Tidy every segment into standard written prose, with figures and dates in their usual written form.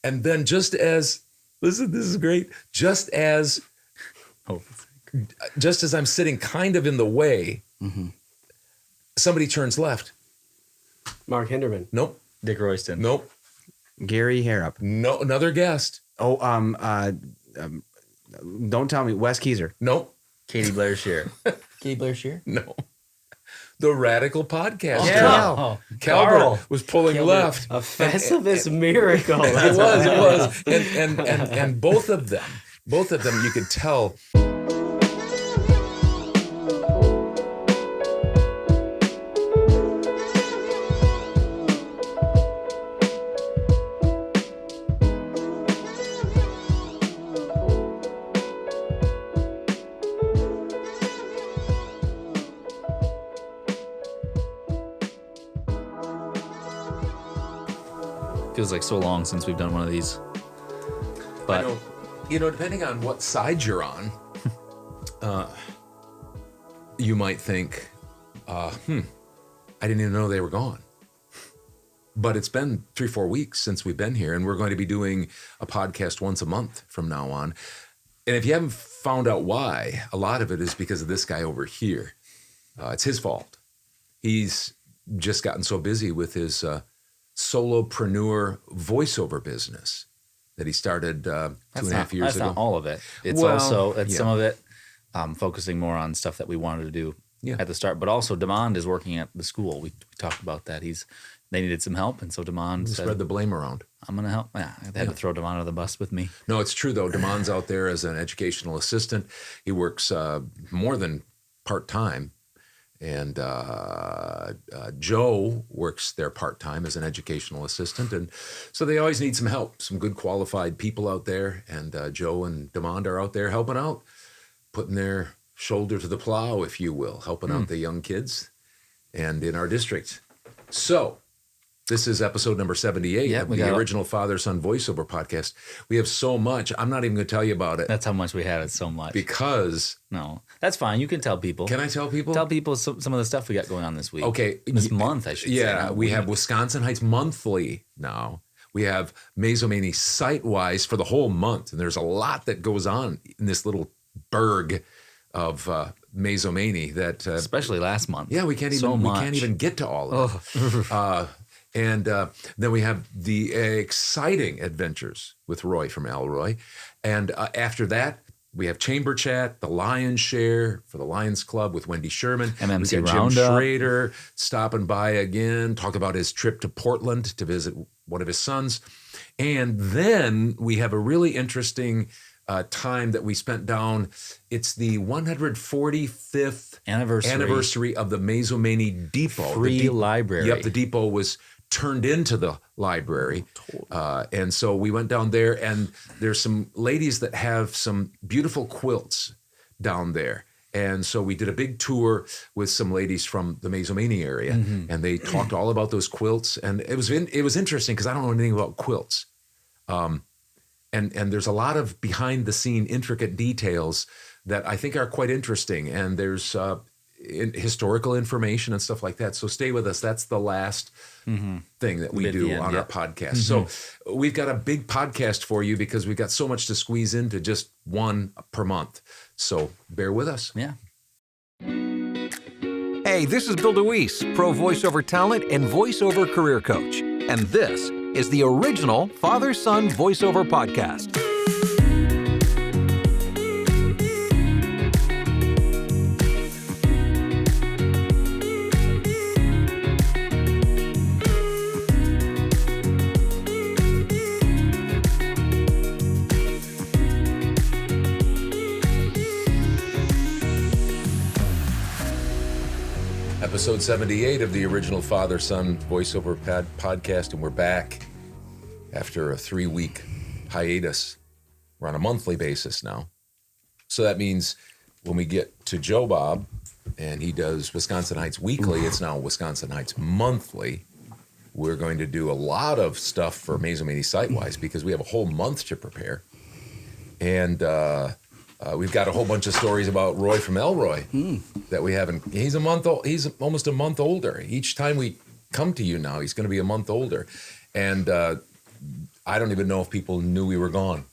And then just as, listen, this is great. Just as I'm sitting kind of in the way, somebody turns left. Mark Hinderman. Nope. Dick Royston. Nope. Gary Harrop. No, another guest. Oh, don't tell me. Wes Keezer. Nope. Katie Blair Shear. Katie Blair Shear? No. The Radical Podcast. Yeah. Carl was pulling left. A Festivus miracle. It was. And both of them, you could tell. Feels like so long since we've done one of these. But Depending on what side you're on, you might think, I didn't even know they were gone. But it's been 3-4 weeks since we've been here, and we're going to be doing a podcast once a month from now on. And if you haven't found out why, a lot of it is because of this guy over here. It's his fault. He's just gotten so busy with his solopreneur voiceover business that he started 2.5 years ago. That's not all of it. It's some of it focusing more on stuff that we wanted to do at the start. But also, Demond is working at the school. We talked about that. They needed some help, and so Demond said, spread the blame around. I'm going to help. Yeah, I had to throw Demond under the bus with me. No, it's true, though. Demond's out there as an educational assistant. He works more than part-time. And Joe works there part-time as an educational assistant. And so they always need some help, some good qualified people out there. And Joe and Demond are out there helping out, putting their shoulder to the plow, if you will, helping out the young kids and in our district. So this is episode number 78 of the original Father-Son voiceover podcast. We have so much. I'm not even going to tell you about it. That's how much we have. It's so much. Because... No, that's fine. You can tell people. Can I tell people? Tell people some of the stuff we got going on this week. Okay. This month, I should say. Yeah, we have Wisconsin Heights Monthly now. We have Mazomanie site-wise for the whole month. And there's a lot that goes on in this little burg of Mazomanie that... especially last month. Yeah, we can't even get to all of it. And then we have the exciting adventures with Roy from Elroy. And after that, we have Chamber Chat, the Lion's Share for the Lions Club with Wendy Sherman. MMC we got Roundup. Jim Schrader stopping by again, talk about his trip to Portland to visit one of his sons. And then we have a really interesting time that we spent down. It's the 145th anniversary of the Mazomanie Depot. Free library. Yep, the depot was turned into the library. And so we went down there, and there's some ladies that have some beautiful quilts down there. And so we did a big tour with some ladies from the Mazomanie area, and they talked all about those quilts. And it was interesting because I don't know anything about quilts. And there's a lot of behind-the-scene intricate details that I think are quite interesting. And there's historical information and stuff like that. So stay with us. That's the last thing that we do on our podcast. So we've got a big podcast for you because we've got so much to squeeze into just one per month. So bear with us. Yeah. Hey, this is Bill DeWeese, pro voiceover talent and voiceover career coach. And this is the original Father-Son voiceover podcast. Episode 78 of the original Father-Son voiceover podcast, and we're back after a 3-week hiatus. We're on a monthly basis now. So that means when we get to Joe Bob, and he does Wisconsin Heights Weekly, it's now Wisconsin Heights Monthly. We're going to do a lot of stuff for Mazomanie site-wise because we have a whole month to prepare. And we've got a whole bunch of stories about Roy from Elroy that we haven't. He's almost a month older. Each time we come to you now, he's going to be a month older. And I don't even know if people knew we were gone.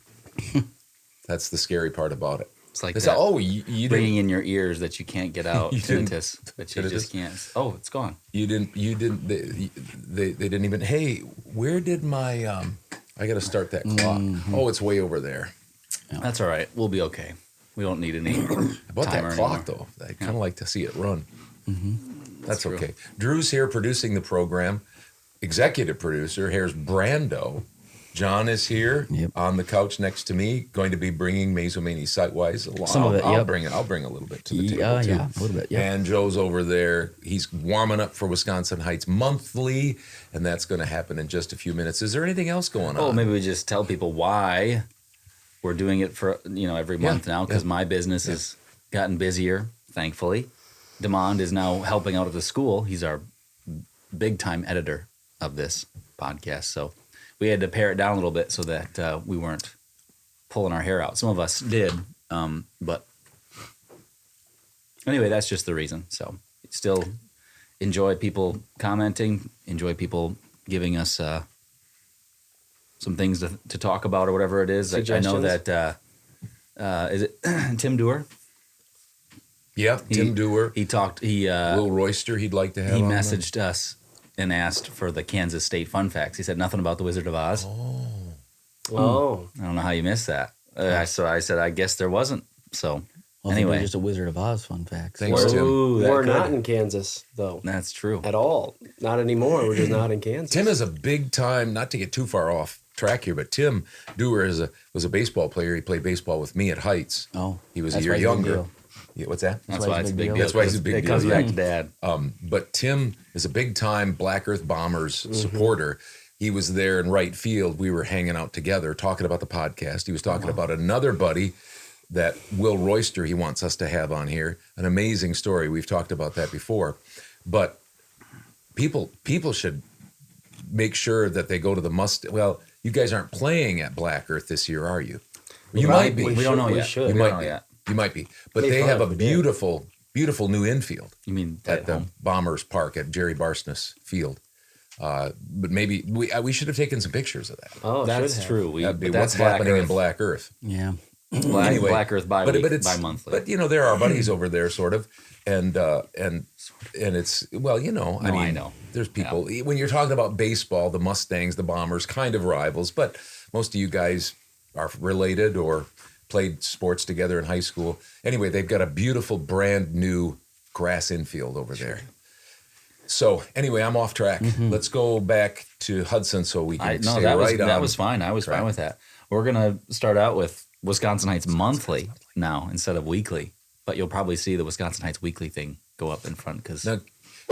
That's the scary part about it. It's like They that say, "Oh, you ringing didn't, in your ears that you can't get out. You didn't- Tinnitus that you tinnitus? just can't. Oh, it's gone. you didn't." They didn't even. Hey, where did my? I got to start that clock. Oh, it's way over there. That's all right. We'll be okay. We don't need any About that timer clock, anymore. though, I kind of like to see it run. That's true. okay. Drew's here producing the program, executive producer. Here's Brando. John is here on the couch next to me, going to be bringing Mazomanie Sitewise along. Some of it, I'll yep. bring it. I'll bring a little bit to the table too. Yeah, a little bit, yeah. And Joe's over there. He's warming up for Wisconsin Heights Monthly, and that's going to happen in just a few minutes. Is there anything else going on? Oh, maybe we just tell people why we're doing it for every month now, because my business has gotten busier, thankfully. Demond is now helping out at the school. He's our big time editor of this podcast, so we had to pare it down a little bit so that we weren't pulling our hair out. Some of us did, but anyway, that's just the reason. So still enjoy people commenting, enjoy people giving us some things to talk about or whatever it is. I know that, is it Tim Dewar? Yeah, Tim Dewar. He talked, Will Royster he'd like to have he on there. messaged us and asked for the Kansas State fun facts. He said nothing about the Wizard of Oz. Oh. I don't know how you missed that. So I said, I guess there wasn't. So Well, anyway, just a Wizard of Oz fun fact. Thanks, Tim. Ooh, that We're could- not in Kansas, though. That's true. At all. Not anymore. We're just not in Kansas. Tim is a big time, not to get too far off track here, but Tim Dewar was a baseball player. He played baseball with me at Heights. Oh, He was a that's year why he's a big younger. deal. Yeah, what's that? That's why it's a big deal. That's why he's a big It deal, comes yeah. back to Dad. But Tim is a big time Black Earth Bombers supporter. He was there in right field. We were hanging out together talking about the podcast. He was talking about another buddy that Will Royster he wants us to have on here. An amazing story. We've talked about that before. But people should make sure that they go to the Well, you guys aren't playing at Black Earth this year, are you? You might be. We don't know We yet. should. You We might don't know be. yet. You might be. But Be they fun have a if we did. beautiful, beautiful new infield You mean at the Bombers Park at Jerry Barsness Field. But maybe we should have taken some pictures of that. Oh, That's should have. true. That'd be But what's that's Black happening in Earth. Black Earth. Yeah. Black Earth it's bi-monthly. But there are buddies over there, sort of, and it's I know. There's people when you're talking about baseball, the Mustangs, the Bombers, kind of rivals, but most of you guys are related or played sports together in high school. Anyway, they've got a beautiful brand new grass infield over there. So anyway, I'm off track. Let's go back to Hudson so we can stay that right on. that was fine. I was fine with that. We're gonna start out with Wisconsin Heights Monthly now instead of weekly, but you'll probably see the Wisconsin Heights Weekly thing go up in front because Now,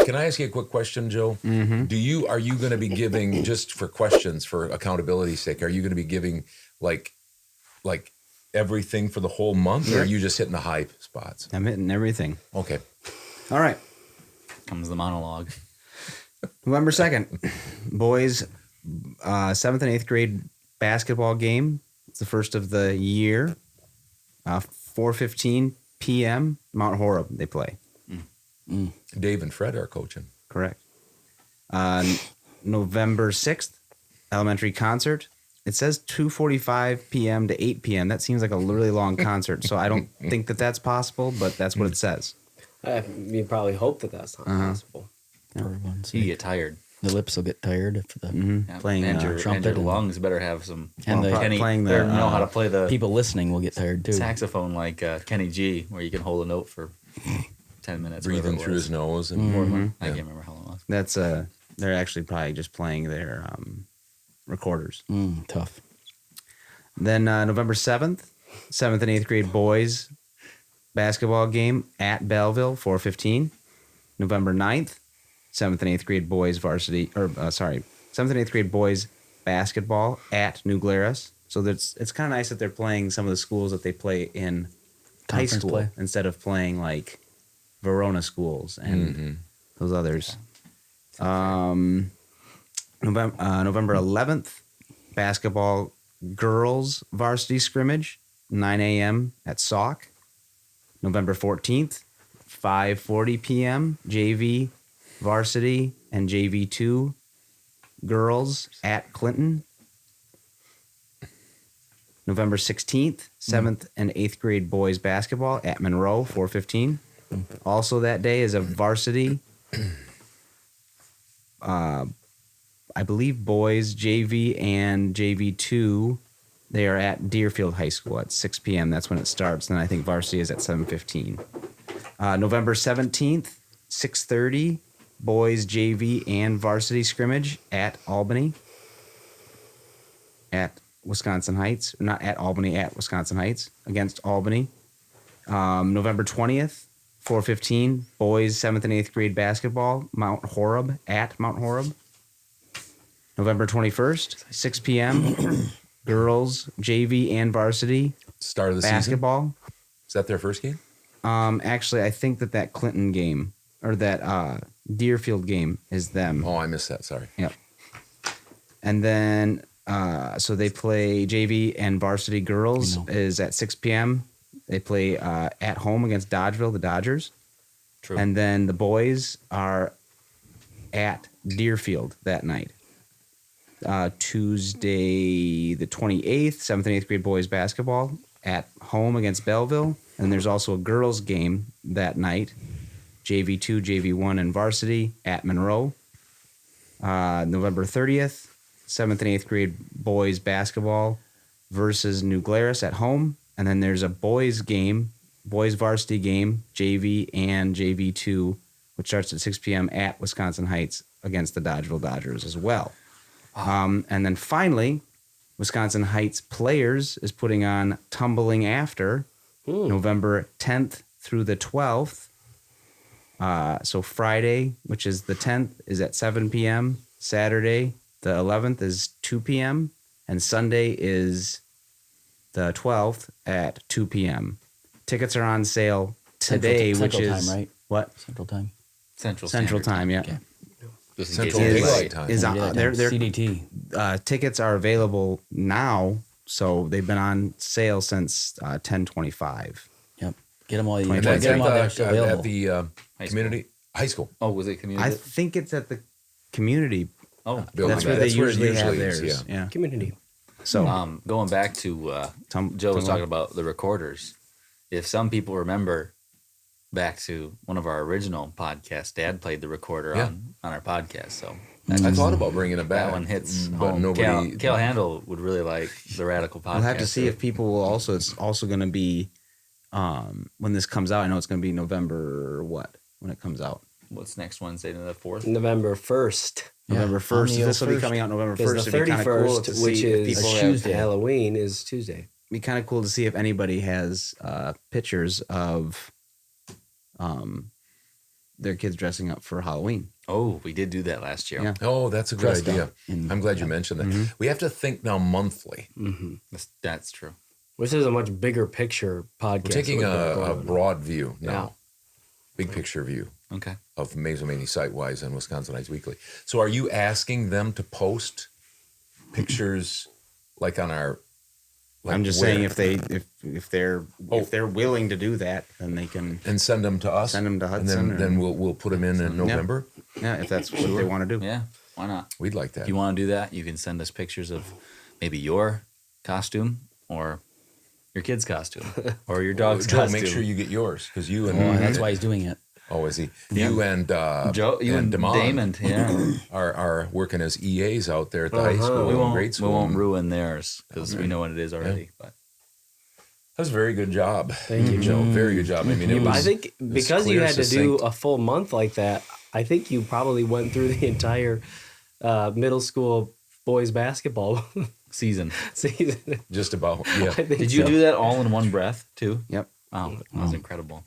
can I ask you a quick question, Joe? Are you going to be giving, just for questions, for accountability's sake, are you going to be giving like everything for the whole month, or are you just hitting the high spots? I'm hitting everything. Okay. All right. comes the monologue. November 2nd, boys, 7th and 8th grade basketball game. It's the first of the year. 4:15 p.m. Mount Horeb they play. Dave and Fred are coaching. Correct. November 6th, elementary concert. It says 2:45 p.m. to 8 p.m. That seems like a really long concert, so I don't think that that's possible, but that's what it says. You probably hope that that's not possible. Everyone's You get tired. the lips will get tired if the Yeah. Playing, and your trumpet and- lungs better have some. And the- Kenny, playing the, better know how to play the people listening will get tired too. saxophone like Kenny G, where you can hold a note for 10 minutes. whatever Breathing it through was. his nose. And I can't remember how long it was. That's they're actually probably just playing their recorders. Tough. Then November 7th, 7th and 8th grade boys basketball game at Belleville, 4:15. November 9th, 7th and 8th grade boys 7th and 8th grade boys basketball at New Glarus. So it's kind of nice that they're playing some of the schools that they play in high Conference school play. instead of playing like Verona schools and those others. November 11th, basketball girls varsity scrimmage, 9 a.m. at Sauk. November 14th, 5:40 p.m. JV varsity and JV2 girls at Clinton. November 16th, 7th and 8th grade boys basketball at Monroe, 4:15. Also that day is a varsity, I believe boys JV and JV2. They are at Deerfield High School at 6 p.m. That's when it starts. And I think varsity is at 7:15. November 17th, 6:30, boys JV and varsity scrimmage at Albany. At Wisconsin Heights. Not at Albany, at Wisconsin Heights against Albany. November 20th, 4:15, boys 7th and 8th grade basketball, Mount Horeb, at Mount Horeb. November 21st, 6 p.m., girls JV and varsity Start of the season. basketball. Is that their first game? Actually, I think that Clinton game or that Deerfield game is them. Oh, I missed that. Sorry. Yep. And then, so they play JV and varsity girls is at 6 p.m. They play at home against Dodgeville, the Dodgers. True. And then the boys are at Deerfield that night. Tuesday the 28th, 7th and 8th grade boys basketball at home against Belleville. And there's also a girls game that night. JV2, JV1, and varsity at Monroe. November 30th, 7th and 8th grade boys basketball versus New Glarus at home. And then there's a boys game, boys varsity game, JV and JV2, which starts at 6 p.m. at Wisconsin Heights against the Dodgeville Dodgers as well. And then finally, Wisconsin Heights Players is putting on Tumbling After November 10th through the 12th. So Friday, which is the 10th, is at 7 p.m. Saturday, the 11th, is 2 p.m. And Sunday is the 12th at 2 p.m. Tickets are on sale today, Central which is time, right? what? Central time. Central Central Standard time, yeah. Okay. Just in Central case Daylight anybody- Time. Is on, Yeah, they're CDT. tickets are available now, so they've been on sale since 10/25. Yep. Get them all. You And get that's them all. They're at still the, available. at the community high school. Oh, was it community? I think it's at the community. oh, building. That's where they That's where it usually have usually is, theirs. Yeah. Community. So going back to Joe was talking about the recorders. If some people remember back to one of our original podcasts, Dad played the recorder on our podcast. So I thought about bringing it back. that one hits but home. nobody. Cal Handel would really like the Radical podcast. we'll have to see if people will also. It's also going to be when this comes out. I know it's going to be November when it comes out. What's next Wednesday, the 4th? November 1st. November 1st. the This will be 1st. coming out November Because 1st. the It'd be kind of cool 31st, to which see if is people a have, Tuesday. Halloween, is Tuesday. be kind of cool to see if anybody has pictures of their kids dressing up for Halloween. Oh, we did do that last year. Yeah. Oh, that's a good Dressed idea. up in- I'm glad you mentioned that. We have to think now monthly. That's true. Which is a much bigger picture podcast. We're taking with a going on. broad view now, Yeah. big picture view Okay. of Mazomanie Site-Wise and Wisconsinites Weekly. So are you asking them to post pictures like on our... Like I'm just where? saying if they're willing to do that, then they can And send them to us? send them to And Hudson. then we'll put them in November? yeah, if that's what they want to do. Yeah. Why not? We'd like that. If you want to do that, you can send us pictures of maybe your costume or your kid's costume or your dog's Joe, costume. make sure you get yours because you and... Oh, that's why he's doing it. Oh, is he? You and Joe, you and Damon, yeah. are working as EAs out there at the high school we and won't, grade we school. won't ruin theirs because we know what it is already. But That was a very good job. Thank you, Joe. Very good job. I mean, it was. I think it was because you clear, had to do succinct. a full month like that, I think you probably went through the entire middle school boys basketball season. season. Just about. Yeah. I think Did you so. do that all in one breath too? Yep. Oh, that was incredible.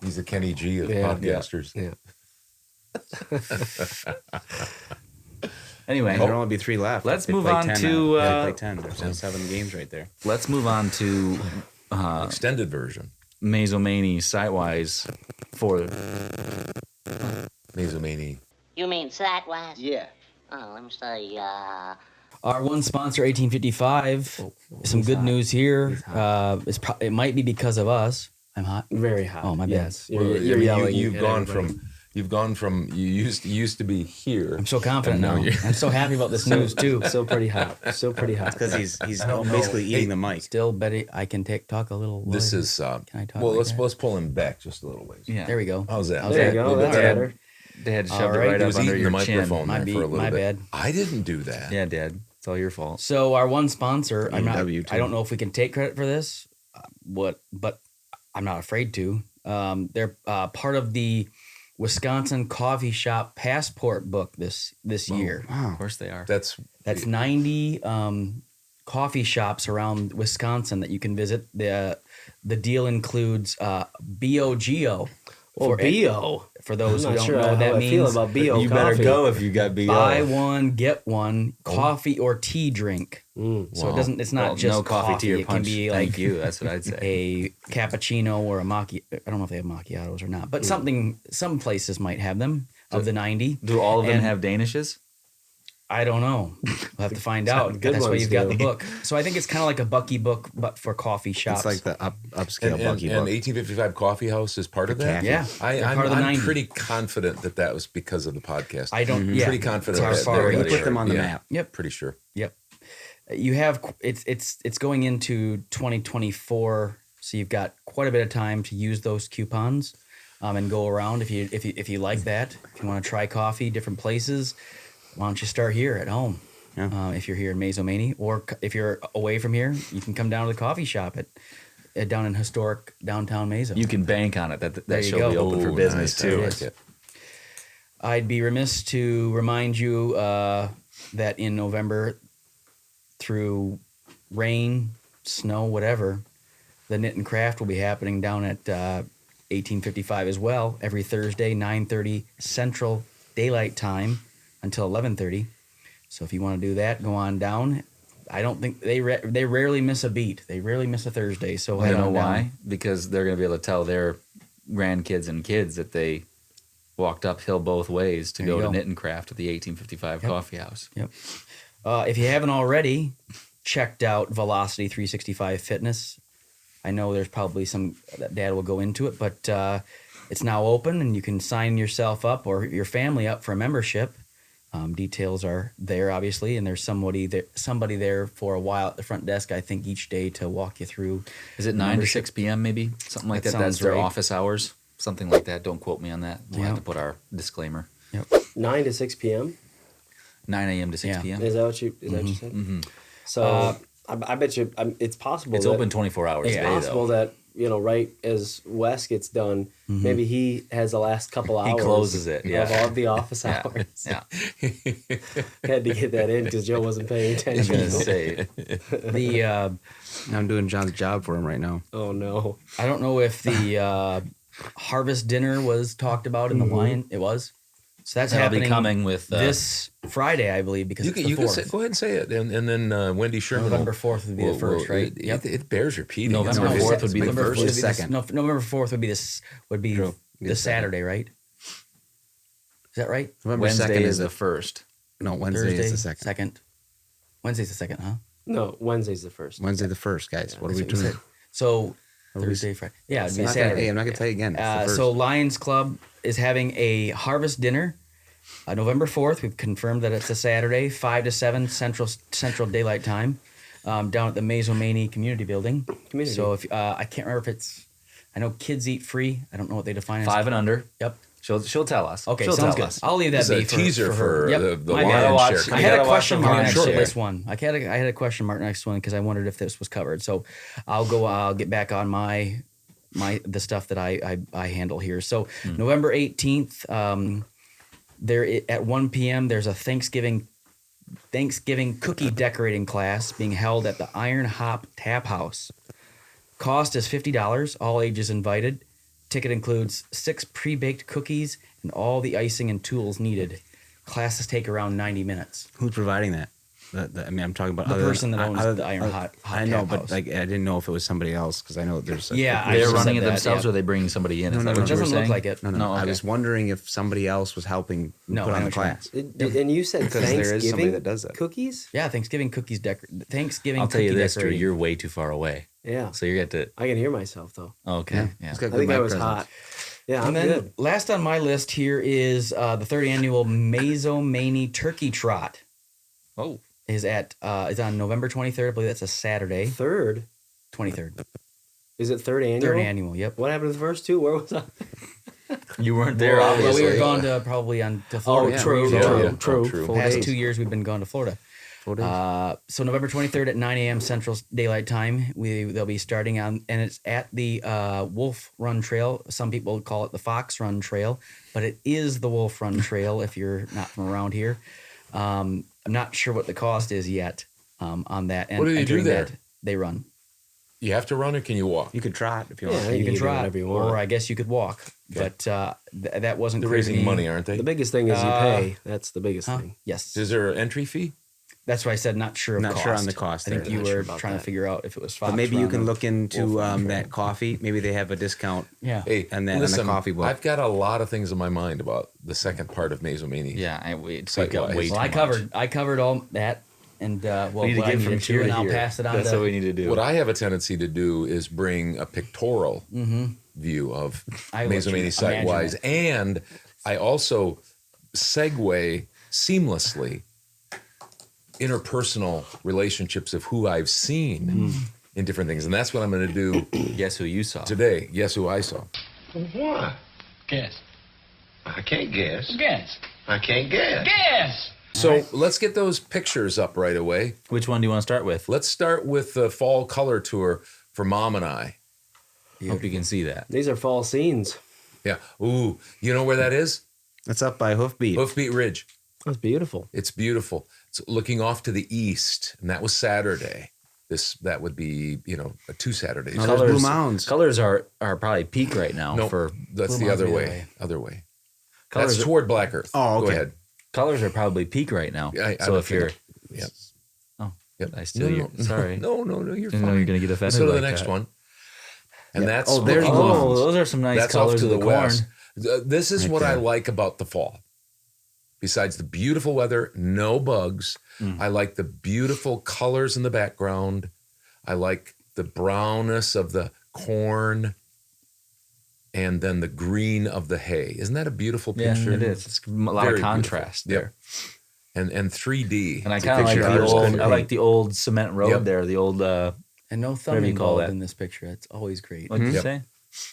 He's the Kenny G of Yeah. podcasters. Yeah. Anyway, There'll only be 3 left. Let's They move play on 10 to, now. Yeah, uh, they play 10. There's only 7 games right there. let's move on to Extended version. Mazomanie site-wise for Mazomanie. You mean Site-Wise? Yeah. Oh, let me say, Our one sponsor, 1855. Some good news here. It might be because of us. I'm hot. Very hot. Oh, my bad. Yes. Well, You're I mean, yelling. You've at gone everybody. from You've gone from you used to be here. I'm so confident and now. I'm so happy about this news too. So pretty hot. So pretty hot. Because he's basically eating the mic. Still, Betty, I can talk a little. This louder. is Can I talk? well. like let's that? pull him back just a little ways. Yeah. There we go. How's that? There you go. That's better. Dad shoved All it right. right He up was under eating your the chin. microphone My there for a little my bit. bad. I didn't do that. Yeah, Dad. It's all your fault. So our one sponsor, I YouTube. don't know if we can take credit for this, but I'm not afraid to. They're part of the Wisconsin Coffee Shop Passport book this year. Of course they are. That's 90 coffee shops around Wisconsin that you can visit. The deal includes BOGO. Well, BO. For those I'm who not don't sure know what how that I feel means. about BO You coffee. better go if you got BO. Buy one, get one, coffee or tea drink. So it doesn't. It's not Well, just no coffee, tea, or It punch. can be Thank like you. That's what I'd say. a cappuccino or a macchiato. I don't know if they have macchiatos or not, but something. Some places might have them of the 90. Do all of them And- have Danishes? I don't know. We'll have to find out. good That's why ones you've got do. the book. So I think it's kind of like a Bucky book, but for coffee shops. It's like the upscale and Bucky book. 1855 Coffee House is part of that. cafe. yeah, they're I'm part of the 90. pretty confident that was because of the podcast. I don't. I'm Yeah, pretty confident it's our that far they reach. put them on the map. Yep. Pretty sure. Yep. You have it's going into 2024, so you've got quite a bit of time to use those coupons, and go around if you like that. If you want to try coffee, different places, why don't you start here at home? Yeah. If you're here in Mazomanie, or if you're away from here, you can come down to the coffee shop at down in historic downtown Mazo. You can bank on it. There That you she'll go. be open for Ooh, business nice. I too. like it. I'd be remiss to remind you that in November, through rain, snow, whatever, the Knit and Craft will be happening down at 1855 as well, every Thursday, 9:30 Central Daylight Time until 11:30. So if you want to do that, go on down. I don't think they rarely miss a beat. They rarely miss a Thursday. So I head know on down. why. Because they're going to be able to tell their grandkids and kids that they walked uphill both ways to There you go to go. Knit and Craft at the 1855 Coffee House. Yep. If you haven't already checked out Velocity 365 Fitness, I know there's probably some that Dad will go into it, but it's now open and you can sign yourself up or your family up for a membership. Details are there, obviously, and there's somebody there for a while at the front desk, I think, each day to walk you through. Is it 9 to 6 p.m. maybe? Something like That that. That's sounds their right. office hours. Something like that. Don't quote me on that. We'll have Yeah. to put our disclaimer. 9 to 6 p.m. 9 a.m. to 6 Yeah. p.m. Is that what you said? Mm-hmm. So I bet you it's possible. It's that, open 24 hours It's a day, possible though. that right as Wes gets done, maybe he has the last couple hours. He closes it, yeah. Of all the office Yeah. hours. Yeah. Had to get that in because Joe wasn't paying I was attention. going to say. The I'm doing John's job for him right now. Oh no! I don't know if the harvest dinner was talked about in the Lion. It was. So that's That'll be happening coming with this Friday, I believe, because You it's can, the you can 4th. go ahead and say it, and then Wendy Sherman. November 4th would be the first, right? Yep. It bears repeating. November It's- 4th it's would be the big first. The would be second. November 4th would be this the Saturday, right? Is that right? November Wednesday 2nd is the first. No, Wednesday Thursday, is the second. Wednesday's the second, huh? No, Wednesday's the first. Wednesday the first, guys. What are we That's what you doing? said. So Are we- Thursday, Friday. Yeah, it'd be I'm not gonna- Saturday. hey, I'm not gonna tell you again. It's the first. So Lions Club is having a harvest dinner, November 4th. We've confirmed that it's a Saturday, 5 to 7 Central Daylight Time, down at the Mazomanie Community Building. Community. So if I can't remember if it's, I know kids eat free. I don't know what they define as 5 and under. Yep. She'll tell us. Okay, She'll sounds tell good. us. I'll leave that It's a be teaser her. for Yep, the my Lion bad. watch- share. I You had gotta a question watch mark the next Lion to share. this one. I had a question mark next to one because I wondered if this was covered. So I'll get back on the stuff that I handle here. So November 18th, at 1 p.m. there's a Thanksgiving cookie decorating class being held at the Iron Hop Tap House. Cost is $50. All ages invited. Ticket includes 6 pre-baked cookies and all the icing and tools needed. Classes take around 90 minutes. Who's providing that? I mean, I'm talking about The other person than, that owns other- the Iron Hot I know, Tap but House. like I didn't know if it was somebody else because I know there's. Yeah, I They're just running said it that, themselves yeah. or are they bringing somebody in? No, Is no, that no, what It you were doesn't look saying? like it. No, no, No, I okay. was wondering if somebody else was helping No, put I on know the what you mean. class. And you said Because there is somebody Thanksgiving that does that. cookies? Yeah, Thanksgiving cookies Thanksgiving I'll tell you cookie this, Drew. decorating. You're way too far away. Yeah. So you get to. I can hear myself though. Okay. Yeah. It's got I good think I mic was presence. hot. Yeah, I'm And then good. last on my list here is the third annual Mazomanie Turkey Trot. Oh, Is on November 23rd. I believe that's a Saturday. Third. 23rd. Is it third annual? Third annual. Yep. What happened to the first two? Where was I? you weren't there, Well, obviously. we were going to probably on to Florida. true, So true. The Full past days. 2 years we've been going to Florida. 4 days. So November 23rd at 9 a.m. Central Daylight Time, they'll be starting on, and it's at the Wolf Run Trail. Some people call it the Fox Run Trail, but it is the Wolf Run Trail if you're not from around here. I'm not sure what the cost is yet on that. And What do they do during there? that, they run. You have to run, or can you walk? You could trot if you Yeah, want. You can do try, whatever you want. or I guess you could walk. But that wasn't They're crazy. raising money, aren't they? The biggest thing is you pay. That's the biggest Huh? thing. Yes. Is there an entry fee? That's why I said not sure of Not cost. sure on the cost I think there. you Not were sure about trying to that. figure out if it was Fox But maybe you Run can or look into Wolf Run Trail. that coffee. Maybe they have a discount. Yeah. Hey, And then on the listen, coffee book. I've got a lot of things in my mind about the second part of Mazomanie. Yeah, we Site got wise. way too Well, much. I covered all that, and We need to what I get from needed here to, to and I'll here. pass it on That's to. what we need to do. What I have a tendency to do is bring a pictorial view of I let you Mazomanie site-wise, imagine and I also segue seamlessly interpersonal relationships of who I've seen in different things, and that's what I'm going to do Guess who you saw? today. Guess who I saw? What? Guess. I can't guess. Guess. I can't guess. Guess. So let's get those pictures up right away. Which one do you want to start with? Let's start with the fall color tour for Mom and I. Hope you can see that. These are fall scenes. Yeah. Ooh, you know where that is? That's up by Hoofbeat. Hoofbeat Ridge. That's beautiful. It's beautiful. It's looking off to the east, and that was Saturday. That would be, 2 Saturdays. No, there's Blue Mounds. Colors are probably peak right now. No, For that's Blue the other Mounds way. the other way. Other way. Colors That's are- toward Black Earth. Oh, Go okay. ahead. colors are probably peak right now. I so don't if you're, think- Yep. oh, Yep. I still No, you're no, sorry. No, you're fine. No, you're gonna get offended. Let's go to the like next that. one. And Yeah. that's Oh, there's looking Blue off- Oh, those are some nice That's off colors to of the the corn. west. This is Right what I there. like about the fall. Besides the beautiful weather, no bugs. I like the beautiful colors in the background. I like the brownness of the corn and then the green of the hay. Isn't that a beautiful Yeah, picture? it is. It's a lot Very of contrast beautiful. there. Yep. And 3D. And I It's a kind of like picture the artist old. couldn't I paint. like the old cement road Yep. there. The old. And no thumb Whatever you call involved that. in this picture. That's always great. What did you Yep. say?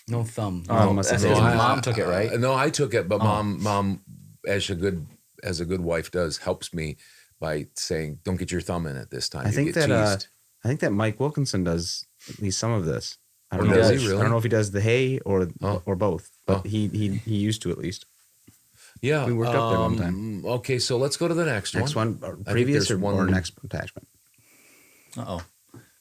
No thumb. Oh, must that's have it. been- Mom took it, right? No, I took it, but Oh. mom, as a good wife does, helps me by saying, "Don't get your thumb in it this time." I You think get that teased. I think that Mike Wilkinson does at least some of this. I don't Oh, know. does if- he really? I don't know if he does the hay or both, but Oh. he used to at least. Yeah, we worked up there one time. Okay, so let's go to the next one. Next one, think previous there's or one- next attachment. Uh-oh.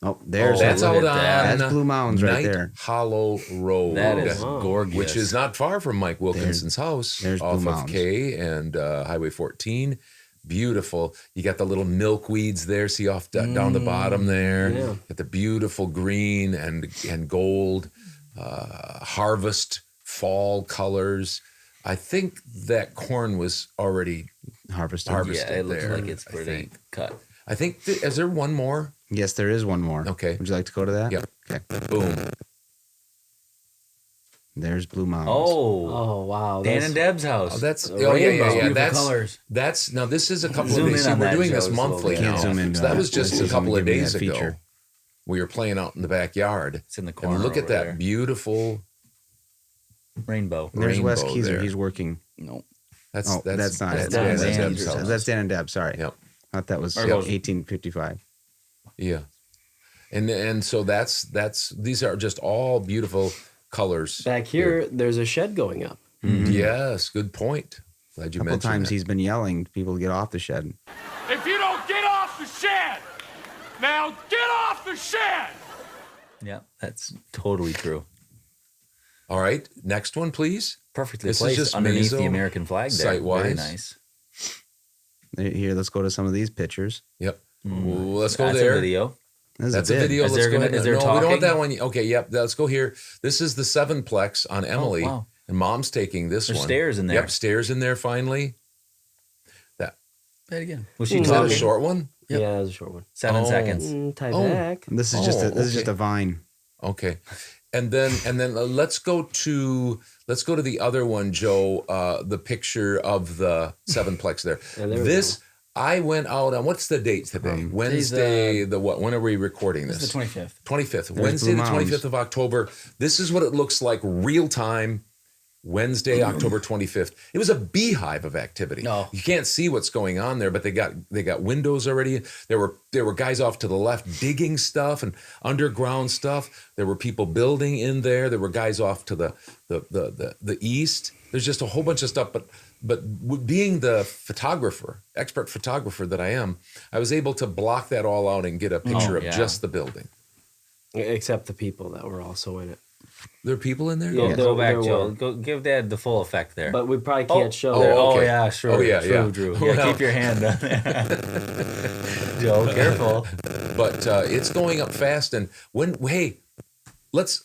Oh, there's That's look out at that. on That's Blue Mounds right Night there. Hollow Road. That is wow. gorgeous. which is not far from Mike Wilkinson's house there's off Blue of Mounds. K and Highway 14. Beautiful. You got the little milkweeds there. See off down the bottom there. Yeah. Got the beautiful green and gold harvest fall colors. I think that corn was already Harvested. harvested. Yeah, it looks there, like it's I pretty think. cut. I think. Is there one more? Yes, there is one more. Okay. Would you like to go to that? Yep. Okay. Boom. There's Blue Mounds. Oh, Oh wow. Dan that's- and Deb's house. Oh, that's The oh yeah, rainbow. yeah. Beautiful That's colors. that's now. This is a couple Zoom of days. in See, on we're that, doing Joe, this so monthly we now. Can't zoom into So that that. was just This a is couple only of giving me days that ago. feature. We were playing out in the backyard. it's in the corner. And look at over that there. beautiful. Rainbow. And there's Wes rainbow Keyser. there. He's working. No. That's Oh, that's not it. Dan Dan's and Deb's Deb's house. house. That's Dan and Deb. Sorry. Yep. I thought that was Or those- 1855. Yeah. And so that's these are just all beautiful colors. Back here, there's a shed going up. Yes, good point. Glad you A couple mentioned times that. he's been yelling people to get off the shed. If you don't get off the shed, now get off the shed. Yeah, that's totally true. All right, next one, please. Perfectly This is placed just underneath Mazo the American flag there. site-wise. Very nice. Here, let's go to some of these pictures. Yep. Well, let's go That's there. a video. This That's is a bid. video. Is Let's there go gonna- ahead. is there No, we don't want talking? that one. Okay, yep. Let's go here. This is the 7-plex on Emily, wow. and Mom's taking this There's one. stairs in there. Yep, stairs in there finally. Say it again. Was she Is that a talking? short one? Yep. Yeah, that's a short one. 7 Oh. seconds. Tie Oh. back. This is Oh, just a okay. vine. Okay. and then let's go to the other one, Joe. The picture of the sevenplex there. Yeah, there we This I went out on. What's the date today? Wednesday. The what? When are we recording this? This is the 25th. 25th. Wednesday, the Blue Mountains. 25th of October. This is what it looks like real time. Wednesday, October 25th. It was a beehive of activity. No. You can't see what's going on there, but they got windows already. There were guys off to the left digging stuff and underground stuff. There were people building in there. There were guys off to the east. There's just a whole bunch of stuff. But being the expert photographer that I am, I was able to block that all out and get a picture of just the building. Except the people that were also in it. There are people in there? Yeah, Go back, there Joe. were. Go give Dad the full effect there. But we probably can't show oh, that. okay. Oh yeah, sure. Oh, yeah, True, yeah. Drew. Well- Yeah, keep your hand on there. Joe, careful. But it's going up fast. And let's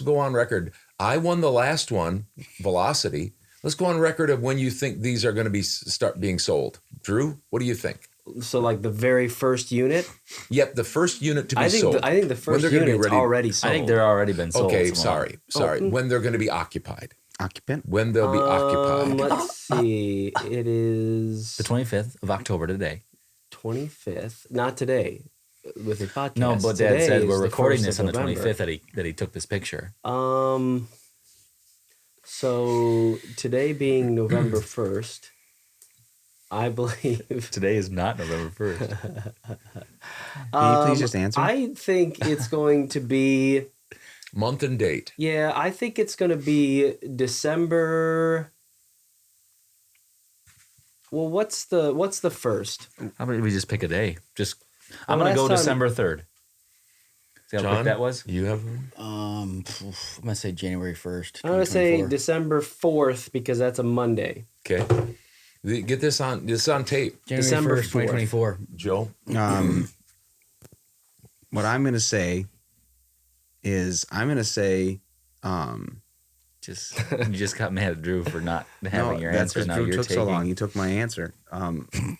go on record. I won the last one, Velocity. Let's go on record of when you think these are going to start being sold. Drew, what do you think? So like the very first unit, Yep, the first unit to be I think sold. I think the When first they're gonna be unit's ready- already I sold. think they're already been sold. Okay, some of sorry. When they're going to be occupied. Occupant. When they'll be occupied. Let's see. It is The 25th of October today. 25th. Not today. With the podcast. No, but Dad Today said is we're the recording 1st this of on the November. 25th that he took this picture. So today being November 1st, I believe. Today is not November 1st. Can you please just answer? I think it's going to be. Month and date. Yeah, I think it's going to be December. Well, what's the first? How about we just pick a day? I'm Well, going to go last time- December 3rd. See how quick John, that was? You have one? I'm gonna say January 1st. I'm going to say 2024. December 4th because that's a Monday. Okay. Get this on tape. January December 1st, 2024. Joe? What I'm going to say is You just got mad at Drew for not having your that's answer. because Now Drew you're took taking. so long. You took my answer.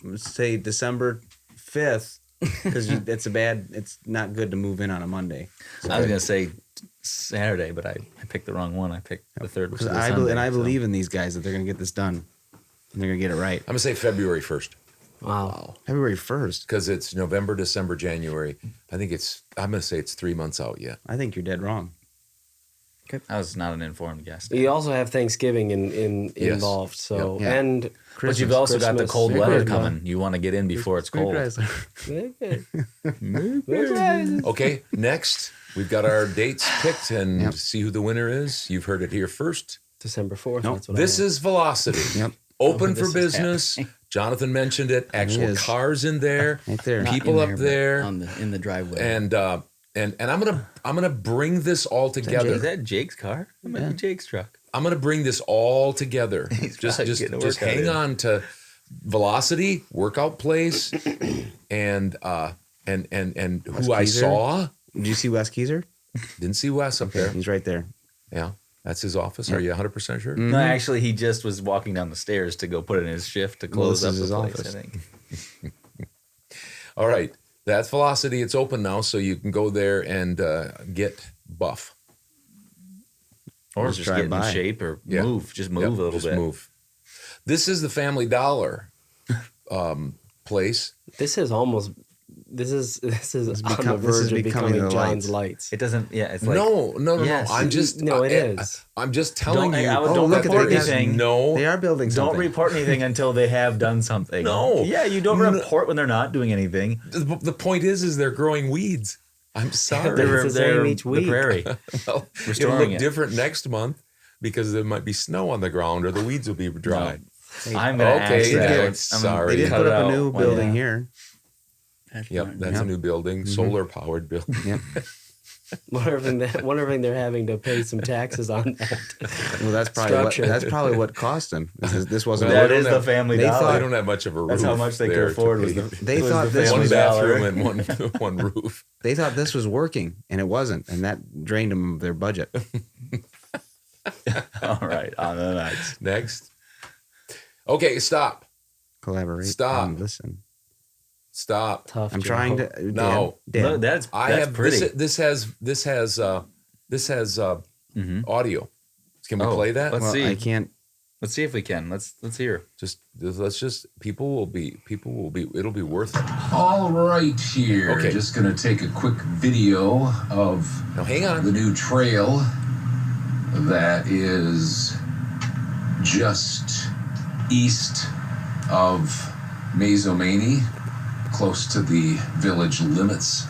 Let's say December 5th because it's not good to move in on a Monday. I was going to say Saturday, but I picked the wrong one. I picked the 3rd, which is Because a I Sunday, so. believe in these guys that they're going to get this done. And they're going to get it right. I'm going to say February 1st Wow. February 1st. because it's November, December, January. I'm going to say it's 3 months out yet. I think you're dead wrong. I was not an informed guest. You also have Thanksgiving Yes. involved, so Yeah. and But you've also got the Christmas, cold weather Hanukkah. coming. You want to get in before it's cold. Okay, next we've got our dates picked and see who the winner is. You've heard it here first. December 4th. Nope. That's what This is Velocity. Yep. Open this for is business. Jonathan mentioned it. Actual is. cars in there. Right there. Not People in up but there. in the driveway. And I'm gonna bring this all Is together. that Jake's car? That might be Jake's truck. I'm gonna bring this all together. Just probably getting a just workout hang in. on to Velocity, workout place, and who I Keyser? saw. Did you see Wes Keyser? Didn't see Wes up there. He's right there. Yeah, that's his office. Are you 100% sure? No, actually, he just was walking down the stairs to go put in his shift to close this up is the his place, office. I think. All right, that's Velocity. It's open now, so you can go there and get buff. Or Just just drive get in by. shape or Yeah. move. Just move Yep, a little just bit. Move. This is the Family Dollar place. This is on the become- this verge is of becoming becoming the John's lights. lights. It doesn't. Yeah, it's like No. Yes. I'm just No, it is. I'm just telling Don't- you. don't that report there is anything. No. They are building Don't something. report anything until they have done something. No. Yeah, you don't No. report when they're not doing anything. The point is they're growing weeds. I'm sorry. They're- It's the same each the week. prairie. Well, it'll restoring look it. different next month because there might be snow on the ground or the weeds will be dry. I'm gonna Okay, ask that. Alex, I'm- sorry. They did cut put it up a out new when- building yeah. here. Yep, that's a new building, solar powered building. Yep. Wondering they're having to pay some taxes on that. Well, that's probably what cost them. This wasn't. That They is don't the have- Family they Dollar. thought- They don't have much of a roof. That's how much they could there afford to was pay. the. They was thought the this one Family bathroom Dollar. and one roof. They thought this was working, and it wasn't, and that drained them of their budget. All right, on the next. Next. Okay, stop. Collaborate. Stop. And listen. Stop. Tough. I'm Job. trying to. No. Dan, Look, that's I that's have pretty. this has This has audio. Can we play that? Let's see. I can't. Let's see if we can. Let's hear. Let's just people will be it'll be worth it. All right, here. Okay. Just gonna take a quick video of Now hang on. the new trail that is just east of Mazomanie, close to the village limits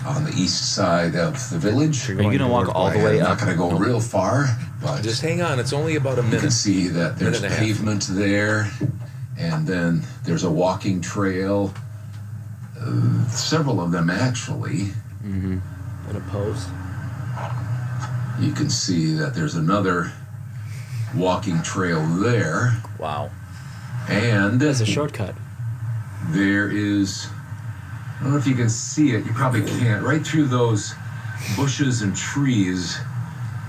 on the east side of the village. Are you gonna walk all the way I'm up? not gonna go real far, but Just hang on. It's only about a you can minute. see that there's Minute and a half. pavement there, and then there's a walking trail. Several of them actually. In a pose. You can see that there's another walking trail there, Wow. and It's a shortcut. there is, I don't know if you can see it, you probably can't, right through those bushes and trees,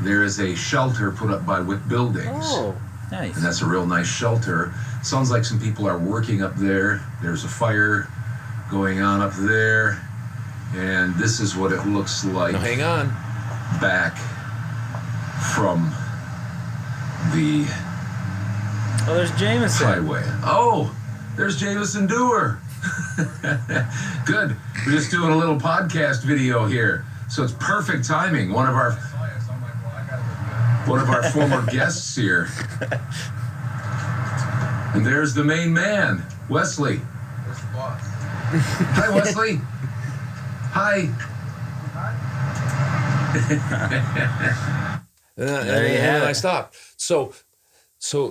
there is a shelter put up by Wick Buildings. Oh. Nice. And that's a real nice shelter. Sounds like some people are working up there. There's a fire going on up there, and this is what it looks like Now hang on. back from the Oh, there's Jameson. highway. Oh, there's Jameson Dewar. Good. We're just doing a little podcast video here, so it's perfect timing. One of our former guests here, and there's the main man, Wesley. Hi, Wesley. Hi. And I stopped. So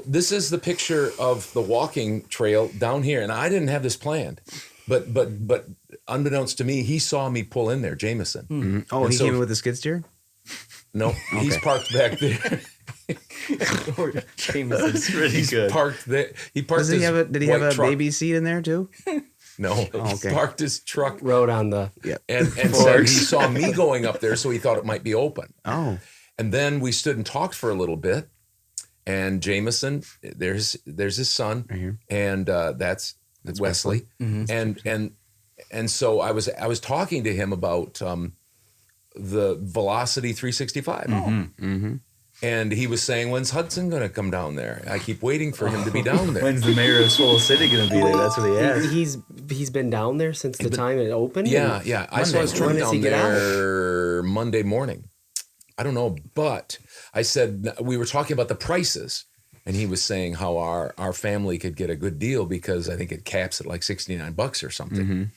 this is the picture of the walking trail down here, and I didn't have this planned, but unbeknownst to me, he saw me pull in there, Jameson. Oh, And he so- came in with the skid steer? No, he's parked back there. Jameson's really He's good. parked there. He parked. Did he have white a truck. baby seat in there too? No, Oh, okay. he parked his truck Rode on the. and said he saw me going up there, so he thought it might be open. Oh, And then we stood and talked for a little bit. And Jameson, there's his son, Right here. and that's Wesley. And so I was talking to him about the Velocity 365. And he was saying, when's Hudson going to come down there? I keep waiting for him to be down there. When's the mayor of Swole City gonna be there? That's what he asked. He's been down there since the time it opened. Yeah, yeah. I saw his truck When does he down get out? there Monday morning. I don't know, but I said we were talking about the prices, and he was saying how our family could get a good deal because I think it caps at like $69 or something.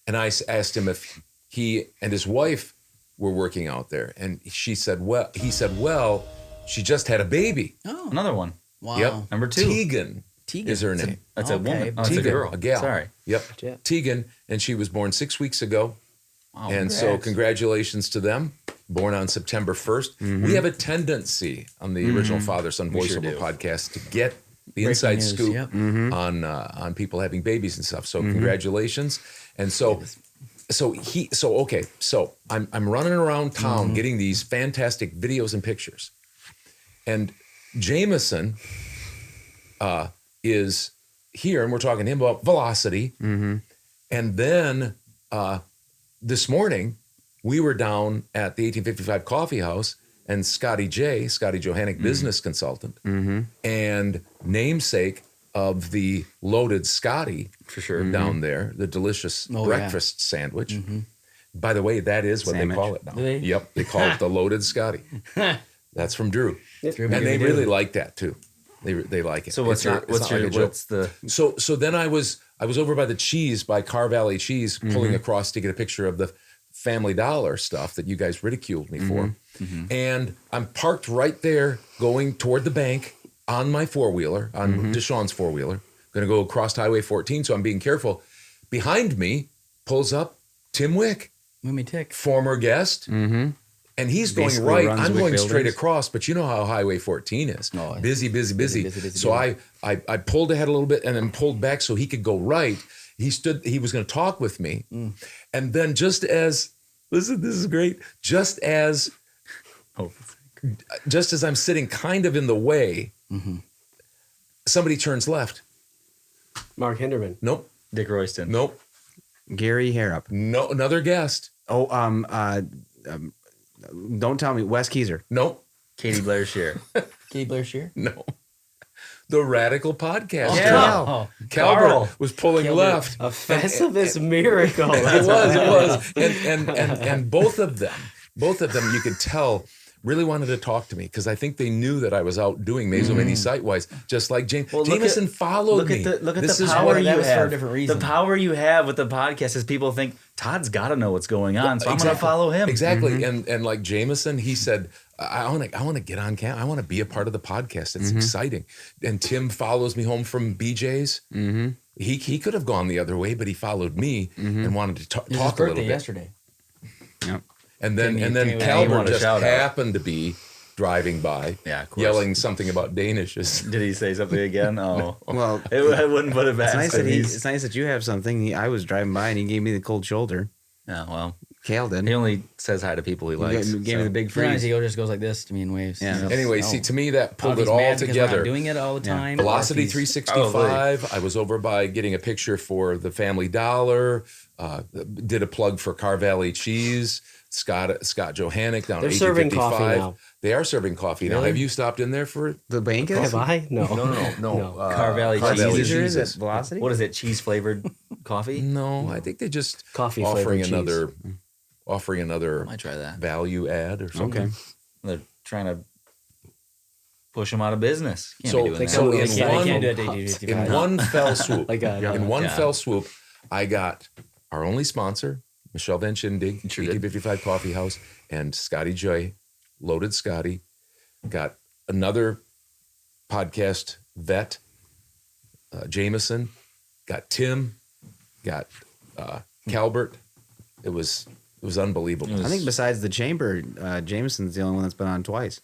And I asked him if he and his wife were working out there, and he said, well, she just had a baby. Oh, Another one. wow. Yep, Number 2. Tegan is her name. That's a Okay. woman. Oh, it's a Tegan, girl. a gal. Sorry. Yep, Yeah. Tegan, and she was born 6 weeks ago. Wow, And so congrats. congratulations to them. Born on September 1st. We have a tendency on the original Father Son We sure voiceover do. podcast to get the inside news, scoop yep. on people having babies and stuff. So congratulations. And so I'm running around town getting these fantastic videos and pictures. And Jameson is here, and we're talking to him about Velocity. And then this morning, we were down at the 1855 Coffee House, and Scotty Johannick, business consultant, and namesake of the Loaded Scotty For sure. down there, the delicious Oh, yeah. breakfast sandwich. By the way, that is what Sandwich. they call it now. Do they? Yep, they call it the Loaded Scotty. That's from Drew, Drew and they McGee. really like that too. They like it. So what's It's not like a joke. what's the So then I was over by the cheese by Car Valley Cheese, pulling across to get a picture of the Family Dollar stuff that you guys ridiculed me for, and I'm parked right there, going toward the bank on my four-wheeler, on Deshaun's four-wheeler. Going to go across Highway 14, so I'm being careful. Behind me pulls up Tim Wick, Let me tick. former guest. And he's going Basically right. runs I'm Wick going straight Buildings. across, but you know how Highway 14 is. Oh, yeah. Busy. busy, So I pulled ahead a little bit and then pulled back so he could go right. He was going to talk with me. And then just as, listen, this is great. Just as I'm sitting kind of in the way, somebody turns left. Mark Hinderman. Nope. Dick Royston? Nope. Gary Harrop. No, another guest. Oh, Don't tell me. Wes Keezer. Nope. Katie Blair Shear. Katie Blair Shear? No. The Radical Podcast. Oh, Carl was pulling left. A Festivus miracle. It was. And both of them, you could tell, really wanted to talk to me because I think they knew that I was out doing Mazomanie site-wise, just like James. Well, Jameson followed me. Look at This the is power what- you that was for a have. different reason. The power you have with the podcast is people think Todd's got to know what's going on, so I'm going to follow him. Exactly. And like Jameson, he said, I want to get on camera. I want to be a part of the podcast. It's exciting. And Tim follows me home from BJ's. Mm-hmm. He could have gone the other way, but he followed me and wanted to talk It was his a little birthday bit. yesterday. Yep. And then Timmy wanted Calvert a just shout out. happened to be driving by, Yeah, of course. yelling something about Danishes. Did he say something again? Oh, Well, I wouldn't put it it's past nice him. that He's- it's nice that you have something. I was driving by and he gave me the cold shoulder. Yeah, well, Kale did. he only says hi to people he likes. Gave me the big Sometimes freeze. he just goes like this to me in waves. Yeah. You know, Anyway, so- see, to me, that I pulled don't it know if he's all mad because we're not together. doing it all the time. Velocity or if he's- 365. I was over by getting a picture for the Family Dollar. Did a plug for Car Valley Cheese. Scott Johannick down They're at serving 1855. coffee now. They are serving coffee now. Really? Have you stopped in there for The blankets? Have I? No. No. Car Valley Car Cheese. Valley Caesar is Cheeses. at Velocity? What is it? Cheese flavored coffee? No, I think they just Coffee offering flavored another Might try that. value add or something. Okay. They're trying to push them out of business. Can't So- be doing that. so They in can't- one- they can't do it at 1855. In one fell swoop, Like a- in one Yeah. fell swoop, I got our only sponsor, Michelle Van Schindig, Sure did. 1855 Coffee House, and Scotty J, Loaded Scotty. Got another podcast vet, Jameson. Got Tim. Got Calbert. It was unbelievable. I think besides the chamber, Jameson's the only one that's been on twice.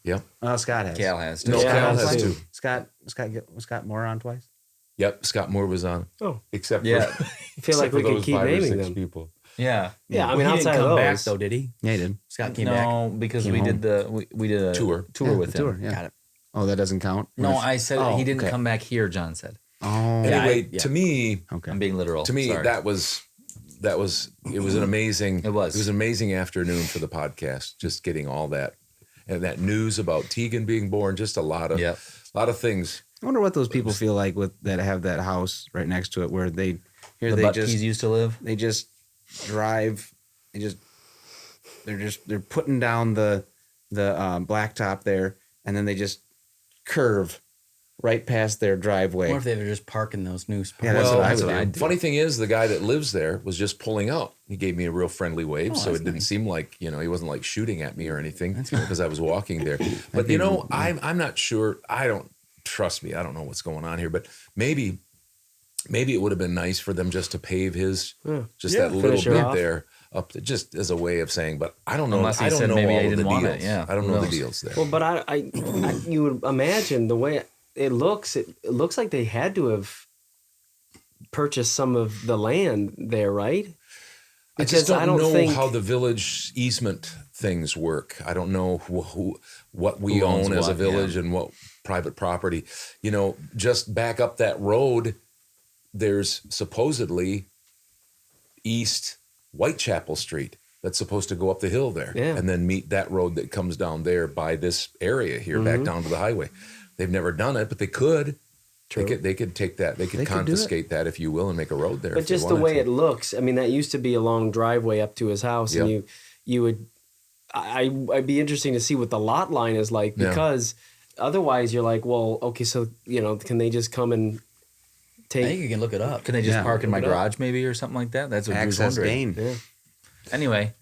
Yep. Scott has. Cal has to. No, Yeah, Cal that's has too. too. Scott Moore on twice? Yep. Scott Moore was on. Oh. Except Yeah. for I feel like except we for could those keep 5 or naming 6 them. people. Yeah. Yeah, I Well, mean, he outside didn't of come those. back though, did he? Yeah, he did. Scott came back. No, because Came we home. did we did a Tour. Yeah, with the him. tour, yeah. Got it. Oh, that doesn't count? No, I said Oh, he didn't okay. come back here. John said. Oh. Anyway, yeah. to me, Okay. I'm being literal. to me Sorry. that was it was an amazing It was an amazing afternoon for the podcast, just getting all that and that news about Tegan being born, just a lot of things. I wonder what those people feel like with that have that house right next to it where the Butkeys used to live. they just drive they're putting down the blacktop there and then they just curve right past their driveway. Or if they were just parking those new spots. Yeah, that's what I Well, would do. I'd do. funny thing is, the guy that lives there was just pulling out. He gave me a real friendly wave, Oh, so that's it didn't nice. seem like he wasn't like shooting at me or anything because I was walking there. But I'm not sure. I don't know what's going on here, but maybe it would have been nice for them just to pave his that little finish it bit off. there up to, just as a way of saying. But I don't know. Unless he I don't said know maybe all he of the didn't want deals. it, yeah. I don't Who know the knows? deals there. Well, but I you would imagine the way it looks. It looks like they had to have purchased some of the land there, right? I just Because don't know how the village easement things work. I don't know what we Who owns own as a what, village and what private property. Just back up that road, there's supposedly East Whitechapel Street that's supposed to go up the hill there and then meet that road that comes down there by this area here back down to the highway. They've never done it, but they could. True. They could take that. They could They could do it. confiscate that, if you will, and make a road there. But if they just the wanted way to. it looks, I mean, that used to be a long driveway up to his house, and Yep. you would, I'd be interesting to see what the lot line is like Yeah. because otherwise you're like, well, okay, so can they just come and I take? think you can look it up. Can they just Yeah. park in my Look it up. garage maybe or something like that? That's what Drew's access wondering. gain. Yeah. Anyway,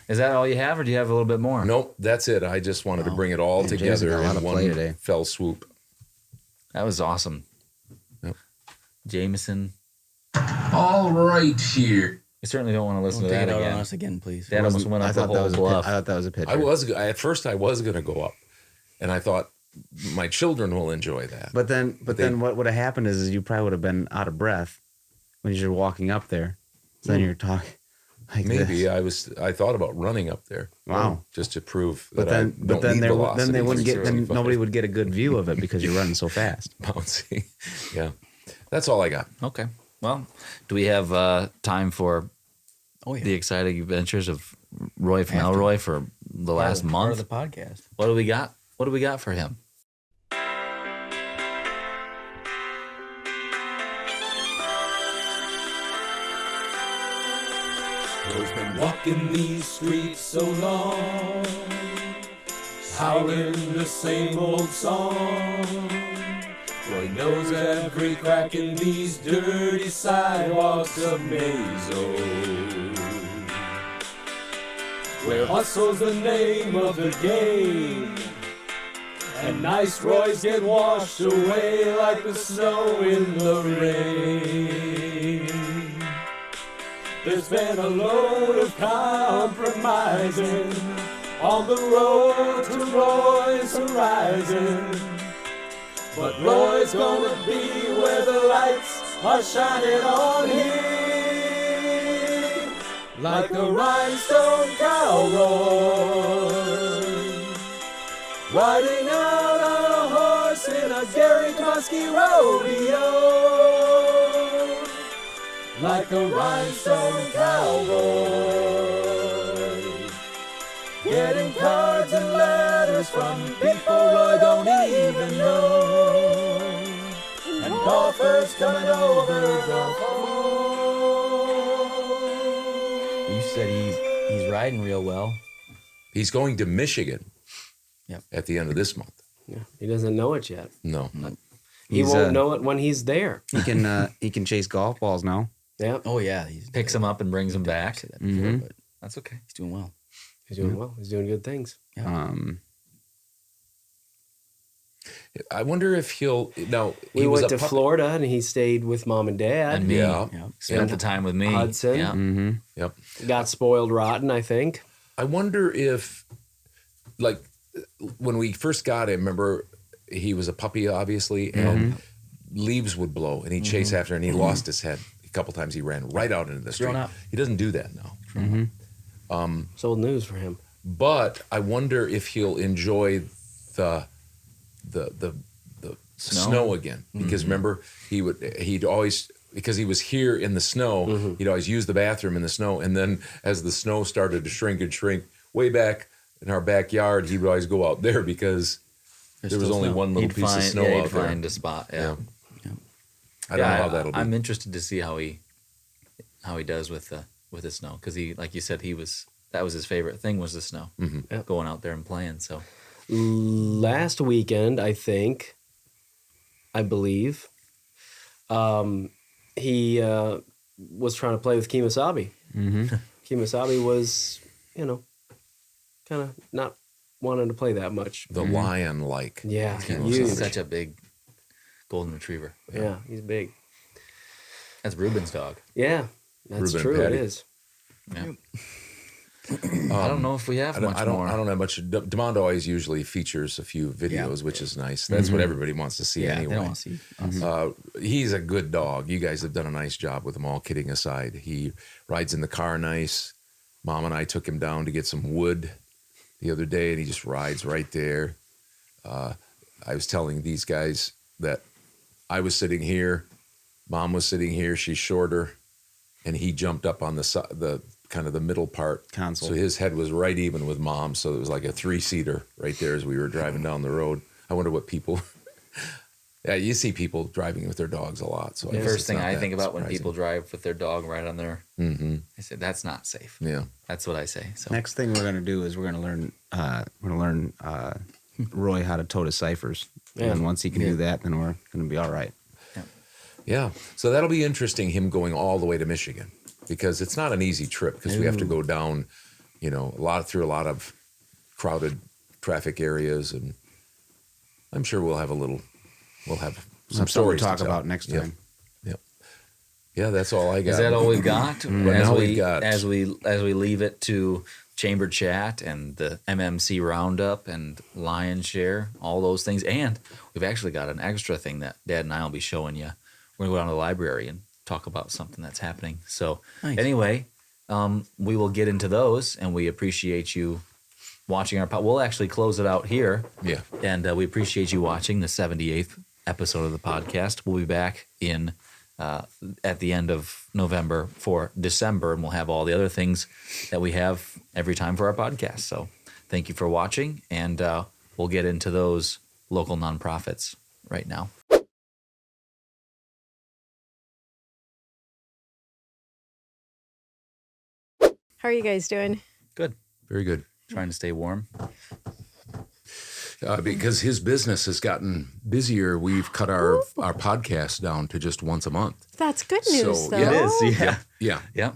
is that all you have, or do you have a little bit more? Nope, that's it. I just wanted to bring it all Man, Jason together got a lot in of play one today. fell swoop. That was awesome. Yep. Jameson. All right here. We certainly don't want to listen Don't to take that it out on again. us again, please. That almost went I up the thought that whole was bluff. I thought that was a picture. At first I was going to go up, and I thought my children will enjoy that. But then what would have happened is you probably would have been out of breath when you're walking up there. So then you're talking like Maybe this. I thought about running up there. Wow. Just to prove But that I then don't need they velocity wouldn't get then 365. nobody would get a good view of it because you're running so fast. Bouncy. Yeah, that's all I got. Okay. Well, do we have time for Oh yeah. the exciting adventures of Roy from Have to. Elroy for the last Part month. of the podcast. What do we got? What do we got for him? Roy's been walking these streets so long, howling the same old song. Roy knows every crack in these dirty sidewalks of Mazo, where hustle's the name of the game, and nice Roys get washed away like the snow in the rain. There's been a load of compromising on the road to Roy's horizon, but Roy's gonna be where the lights are shining on him, like a rhinestone cowboy, riding out on a horse in a Gary Kosky rodeo. Like a rhinestone cowboy, getting cards and letters from people Roy don't even know, and golfers coming over the phone. You said he's riding real well. He's going to Michigan. Yep. At the end of this month. Yeah, he doesn't know it yet. No. He won't know it when he's there. He can chase golf balls now. Yeah. Oh yeah, he Picks him up and brings him back. said that before, Mhm. but That's okay. he's doing well. He's doing well. He's doing good things. I wonder if he'll. No, We he was went a to puppy. Florida and he stayed with mom and dad. And me. Yeah. Yeah. Spent the time with me. Hudson. Yeah. Yep. Got spoiled rotten, I think. I wonder if, like, when we first got him, remember he was a puppy, obviously, and leaves would blow, and he'd chase after, and he lost his head a couple times. He ran right out into the street. Grown up. He doesn't do that now. It's old news for him. But I wonder if he'll enjoy the snow again, because remember he'd always, because he was here in the snow, he'd always use the bathroom in the snow, and then as the snow started to shrink and shrink, way back in our backyard, he would always go out there because there was still only snow. one little He'd piece find, of snow yeah, out he'd there. find a spot. Yeah. I don't know how that'll be. I'm interested to see how he does with the snow, because he, like you said, that was his favorite thing, was the snow, going out there and playing. So Last weekend, I believe, he was trying to play with Kemosabe. Kemosabe was, kind of not wanting to play that much. The lion-like. Yeah, Kemosabe. huge. such a big golden retriever. Yeah, he's big. That's Ruben's dog. Yeah, that's Ruben true. Patty. It is. Yeah. I don't know if we have much more. I don't have much. Demondo always usually features a few videos, which is nice. That's what everybody wants to see Yeah, anyway. they don't want to see us. He's a good dog. You guys have done a nice job with him, all kidding aside. He rides in the car nice. Mom and I took him down to get some wood the other day, and he just rides right there. I was telling these guys that I was sitting here, Mom was sitting here, she's shorter, and he jumped up on the kind of the middle part. Console. So his head was right even with Mom, so it was like a 3-seater right there as we were driving down the road. I wonder what people... Yeah, you see people driving with their dogs a lot. So I The guess first it's thing not I that think about when surprising. people drive with their dog right on their, I say that's not safe. Yeah. That's what I say. So Next thing we're gonna do is we're gonna learn Roy how to tote his ciphers. Yeah. And once he can do that, then we're gonna be all right. Yeah. So that'll be interesting, him going all the way to Michigan, because it's not an easy trip, because we have to go down, through a lot of crowded traffic areas, and I'm sure we'll have some stories to talk tell. about next time. Yep. Yeah, that's all I got. is that all we've got? As we leave it to Chamber Chat and the MMC Roundup and Lion Share, all those things, and we've actually got an extra thing that Dad and I will be showing you. We're gonna go down to the library and talk about something that's happening. So anyway, we will get into those, and we appreciate you watching our We'll actually close it out here. Yeah. And we appreciate you watching the 78th episode of the podcast. We'll be back in at the end of November for December, and we'll have all the other things that we have every time for our podcast. So thank you for watching, and we'll get into those local nonprofits right now. How are you guys doing? Good. Very good. Trying to stay warm. Because his business has gotten busier, we've cut our podcast down to just once a month. That's good news, though. Yeah. It is. Yeah. Yeah. Yeah.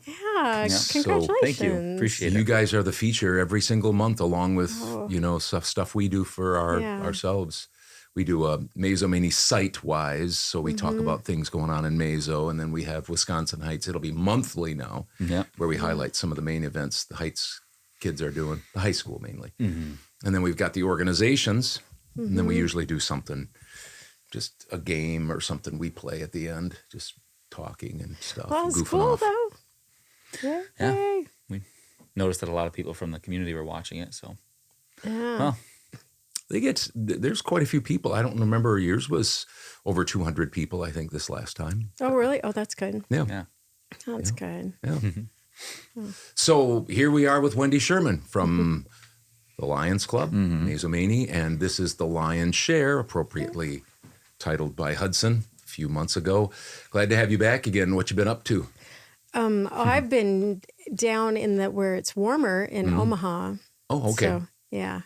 Yeah, So, congratulations. Thank you. Appreciate it. You guys are the feature every single month, along with stuff we do for ourselves. We do a Mazomanie site-wise, so we talk about things going on in Mazo, and then we have Wisconsin Heights. It'll be monthly now, where we highlight some of the main events the Heights kids are doing, the high school mainly. And then we've got the organizations, and then we usually do something, just a game or something we play at the end, just talking and stuff. Well, and that's goofing cool, off. though. Yeah. Yeah. We noticed that a lot of people from the community were watching it. So, Yeah. well, There's quite a few people. I don't remember. Yours was over 200 people, I think, this last time. Oh, really? Oh, that's good. Yeah. That's good. Yeah. So here we are with Wendy Sherman from the Lions Club, Mazomanie, and this is the Lion's Share, appropriately titled by Hudson a few months ago. Glad to have you back again. What you been up to? I've been down in where it's warmer in Omaha. Oh, okay. So, yeah.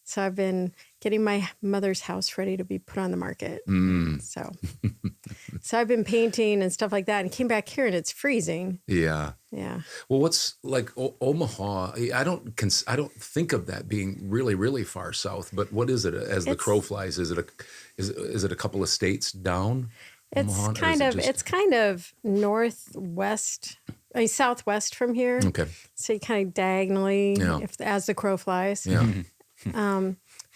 So I've been getting my mother's house ready to be put on the market. So I've been painting and stuff like that, and came back here and it's freezing. Yeah. Yeah. Well, what's like Omaha? I don't think of that being really, really far south. But what is it? As the crow flies, is it a couple of states down? It's Omaha, kind of northwest, southwest from here. Okay. So you kind of diagonally, as the crow flies. Yeah.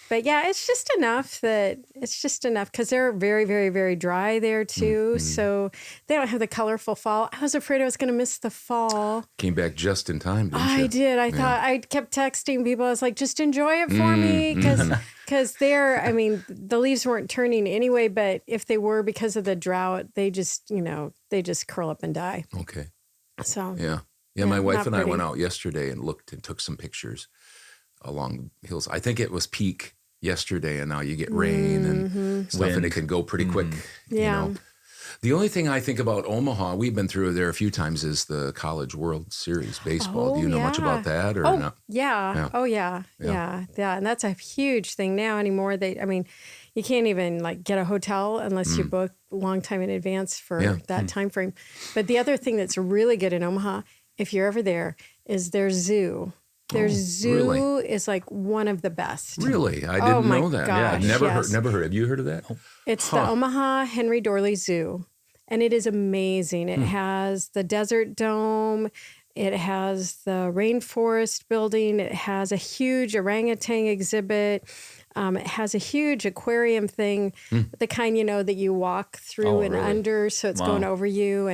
But yeah, it's just enough because they're very, very, very dry there too. So they don't have the colorful fall. I was afraid I was going to miss the fall. Came back just in time, didn't you? I did. I thought I kept texting people. I was like, just enjoy it for me because the leaves weren't turning anyway. But if they were because of the drought, they just curl up and die. Okay. So yeah. My wife and I pretty. went out yesterday and looked and took some pictures along the hills. I think it was peak yesterday, and now you get rain and stuff, and it can go pretty quick. Yeah. The only thing I think about Omaha, we've been through there a few times, is the College World Series baseball. Do you know much about that or not? Yeah. Oh, yeah. Yeah. And that's a huge thing now anymore. You can't even get a hotel unless you book a long time in advance for that time frame. But the other thing that's really good in Omaha, if you're ever there, is their zoo. Their zoo is one of the best. Really? I didn't know that. Gosh, Never heard. Have you heard of that? It's the Omaha Henry Dorley Zoo, and it is amazing. It has the Desert Dome. It has the Rainforest Building. It has a huge orangutan exhibit. It has a huge aquarium thing, the kind, that you walk through and under, so it's going over you,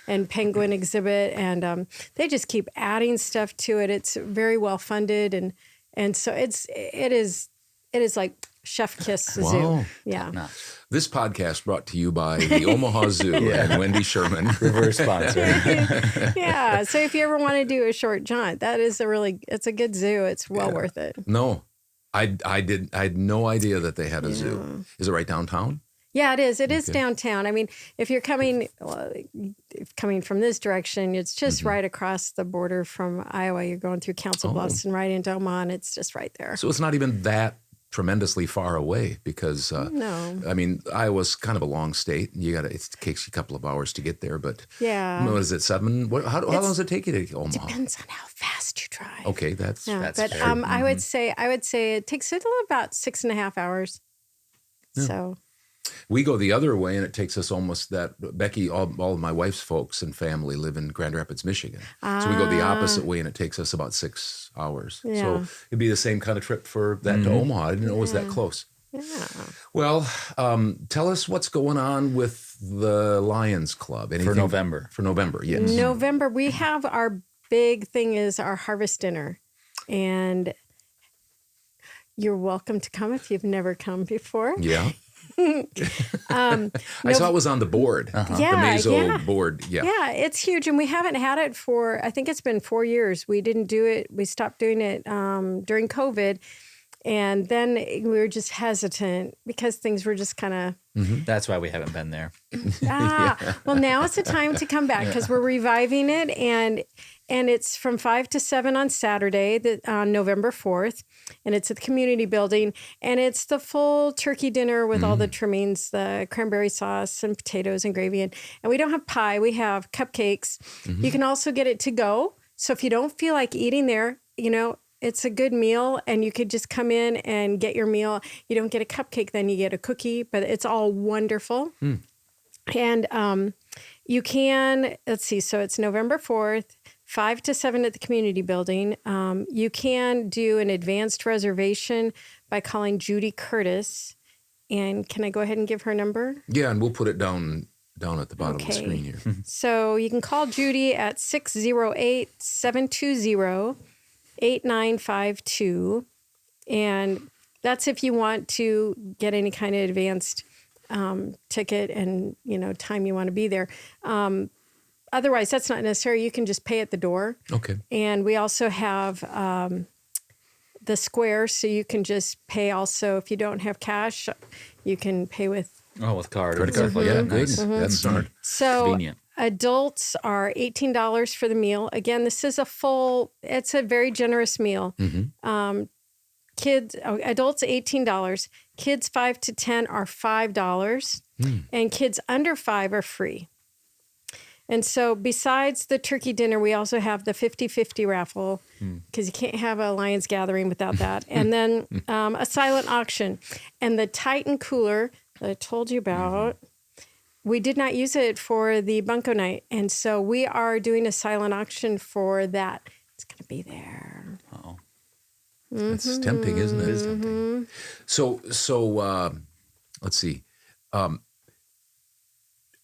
and penguin exhibit. And they just keep adding stuff to it. It's very well funded. And so it is like Chef Kiss Zoo. Yeah. This podcast brought to you by the Omaha Zoo and Wendy Sherman. Reverse sponsor. Yeah. So if you ever want to do a short jaunt, it's a good zoo. It's well worth it. No. I had no idea that they had a zoo. Is it right downtown? Yeah, it is. It is downtown. If you're coming from this direction, it's just right across the border from Iowa. You're going through Council Bluffs and right into Omaha, and it's just right there. So it's not even that tremendously far away because, Iowa's kind of a long state. It takes you a couple of hours to get there, but what is it, 7? How long does it take you to get to Omaha? Depends on how fast you drive. Okay, that's but fair. I would say it takes about 6.5 hours. Yeah. So we go the other way, and it takes us almost that. Becky, all of my wife's folks and family live in Grand Rapids, Michigan. So we go the opposite way, and it takes us about 6 hours. Yeah. So it'd be the same kind of trip for that to Omaha. I didn't know it was that close. Yeah. Well, tell us what's going on with the Lions Club. For November. For November, yes. November, we have our big thing is our harvest dinner. And you're welcome to come if you've never come before. Yeah. I saw it was on the board. Yeah, The Mazo yeah. board. Yeah. Yeah, it's huge. And we haven't had it for, I think it's been 4 years. We didn't do it. We stopped doing it during COVID. And then we were just hesitant because things were just kind of. That's why we haven't been there. Well, now is the time to come back because we're reviving it. And it's from 5 to 7 on Saturday, on November 4th. And it's at the community building. And it's the full turkey dinner with all the trimmings, the cranberry sauce and potatoes and gravy. And we don't have pie. We have cupcakes. You can also get it to go. So if you don't feel like eating there, it's a good meal, and you could just come in and get your meal. You don't get a cupcake, then you get a cookie, but it's all wonderful. And you can, let's see, so it's November 4th, 5 to 7 at the community building. You can do an advanced reservation by calling Judy Curtis. And can I go ahead and give her number? Yeah, and we'll put it down at the bottom of the screen here. So you can call Judy at 608-720-8952. And that's if you want to get any kind of advanced ticket and, time you want to be there. Otherwise, that's not necessary. You can just pay at the door. Okay. And we also have the square, so you can just pay also. If you don't have cash, you can pay with with card. Credit card. Yeah, good. That's smart. So Convenient. adults are $18 for the meal. Again, this is it's a very generous meal. Adults $18. Kids 5 to 10 are $5. And kids under 5 are free. And so besides the turkey dinner, we also have the 50-50 raffle because you can't have a Lions gathering without that. And then a silent auction. And the Titan cooler that I told you about, we did not use it for the bunko night. And so we are doing a silent auction for that. It's going to be there. Oh, That's tempting, isn't it? It is tempting. So let's see.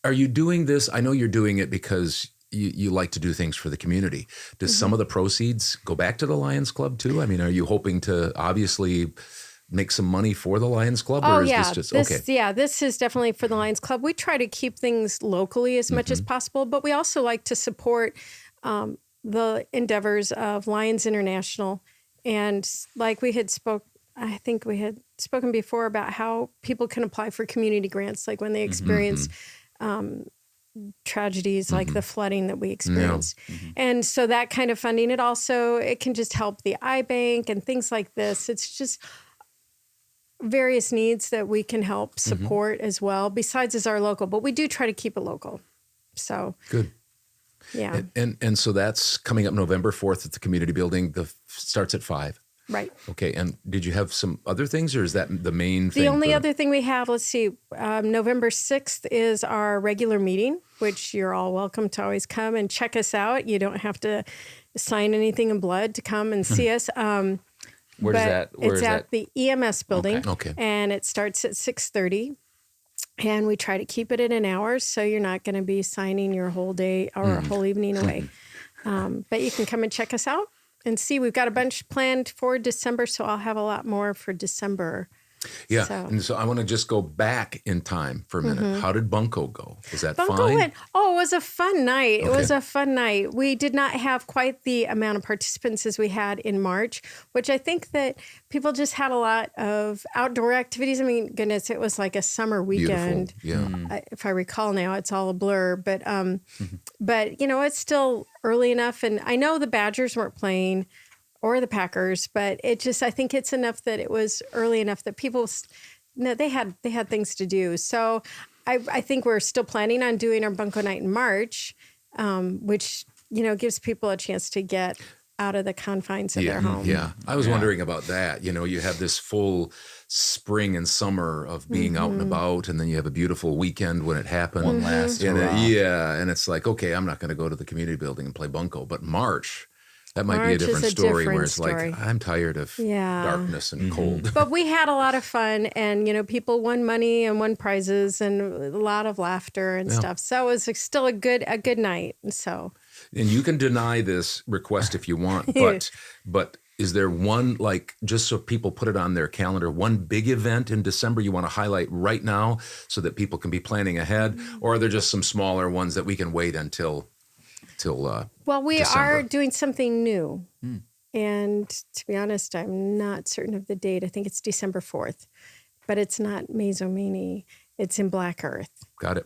Are you doing this? I know you're doing it because you like to do things for the community. Does some of the proceeds go back to the Lions Club too? I mean, are you hoping to obviously make some money for the Lions Club, or is this just okay? Yeah, this is definitely for the Lions Club. We try to keep things locally as much as possible, but we also like to support the endeavors of Lions International. And like I think we had spoken before about how people can apply for community grants, like when they experience tragedies like the flooding that we experienced. And so that kind of funding, it can just help the eye bank and things like this. It's just various needs that we can help support as well, besides as our local, but we do try to keep it local. So good. Yeah. And so that's coming up November 4th at the community building. Starts at 5. Right. Okay. And did you have some other things, or is that the main thing? The only other thing we have, let's see, November 6th is our regular meeting, which you're all welcome to always come and check us out. You don't have to sign anything in blood to come and see us. Where is that? It's at the EMS building. Okay. And it starts at 6:30. And we try to keep it at an hour, so you're not going to be signing your whole day or whole evening away. But you can come and check us out and see. We've got a bunch planned for December, so I'll have a lot more for December. Yeah. So. And so I want to just go back in time for a minute. How did Bunko go? Was that Bunko fine? it was a fun night. Okay. It was a fun night. We did not have quite the amount of participants as we had in March, which I think that people just had a lot of outdoor activities. I mean, goodness, it was like a summer weekend. Beautiful. Yeah. If I recall now, it's all a blur. But it's still early enough. And I know the Badgers weren't playing, or the Packers, but I think it's enough that it was early enough that people, they had things to do. So I think we're still planning on doing our Bunko night in March, which, gives people a chance to get out of the confines of their home. Yeah. I was wondering about that. You have this full spring and summer of being out and about, and then you have a beautiful weekend when it happened. One last hurrah. And it's like, okay, I'm not going to go to the community building and play Bunko, but March, that might be a different story where it's like, I'm tired of darkness and cold. But we had a lot of fun, and, people won money and won prizes and a lot of laughter and stuff. So it was still a good night. So. And you can deny this request if you want, but is there one, like, just so people put it on their calendar, one big event in December you want to highlight right now so that people can be planning ahead? Or are there just some smaller ones that we can wait until Well, we December? are doing something new. And to be honest, I'm not certain of the date. I think it's December 4th. But it's not Mazomanie. It's in Black Earth. Got it.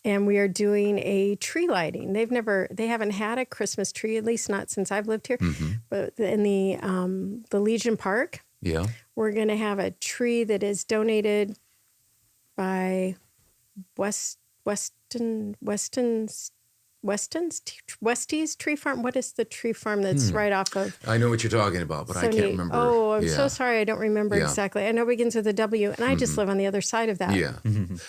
And we are doing a tree lighting. They haven't had a Christmas tree, at least not since I've lived here. But in the Legion Park, Yeah. we're going to have a tree that is donated by Westies Tree Farm. What is the tree farm that's right off of? I know what you're talking about, but I can't remember. Oh, I'm Yeah. so sorry. I don't remember exactly. I know it begins with a W, and I just live on the other side of that. Yeah.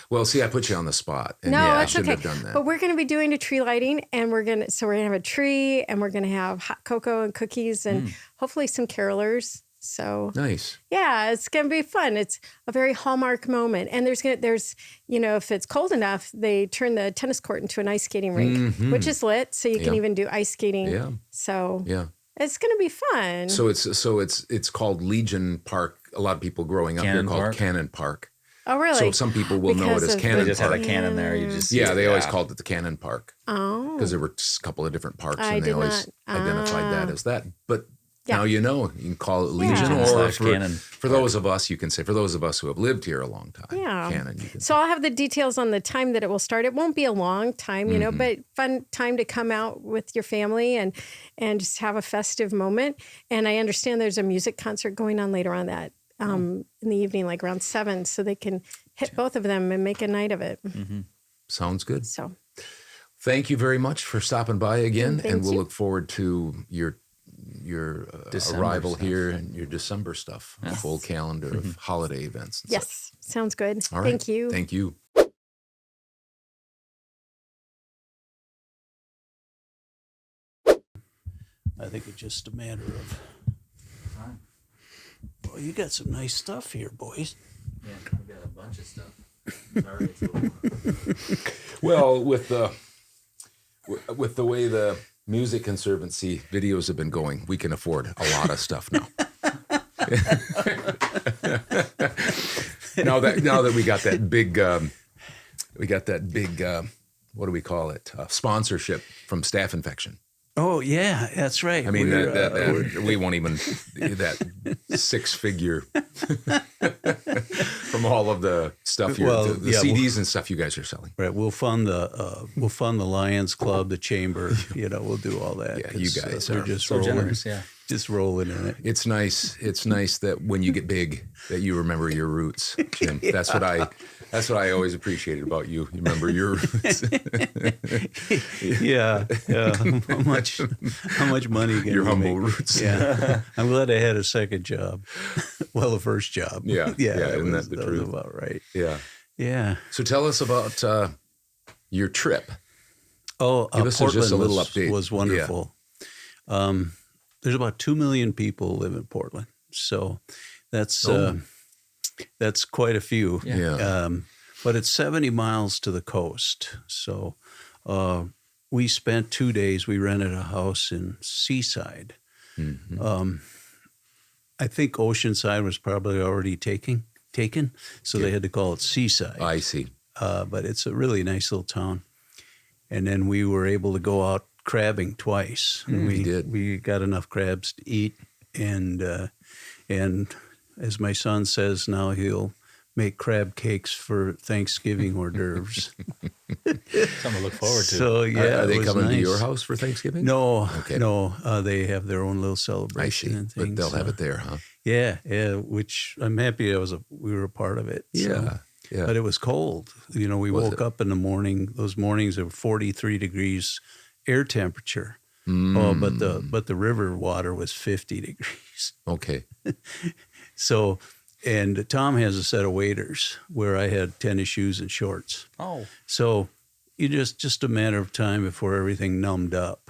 Well, see, I put you on the spot. And No, I it's shouldn't okay. have done that. But we're going to be doing a tree lighting, and we're going to have a tree, and we're going to have hot cocoa and cookies, and hopefully some carolers. So Nice. yeah, it's going to be fun. It's a very Hallmark moment, and there's if it's cold enough, they turn the tennis court into an ice skating rink, which is lit, so you can even do ice skating. Yeah. So Yeah. it's going to be fun. So it's called Legion Park. A lot of people growing up here Cannon called Park? Cannon Park. Oh, really? So some people will know it Because as of Cannon They just Park. had a cannon there. You just Yeah, they always called it the Cannon Park Oh, because there were a couple of different parks, I and they did always not- identified that as that. But Yeah. now you know, you can call it Legion, Yeah. or Slash Cannon for those of us, you can say, for those of us who have lived here a long time, Yeah. Cannon. You can So I'll have the details on the time that it will start. It won't be a long time, but fun time to come out with your family and just have a festive moment. And I understand there's a music concert going on later on that in the evening, like around 7, so they can hit both of them and make a night of it. Sounds good. So Thank you very much for stopping by again, Thank and we'll you. look forward to your December arrival stuff. here and your December stuff, a full calendar of holiday events. And such. yes, sounds good. All right. Thank you. Thank you. I think it's just a matter of. Well, you got some nice stuff here, boys. Yeah, I've got a bunch of stuff. Sorry, it's a little... Well, with the way the Music Conservancy videos have been going, we can afford a lot of stuff now. now that we got that big what do we call it? Sponsorship from Staph Infection. Oh yeah, that's right. I mean, We're, we won't even that 6-figure from all of the stuff the CDs and stuff you guys are selling. right. We'll fund the Lions Club, the chamber. We'll do all that. Yeah, you 'cause, guys we're are just so rolling, generous, yeah. just rolling in it. It's nice. It's nice that when you get big, that you remember your roots, Jim. That's what I always appreciated about you. You remember your roots. Yeah. How much money you Your gonna humble make? roots. Yeah, I'm glad I had a second job. Well, the first job. Yeah, isn't that the was truth? about right. Yeah. Yeah. So tell us about your trip. Oh, Give us Portland just a little was, update. was wonderful. There's about 2 million people live in Portland, so that's quite a few. Yeah. But it's 70 miles to the coast. So we spent 2 days. We rented a house in Seaside. Mm-hmm. I think Oceanside was probably already taken, so they had to call it Seaside. I see. But it's a really nice little town. And then we were able to go out crabbing twice. We did. We got enough crabs to eat, and as my son says now, he'll make crab cakes for Thanksgiving hors d'oeuvres. Something to look forward to. So yeah, Are they it was coming to nice. your house for Thanksgiving? No, Okay. no, they have their own little I celebration see. and things. But they'll have it there, huh? Yeah, which I'm happy we were a part of it. so. Yeah. Yeah. But it was cold. We Was woke it? up in the morning. Those mornings are 43 degrees air temperature. Mm. Oh, but the river water was 50 degrees. Okay. So, and Tom has a set of waders where I had tennis shoes and shorts. Oh. So, you just a matter of time before everything numbed up.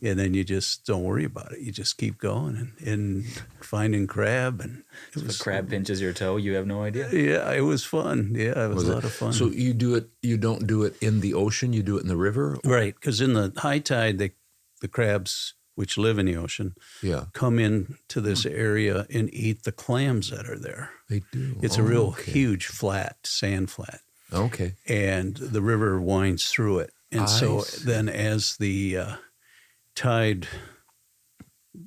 And then you just don't worry about it. You just keep going and finding crab. And it If was a crab pinches your toe, you have no idea. Yeah, it was fun. Yeah, it was a lot of fun. So you don't do it in the ocean, you do it in the river? Right, because in the high tide, the crabs which live in the ocean, come in to this area and eat the clams that are there. They do. It's a real huge sand flat. Okay. And the river winds through it. And so then as the tide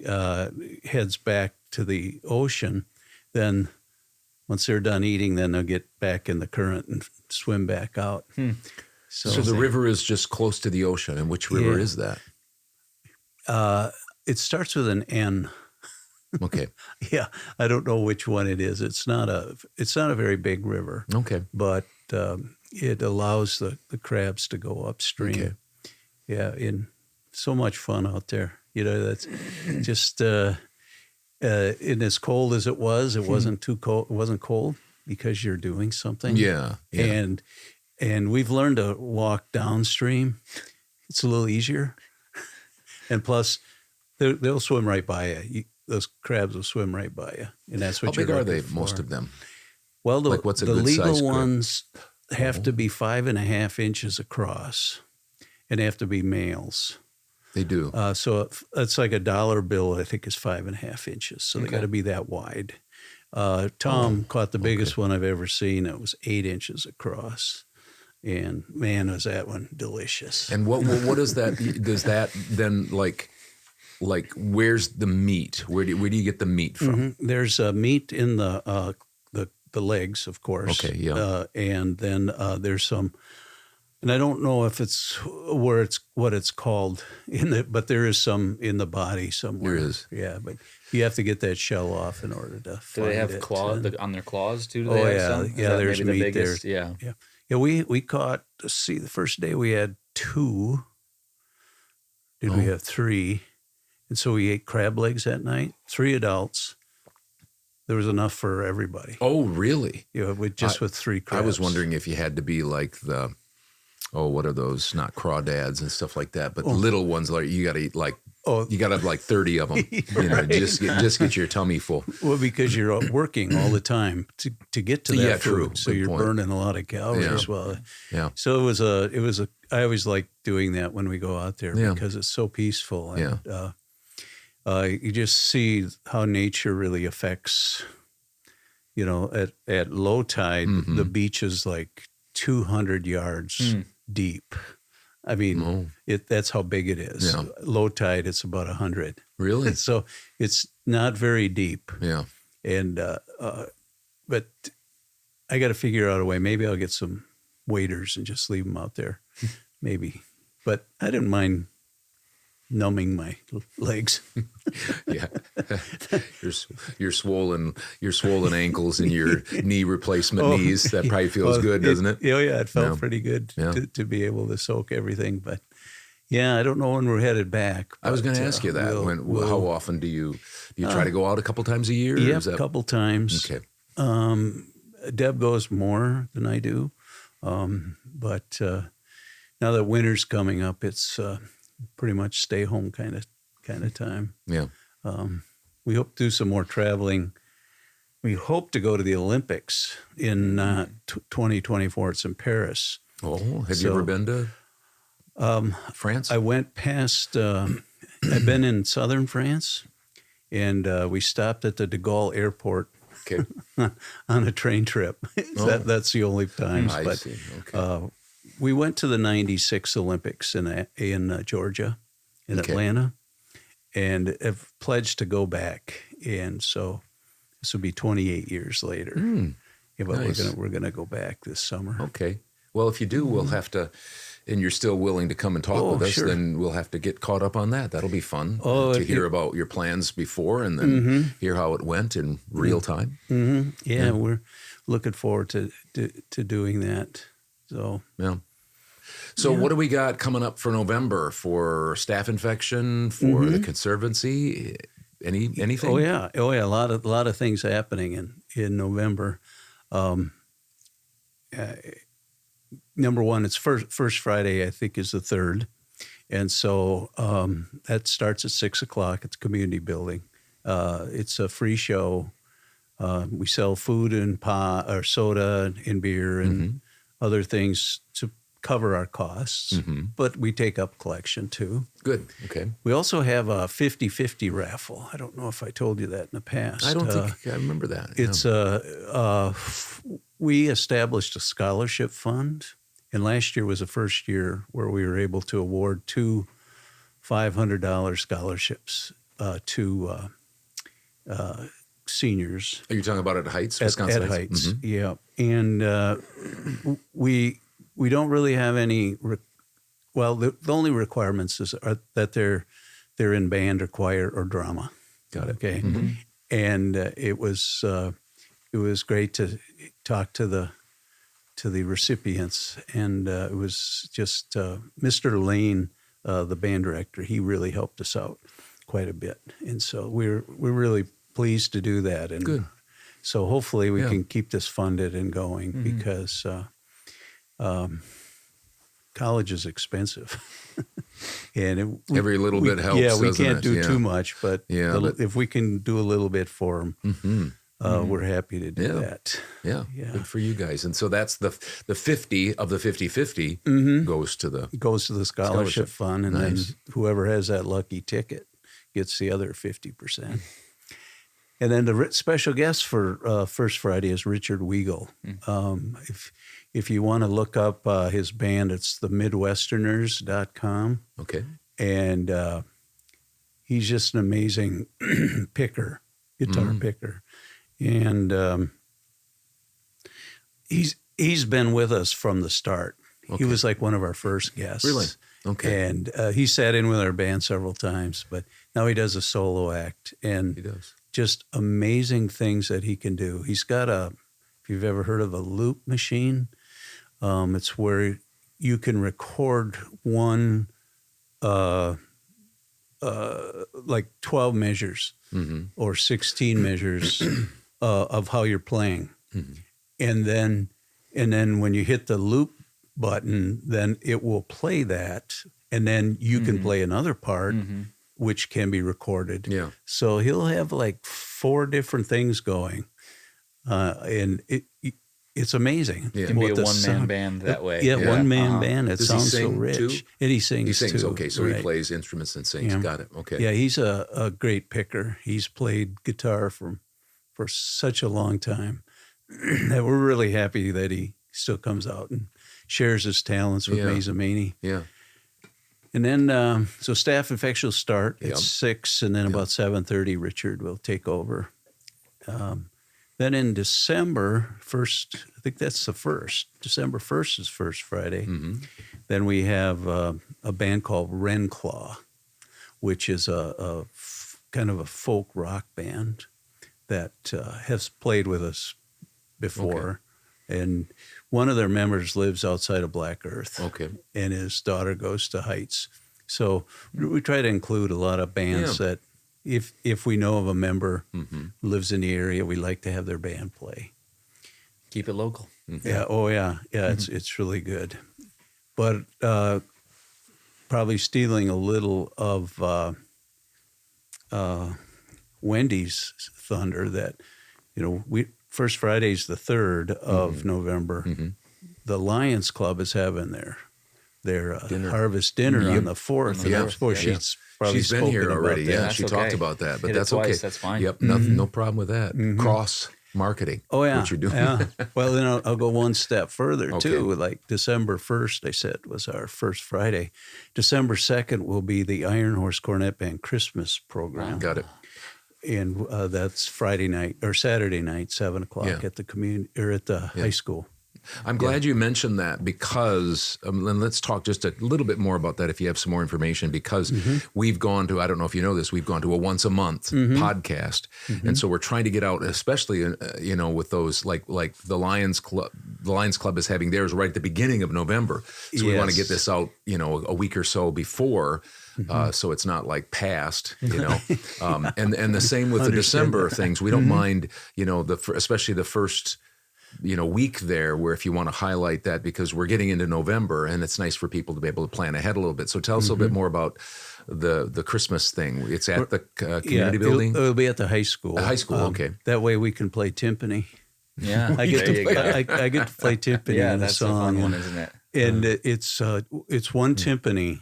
heads back to the ocean, then once they're done eating, then they'll get back in the current and swim back out. So the river is just close to the ocean. And which river is that? It starts with an N. Okay. Yeah, I don't know which one it is. It's not a very big river. Okay. But it allows the crabs to go upstream. Okay. Yeah, and so much fun out there. You know, that's just and as cold as it wasn't too cold. It wasn't cold because you're doing something. Yeah. And we've learned to walk downstream. It's a little easier. And plus, they'll swim right by you. Those crabs will swim right by you, and that's what How you're big are looking they? for. Most of them. Well, Like, what's a the good legal size crab? ones have to be 5.5 inches across, and they have to be males. They do. So it's like a dollar bill. I think is 5.5 inches. So they got to be that wide. Tom caught the biggest one I've ever seen. It was 8 inches across. And man, was that one delicious. And what is that? Does that then like where's the meat? Where do you get the meat from? There's meat in the legs, of course. Okay, yeah. And then there's some, and I don't know if it's what it's called but there is some in the body somewhere. There is. Yeah, but you have to get that shell off in order to Do find they have it. claws on their claws too? Do they have yeah, some? Is yeah. that There's maybe the meat there. biggest? Yeah. Yeah. We caught. Let's see. The first day we had 2. Did we have 3? And so we ate crab legs that night. 3 adults. There was enough for everybody. Oh, really? Yeah, with 3 crabs. I was wondering if you had to be like the, what are those? Not crawdads and stuff like that, but the little ones. Like you got to eat you got to have like 30 of them. You know, just get your tummy full. Well, because you're working all the time to get to that food, true. so Good you're point. burning a lot of calories. Yeah. So it was a. I always like doing that when we go out there because it's so peaceful. And, you just see how nature really affects. You know, at low tide, the beach is like 200 yards deep. I mean, that's how big it is. Yeah. Low tide, it's about 100. Really? So it's not very deep. Yeah. And but I got to figure out a way. Maybe I'll get some waders and just leave them out there. Maybe, but I didn't mind numbing my legs. Yeah, your swollen ankles and your knee replacement knees. That probably feels good, doesn't it? Oh yeah, it felt pretty good to be able to soak everything. But yeah, I don't know when we're headed back. I was going to ask you that. How often do you try to go out a couple times a year? Yeah, a couple times. Okay. Deb goes more than I do, but now that winter's coming up, it's pretty much stay home kind of time. Yeah. We hope to do some more traveling. We hope to go to the Olympics in 2024. It's in Paris. Oh, have you ever been to France? I went past. I've been in southern France, and we stopped at the de Gaulle airport. Okay. On a train trip. That's the only times. I but see. Okay. We went to the '96 Olympics in Georgia, in Atlanta, and have pledged to go back. And so this will be 28 years later. Yeah, but Nice. we're gonna go back this summer. Okay. Well, if you do, we'll have to, and you're still willing to come and talk with us, sure. then we'll have to get caught up on that. That'll be fun Oh, to hear about your plans before and then hear how it went in real time. Mm-hmm. Yeah, we're looking forward to doing that. So Yeah. So what do we got coming up for November for staph infection, for the Conservancy? Anything? Oh yeah. A lot of things happening in November. Number one, it's first Friday, I think, is the 3rd. And so that starts at 6:00. It's community building. It's a free show. We sell food and soda and beer and other things to cover our costs, but we take up collection too. Good. Okay. We also have a 50-50 raffle. I don't know if I told you that in the past. I don't think I remember that. It's we established a scholarship fund, and last year was the first year where we were able to award 2 $500 scholarships to seniors. Are you talking about at Heights, Wisconsin at Heights? Yeah, and we don't really have any. The only requirements are that they're in band or choir or drama. Got it. Okay, and it was great to talk to the recipients, and it was just Mr. Lane, the band director. He really helped us out quite a bit, and so we're really pleased to do that. And good. So hopefully we can keep this funded and going because college is expensive. And every little bit helps. Yeah, we can't it? do too much, but, but if we can do a little bit for them, we're happy to do that. Yeah, good for you guys. And so that's the 50 of the 50-50 goes to the scholarship fund, and then whoever has that lucky ticket gets the other 50%. And then the special guest for First Friday is Richard Weigel. If you want to look up his band, it's themidwesterners.com. Okay. And he's just an amazing guitar picker. And he's been with us from the start. Okay. He was like one of our first guests. Really? Okay. And he sat in with our band several times, but now he does a solo act. And he does. Just amazing things that he can do. He's got if you've ever heard of a loop machine, it's where you can record one, like 12 measures or 16 measures of how you're playing. And then when you hit the loop button, then it will play that, and then you can play another part, which can be recorded. Yeah. So he'll have like 4 different things going, and it's amazing. Yeah. It can be a one-man band that way. Yeah, one-man band. It Does sounds he sing so rich. too? And he sings. He sings. Too. Okay, so he plays instruments and sings. Yeah. Got it. Okay. Yeah, he's a great picker. He's played guitar for such a long time that we're really happy that he still comes out and shares his talents with Mazomanie. Yeah. And then, so staff infection will start at 6, and then about 7:30, Richard will take over. Then in December 1st, I think that's the 1st. December 1st is First Friday. Then we have a band called Wren Claw, which is a kind of a folk rock band that has played with us before. Okay. And one of their members lives outside of Black Earth. Okay. And his daughter goes to Heights. So we try to include a lot of bands that if we know of a member lives in the area, we like to have their band play. Keep it local. Yeah. Oh, yeah. Yeah, it's really good. But probably stealing a little of Wendy's thunder that, First Friday's the 3rd of November. The Lions Club is having their harvest dinner on the 4th. And of course, she's been here already. Yeah, she talked about that, but that's okay. That's fine. Yep, nothing, no problem with that. Cross marketing. Oh yeah, what you're doing. Yeah. Well, then I'll go one step further too. Like December 1st, I said was our First Friday. December 2nd will be the Iron Horse Cornet Band Christmas program. Got it. And that's Friday night or Saturday night, 7:00 at the community or at the high school. I'm glad you mentioned that because, and let's talk just a little bit more about that if you have some more information, because we've gone to, I don't know if you know this, we've gone to a once a month podcast. And so we're trying to get out, especially, with those like the Lions Club. The Lions Club is having theirs right at the beginning of November. So we want to get this out, a week or so before. So it's not like past, and the same with the December things. We don't mind, especially the first, week there, where if you want to highlight that, because we're getting into November and it's nice for people to be able to plan ahead a little bit. So tell us a little bit more about the Christmas thing. It's at the community building? It'll be at the high school. High school, okay. That way we can play timpani. Yeah, I get to play timpani in the that's song. a fun one, isn't it? and it's one timpani.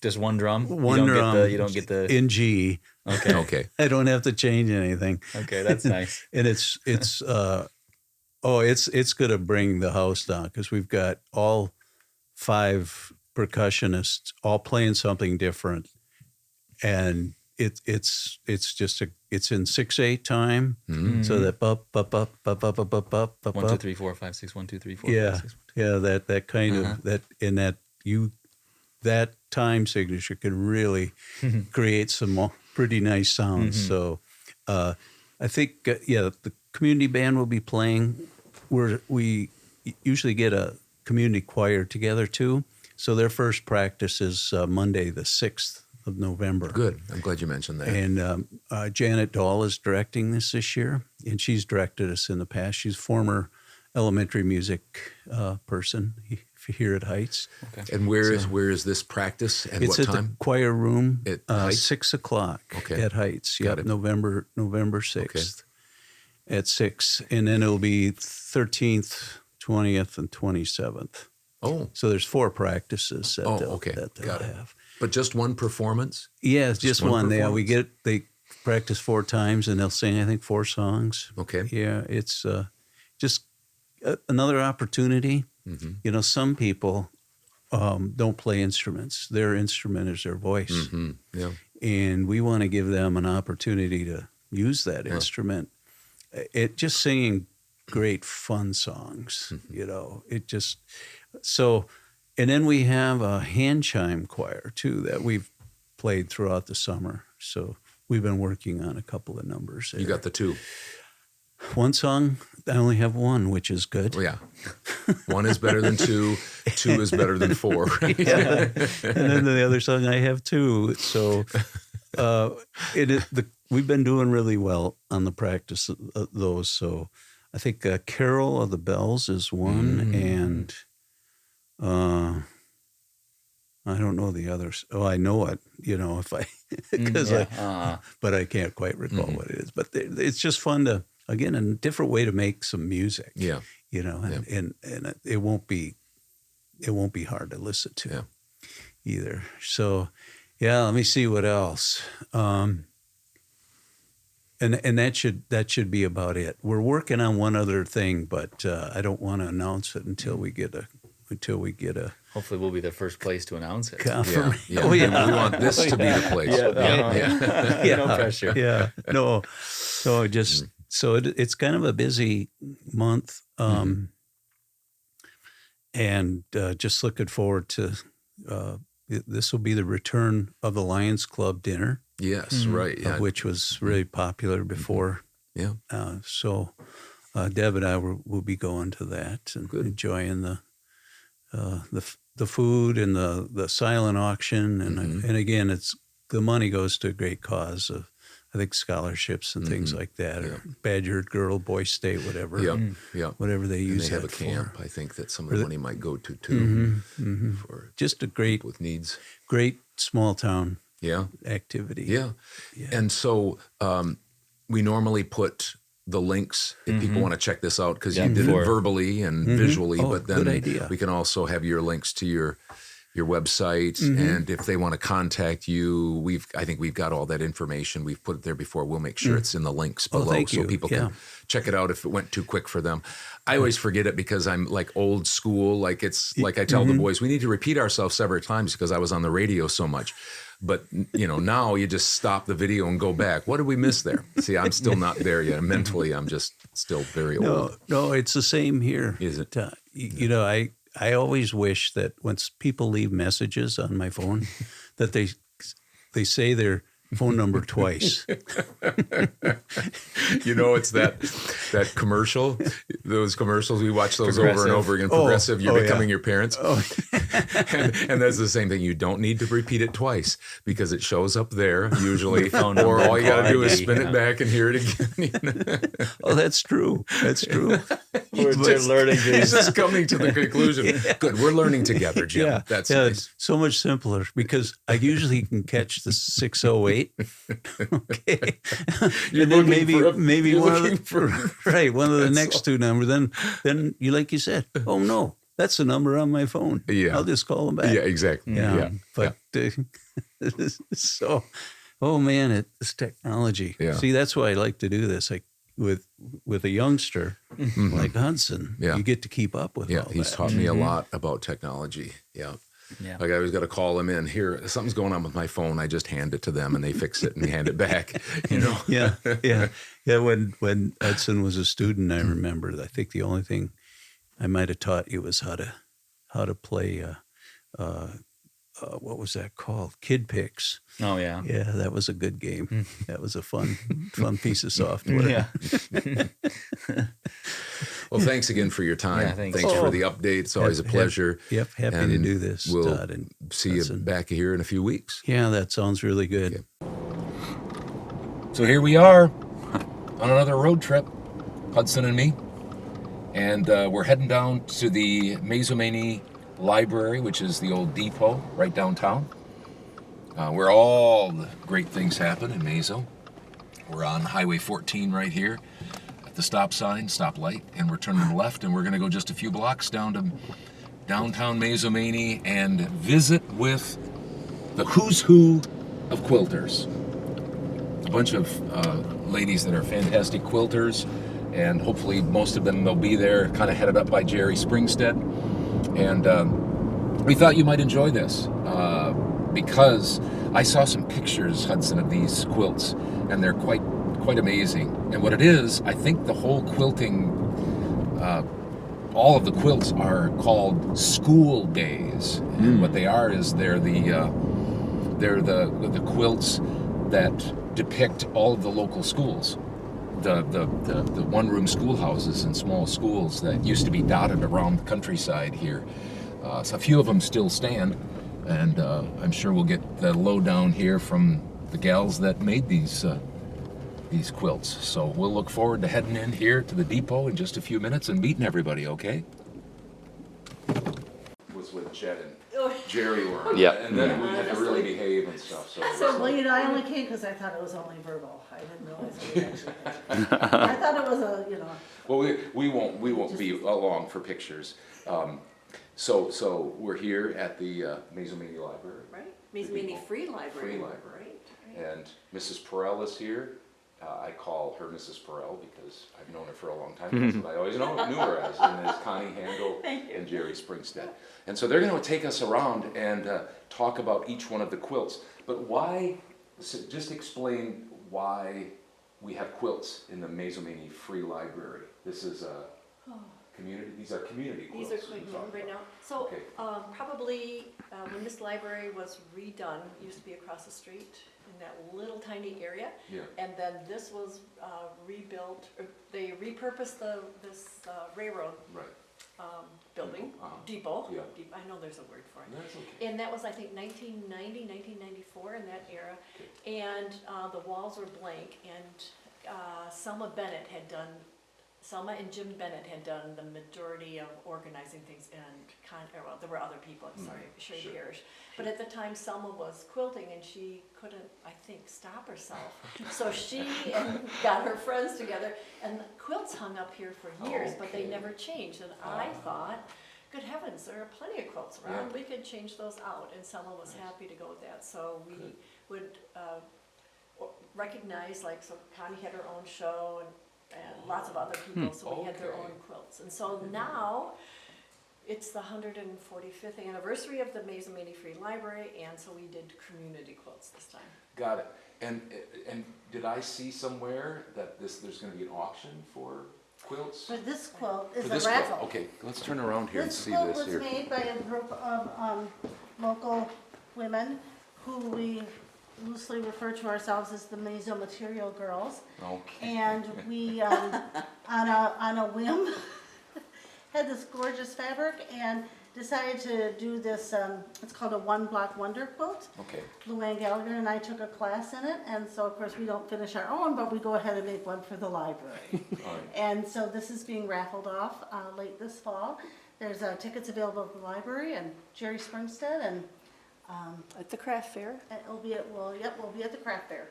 Just one drum? One drum. You don't get the in G. Okay. Okay. I don't have to change anything. Okay, that's nice. And it's going to bring the house down because we've got all 5 percussionists all playing something different, and it's in 6/8 time, so that bup bup bup bup bup bup bup bup bup. 1 2 3 4 5 6 1 2 3 4 Yeah, 5 6. that kind of that in that time signature can really create some pretty nice sounds. So I think the community band will be playing. We usually get a community choir together too. So their first practice is Monday the 6th of November. Good. I'm glad you mentioned that. And Janet Dahl is directing this year, and she's directed us in the past. She's a former elementary music person here at Heights. Okay. And where is this practice and it's what at time? The choir room At at Heights? 6 o'clock at Heights. Got it. November 6th at 6. And then it'll be 13th, 20th, and 27th. Oh. So there's 4 practices that they'll Got it. have. But just one performance? Yeah, it's just one. performance? They practice 4 times, and they'll sing, I think, 4 songs. Okay. Yeah, it's just another opportunity. Mm-hmm. You know, some people don't play instruments. Their instrument is their voice. Mm-hmm. Yeah. And we want to give them an opportunity to use that instrument. It just singing great fun songs, you know. It just so, and then we have a hand chime choir too that we've played throughout the summer. So we've been working on a couple of numbers there. You got the 2. One song, I only have 1, which is good. Well, yeah. 1 is better than 2. 2 is better than 4. Right? Yeah. And then the other song, I have 2. So we've been doing really well on the practice of those. So I think Carol of the Bells is one, and I don't know the others. Oh, I know it, you know, if I, because but I can't quite recall what it is. But it's just fun to, again, a different way to make some music. Yeah. You know, and it won't be hard to listen to either. So, yeah, let me see what else. And that should be about it. We're working on one other thing, but I don't want to announce it until we get a. Hopefully, we'll be the first place to announce it. Yeah. Oh, yeah. We want this to be the place. No pressure. Yeah. No. So it's kind of a busy month, and just looking forward to. This will be the return of the Lions Club dinner. Yes, right. Yeah. Which was really popular before. Yeah. So Deb and I will be going to that and enjoying the food and the silent auction. And again, the money goes to a great cause of, I think, scholarships and things like that, or Badger Girl, Boy State, whatever. Whatever they use. And they have a camp, I think, that some of the money might go to too. For just a great with needs. Great small town activity. Yeah. And so we normally put the links if people want to check this out, because you did it verbally and visually, but then we can also have your links to your website, and if they want to contact you, I think we've got all that information. We've put it there before. We'll make sure it's in the links below so people can check it out if it went too quick for them. I always forget it because I'm like old school. Like it's like I tell the boys, we need to repeat ourselves several times because I was on the radio so much. But, you know, now you just stop the video and go back. What did we miss there? See, I'm still not there yet. Mentally, I'm just still very old. No, it's the same here. Is it? You know, I always wish that when people leave messages on my phone, that they say their phone number twice. You know, it's that commercial, those commercials, we watch those over and over again. Progressive, you're becoming your parents. And that's the same thing. You don't need to repeat it twice because it shows up there usually, or all you got to do is spin it back and hear it again. Oh, that's true. That's true. We're learning this. He's just coming to the conclusion. Good, we're learning together, Jim. Yeah, that's nice. It's so much simpler because I usually can catch the 608. Okay, and then maybe one of the next two numbers. Then you, like you said, oh no, that's the number on my phone. Yeah. I'll just call them back. Yeah, exactly. Yeah. But so, oh man, it's technology. Yeah. See, that's why I like to do this. Like with a youngster like Hudson, you get to keep up with all that. He's taught me a lot about technology. Yeah. Yeah. Like I always got to call them in. Here, something's going on with my phone. I just hand it to them and they fix it and hand it back. You know? Yeah. When Hudson was a student, I remember. I think the only thing I might have taught you was how to play. What was that called? Kid Picks. Oh yeah. Yeah, that was a good game. That was a fun piece of software. Yeah. Well, thanks again for your time. Yeah, thanks. For the update. It's always a pleasure. Yep, happy to do this. We'll Todd and see you back here in a few weeks. Yeah, that sounds really good. So here we are on another road trip, Hudson and me. And we're heading down to the Mazomanie Library, which is the old depot right downtown, where all the great things happen in Mazo. We're on Highway 14 right here at the stoplight, and we're turning left, and we're going to go just a few blocks down to downtown Mazomanie and visit with the who's who of quilters. A bunch of ladies that are fantastic quilters, and hopefully most of them will be there, kind of headed up by Jerry Springstead. And we thought you might enjoy this because I saw some pictures, Hudson, of these quilts, and they're quite amazing. And what it is, I think the whole quilting, all of the quilts are called school days. And what they are is they're the quilts that depict all of the local schools. The one-room schoolhouses and small schools that used to be dotted around the countryside here. So a few of them still stand, and I'm sure we'll get the lowdown here from the gals that made these quilts. So we'll look forward to heading in here to the depot in just a few minutes and meeting everybody, okay? Was with Jed and Jerry were. Yep. And then we had to really behave and stuff. So, well, you know, I only came because I thought it was only verbal. I didn't realize it was actually. I thought it was a, you know. Well, we won't be along for pictures. So we're here at the Mazomanie Library. Right. Mazomanie Free Library. Free Library. And Mrs. Perel is here. I call her Mrs. Perel because I've known her for a long time. That's what I always knew her as. And it's Connie Handel and Jerry Springstead. And so they're going to take us around and talk about each one of the quilts. But why, so just explain why we have quilts in the Mazomanie Free Library. This is a community, these are community quilts. These are community right now. So probably when this library was redone, it used to be across the street in that little tiny area. Yeah. And then this was rebuilt, or they repurposed this railroad building, depot. Yeah. I know there's a word for it. That's okay. And that was, I think, 1990, 1994 in that era. And the walls were blank, and Selma and Jim Bennett had done the majority of organizing things, and well, there were other people, Sherry Parrish. But at the time, Selma was quilting, and she couldn't, I think, stop herself. So she got her friends together, and the quilts hung up here for years, but they never changed. And I thought, good heavens, there are plenty of quilts around. We could change those out, and Selma was happy to go with that. So we would recognize, like, so Connie had her own show, and lots of other people, so we had their own quilts. And so now, it's the 145th anniversary of the Mazomanie Free Library, and so we did community quilts this time. Got it. And did I see somewhere that there's going to be an auction for quilts? For this quilt is For this a raffle. quilt. Okay, let's turn around here and see This this quilt here. was made by a group of local women who we loosely refer to ourselves as the Mazo Material Girls. Okay. And we, on a whim, had this gorgeous fabric and decided to do this, it's called a one-block wonder quilt. Okay. Luann Gallagher and I took a class in it, and so of course we don't finish our own, but we go ahead and make one for the library. And so this is being raffled off late this fall. There's tickets available at the library, and Jerry Springstead, and At the craft fair. we'll be at the craft fair.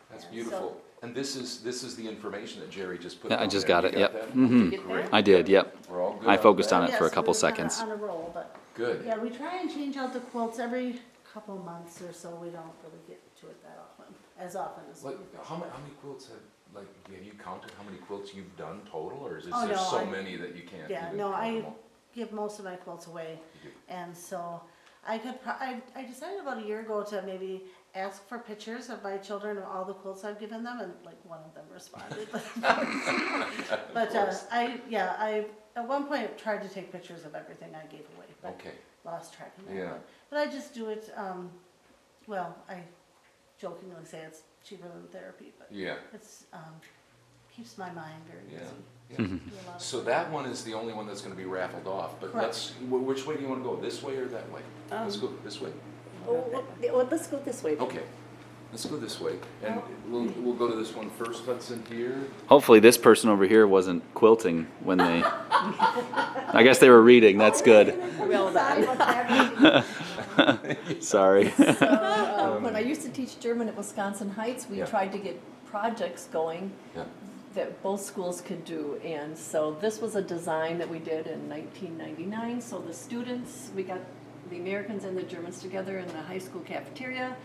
That's And beautiful. so- And this is the information that Jerry just put. Yeah, I down just there. got You it. Yep. that? Mhm. Get Great. that? I did. Yep. We're all good I on focused that? on it for a Yes, couple we're kinda seconds. on a roll, but. Good. Yeah, we try and change out the quilts every couple months or so. We don't really get to it that often, as often as. Like, how many quilts have you counted how many quilts you've done total, or is it Oh, just no, so I- many that you can't Yeah, even no, count I them all? give most of my quilts away. You do. And so I could, I decided about a year ago to maybe ask for pictures of my children of all the quilts I've given them, and like one of them responded. But I at one point tried to take pictures of everything I gave away, but Okay. lost track of that. Yeah. But I just do it, well, I jokingly say it's cheaper than therapy, but Yeah. it's, keeps my mind very Yeah. busy. Yeah. Do a lot of So things. that one is the only one that's going to be raffled off. But Correct. let's. Which way do you want to go? This way or that way? Let's go this way. Well, let's go this way. Okay. Let's go this way, and we'll go to this one first. Hudson here. Hopefully, this person over here wasn't quilting when they. I guess they were reading. That's good. Well done. Sorry. So, when I used to teach German at Wisconsin Heights, we Yeah. tried to get projects going Yeah. that both schools could do. And so this was a design that we did in 1999. So the students, we got the Americans and the Germans together in the high school cafeteria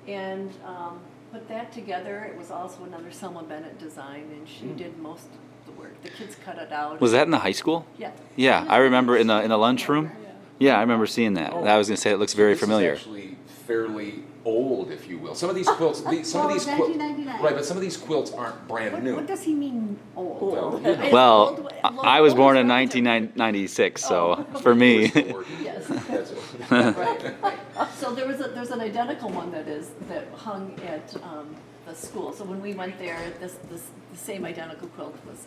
and put that together. It was also another Selma Bennett design, and she did most of the work. The kids cut it out. Was that in the high school? Yeah. Yeah, I remember in the lunchroom. Yeah, I remember seeing that. I was gonna say it looks very This familiar. is actually fairly old, if you will. Some of these quilts, some of these Oh, quilts, 1999. right? But some of these quilts aren't brand new. What does he mean old? Well, I was born in 1996, so for me. Yes. That's Right. So there's an identical one that hung at the school. So when we went there, the same identical quilt was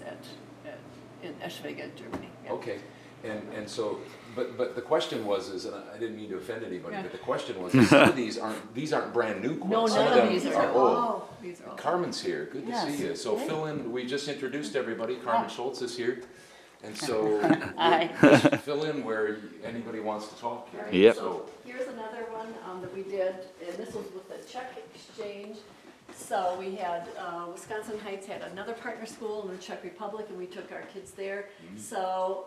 in Eschwege, Germany. Yeah. Okay, and so, but the question was, and I didn't mean to offend anybody, Yeah. but the question was, some of these aren't brand new quilts. No, Some none of of them these are are old. old. These are old. Carmen's here. Good to Yes. see you. So Hey. fill in. We just introduced everybody. Carmen Schultz is here, and so Hi. just fill in where anybody wants to talk here. Yep. So, Here's another one that we did, and this was with the Czech exchange. So we had, Wisconsin Heights had another partner school in the Czech Republic, and we took our kids there. So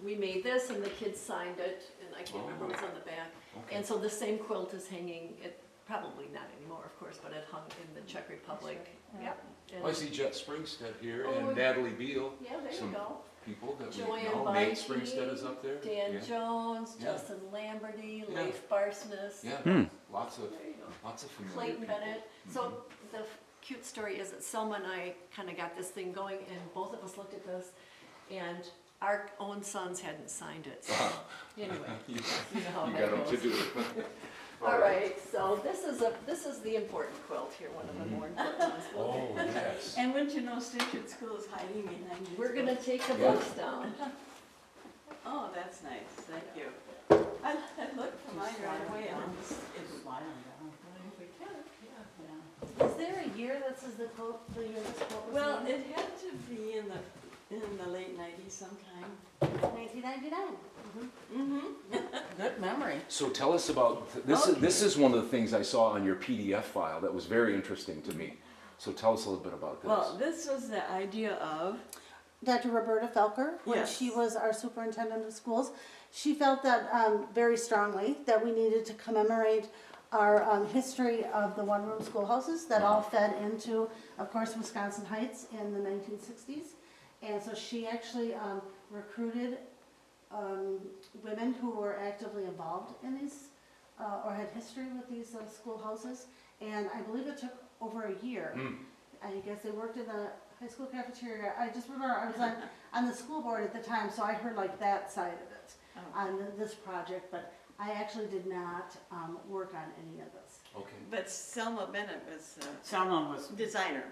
we made this, and the kids signed it, and I can't remember what's on the back. Okay. And so the same quilt is hanging, probably not anymore, of course, but it hung in the Czech Republic. Yeah. And- I see Jet Springstead here Oh, and Natalie Beal. Yeah, there you Some go. people that we Joanne know. Nate Vikey, Springstead is up there. Dan Yeah. Jones, Yeah. Justin Lamberty, Yeah. Leif Barsness. Yeah, lots of There you go. familiar Clayton people. Bennett. So the cute story is that Selma and I kind of got this thing going, and both of us looked at this, and our own sons hadn't signed it. So anyway, You you know how you that got them to goes. do it. All right, so this is the important quilt here, one of the more important ones. Oh, yes. And wouldn't you know Stinchard School is hiding behind you? We're gonna take the Yeah. books down. Oh, that's nice, thank you. I looked for mine right away and it was lying down. Is there a year that says the quote, the year this quote was Well, made? it had to be in the late nineties sometime. 1999. Good memory. So tell us about this. Okay. This is one of the things I saw on your PDF file that was very interesting to me. So tell us a little bit about this. Well, this was the idea of, Dr. Roberta Felker, when Yes. she was our superintendent of schools, she felt that very strongly that we needed to commemorate our history of the one-room schoolhouses that all fed into, of course, Wisconsin Heights in the 1960s. And so she actually recruited women who were actively involved in these or had history with these schoolhouses. And I believe it took over a year. I guess they worked in the high school cafeteria. I just remember I was on the school board at the time, so I heard like that side of it on this project, but I actually did not work on any of this. Okay. but Selma Bennett was Selma was designer.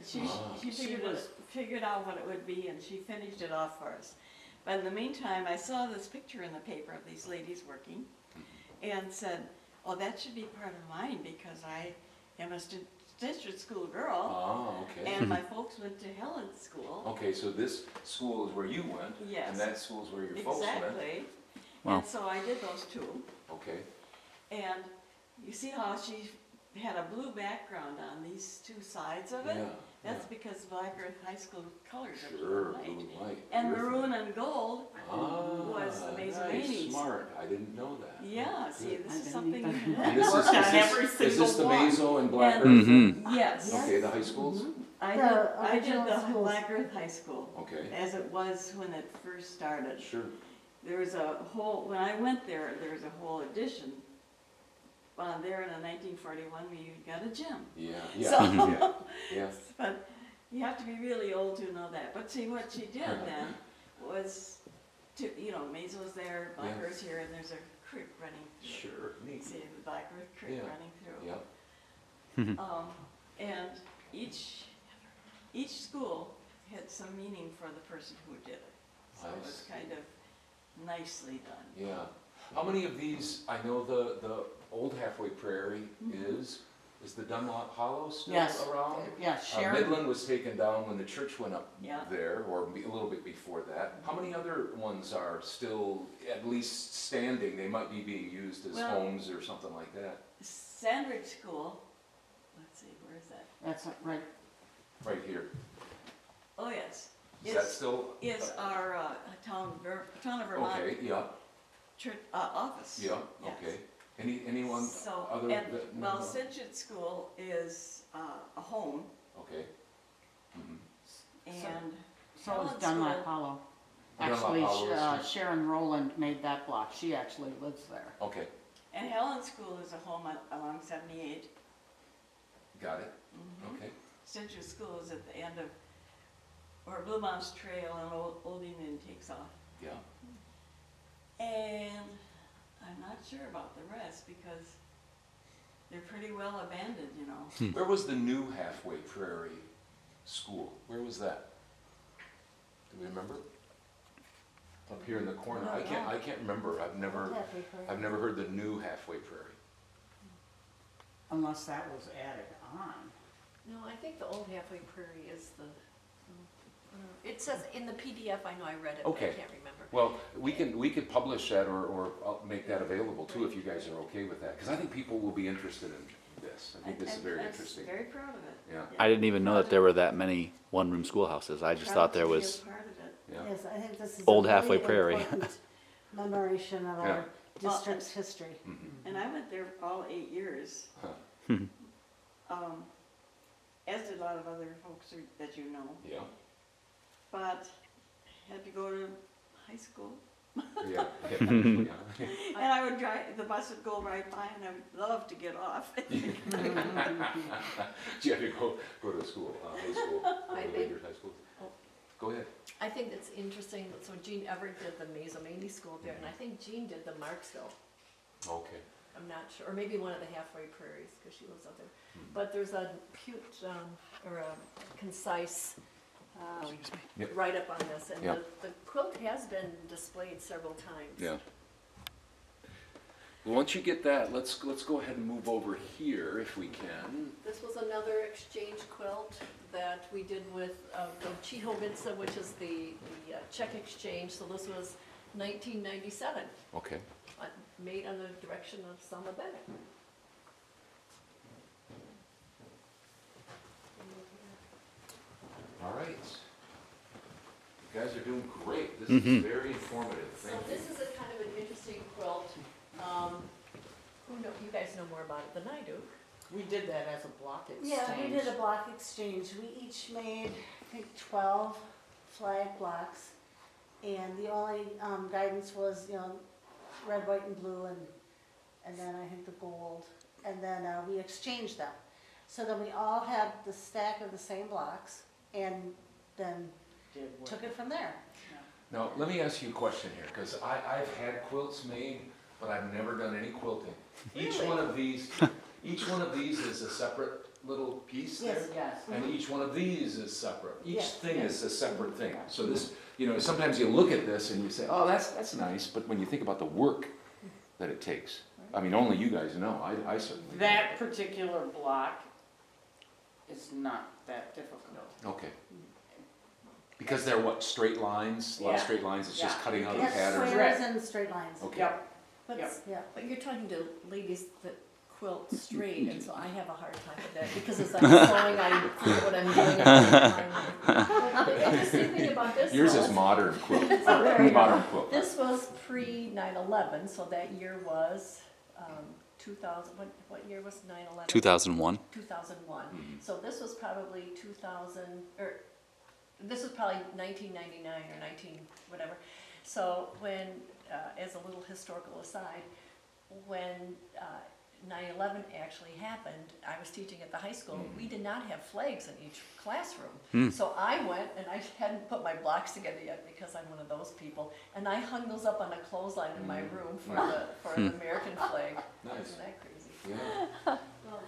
She She figured out what it would be, and she finished it off for us. But in the meantime, I saw this picture in the paper of these ladies working, and said, "Oh, that should be part of mine because I am a district school girl, Ah, okay. and my folks went to Helen's school." Okay, so this school is where you went, Yes. and that school is where your folks went. Exactly. Wow. And so I did those two. Okay. And you see how she had a blue background on these two sides of it. Yeah, That's because Black Earth High School colors are Sure, blue and blue white. and white. And Terrific. maroon and gold was the Nice, Mazomanies. smart. I didn't know that. Yeah, see, Good. this is something you And this is this the Mazo and Black Earth? Mm-hmm. Yes. Okay, the high schools? I The did original the schools. Black Earth High School. Okay. As it was when it first started. Sure. There was a whole, when I went there, there was a whole addition. There in 1941, we got a gym. Yeah, So- yeah, yeah. But you have to be really old to know that. But see, what she did then was, Mazo's there, Black Yeah. Earth's here, and there's a creek running through. Sure, neat. See, the Black Earth Creek Yeah. running through. Yep. And each school had some meaning for the person who did it. So it was Nice. kind of nicely done. Yeah. How many of these, I know the old Halfway Prairie is the Dunlop Hollow still Yes. around? Yeah, Sharon. Midland was taken down when the church went up Yeah. there, or a little bit before that. How many other ones are still at least standing? They might be being used as Well- homes or something like that. Sandridge School, let's see, where is that? That's right. Right here. Oh, yes. Is that still? Is our town of Vermont Okay, yeah, church office. yeah, Yes. okay. Anyone So, other and, that? well, Sandridge School is a home, Okay. Mhm. and So is Helen Dunlop School- Hollow. Dunlop Actually, Hollow is- Sharon Rowland made that block. She actually lives there. Okay, And Helen School is a home along 78. got it. Mhm. Okay. Central School is at the end of, where Blue Mounds Trail and Old Union takes off. Yeah. And I'm not sure about the rest because they're pretty well abandoned, Where was the new Halfway Prairie School? Where was that? Do we remember? Up here in the corner. I can't remember. I've never heard the new Halfway Prairie. Unless that was added on. No, I think the old Halfway Prairie is the, it says in the PDF, I know I read it, but I Okay. can't remember. Well, we could publish that or I'll make that available too if you guys are okay with that. Because I think people will be interested in this. I think this is very interesting. Very proud of it. Yeah. I didn't even know that there were that many one-room schoolhouses. I just thought there was Yeah. Yes, I think this is Old a Halfway really Prairie. important commemoration of our district's history. And I went there all 8 years. As did a lot of other folks that you know. Yeah. But had to go to high school. Yeah. And I would drive, the bus would go right by and I would love to get off. You had to go to school, high school, later high school. Go ahead. I think it's interesting, so Jean Everett did the Mazomanie school there, and I think Jean did the Marksville. Okay. I'm not sure, or maybe one of the Halfway Prairies, because she lives out there. But there's a cute, or a concise Yep. write-up on this, and Yep. the quilt has been displayed several times. Yeah. Well, once you get that, let's go ahead and move over here if we can. This was another exchange quilt that we did with the Chihovica, which is the Czech exchange. So this was 1997, Okay. made under the direction of Selma Bennett. All right. You guys are doing great. This is very informative. So Thank you. this is a kind of an interesting quilt. You guys know more about it than I do. We did that as a block exchange. Yeah, we did a block exchange. We each made, I think, 12 flag blocks. And the only guidance was, red, white, and blue, and then I think the gold. And then we exchanged them. So then we all had the stack of the same blocks and then took it from there. Now, let me ask you a question here, because I've had quilts made, but I've never done any quilting. Each one of these is a separate little piece there? Yes. And each one of these is separate. Each Yes. thing is a separate thing. So this, sometimes you look at this and you say, oh, that's nice, but when you think about the work that it takes, I mean, only you guys know, I certainly That particular block is not that difficult. Okay. Because they're what, straight lines? A lot of straight lines, it's just cutting out a Yes, pattern? squares and straight lines. Okay. Yep. But, Yep. yeah. But you're talking to ladies that quilt straight, and so I have a hard time with that because as I'm sewing, I forget what I'm doing at the time. The interesting thing about this Yours was, is modern quilt. There you go. Modern quilt. This was pre 9/11, so that year was 2000. What year was 9/11? 2001. 2001. So this was probably 2000, or this was probably 1999 or 19 whatever. So when, as a little historical aside, when 9/11 actually happened, I was teaching at the high school. We did not have flags in each classroom. So I went, and I hadn't put my blocks together yet because I'm one of those people, and I hung those up on a clothesline in my room for the American flag. Nice. Isn't that crazy? Yeah. Oh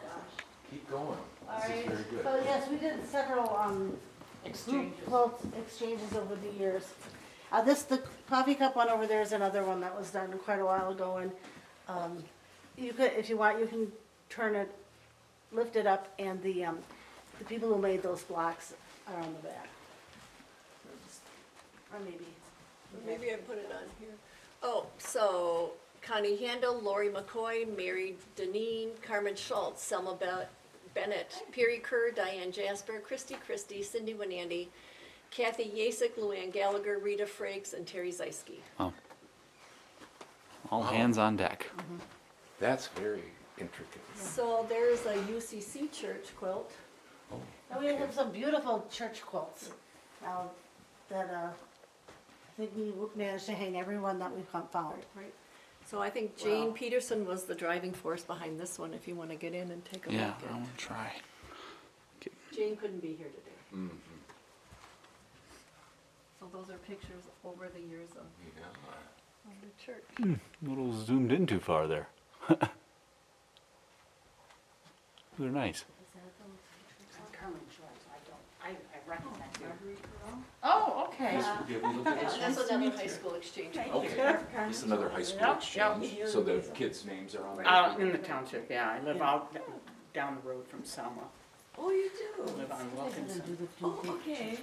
gosh. Keep going. All This right. is very good. So yes, we did several group quilt exchanges over the years. The coffee cup one over there is another one that was done quite a while ago, and you could, if you want, you can turn it, lift it up, and the people who made those blocks are on the back. Or Maybe I put it on here. Oh, so Connie Handel, Lori McCoy, Mary Deneen, Carmen Schultz, Selma Bennett, Piri Kerr, Diane Jasper, Christy, Cindy Winandy, Kathy Yasik, Luann Gallagher, Rita Frakes, and Terry Zeiske. Wow. All hands on deck. That's very intricate. So there's a UCC church quilt. Now we have some beautiful church quilts now that I think we managed to hang everyone that we've found. Right. So I think Jane Peterson was the driving force behind this one, if you want to get in and take a Yeah, look at I want to try. Jane couldn't be here today. So those are pictures over the years of the church. A little zoomed in too far there. They're nice. I recognize her. Oh, okay. That's another high school exchange. Okay. It's another high school exchange. So the kids' names are on there? In the township, yeah. I live out down the road from Selma. Oh, you do? I live on Wilkinson. Oh, okay.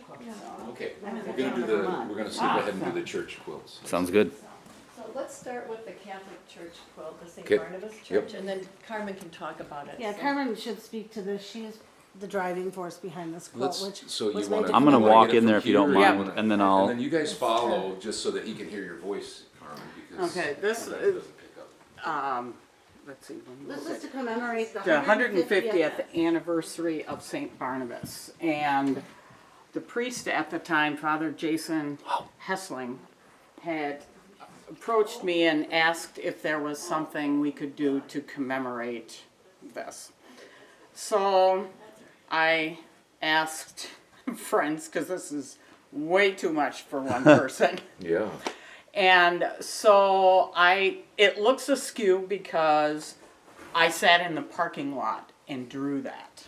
Okay. We're gonna go ahead and do the church quilts. Sounds good. So let's start with the Catholic Church quilt, the St. Okay. Barnabas Yep. Church, and then Carmen can talk about it. Yeah, So- Carmen should speak to this. She is the driving force behind this quilt, which So you was wanna- made to I'm gonna come walk get it in there from if you don't here, mind, wanna- and then I'll. And then you guys follow, just so that he can hear your voice, Carmen, because Okay, this sometimes it is, doesn't pick up. let's see. This is to commemorate the The 150th anniversary of St. Barnabas. And the priest at the time, Father Jason Hessling, had approached me and asked if there was something we could do to commemorate this. So I asked friends, because this is way too much for one person. Yeah. And so it looks askew because I sat in the parking lot and drew that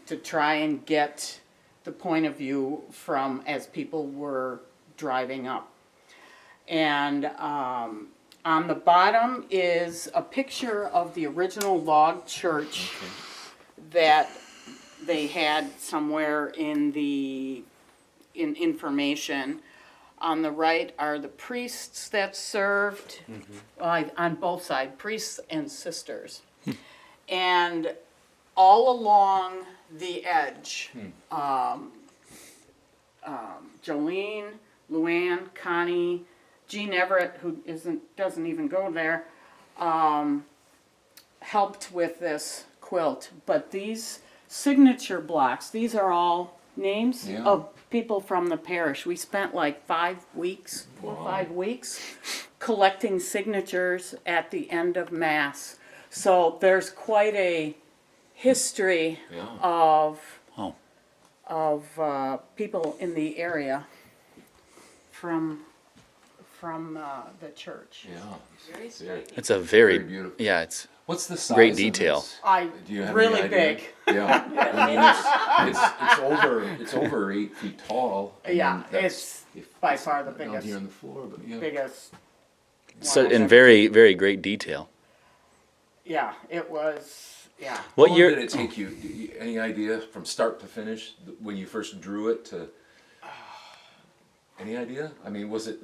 to try and get the point of view from as people were driving up. And on the bottom is a picture of the original log church that they had somewhere in information. On the right are the priests that served, on both sides, priests and sisters. And all along the edge, Jolene, Luann, Connie, Jean Everett, who doesn't even go there, helped with this quilt. But these signature blocks, these are all names of people from the parish. We spent like 5 weeks, 4 or 5 weeks, collecting signatures at the end of Mass. So there's quite a history of people in the area from the church. Yeah. Very sweet. It's a very beautiful. Yeah, it's. What's the size? Great of detail. this? Do you have really any idea? big. Yeah. I mean, it's over 8 feet tall. I Yeah, mean, that's- it's by far the not biggest. here on the floor, but yeah. Biggest. So in very, very great detail. Yeah, it was. Yeah. What How long year did it take you? Any idea from start to finish when you first drew it to? Any idea? I mean, was it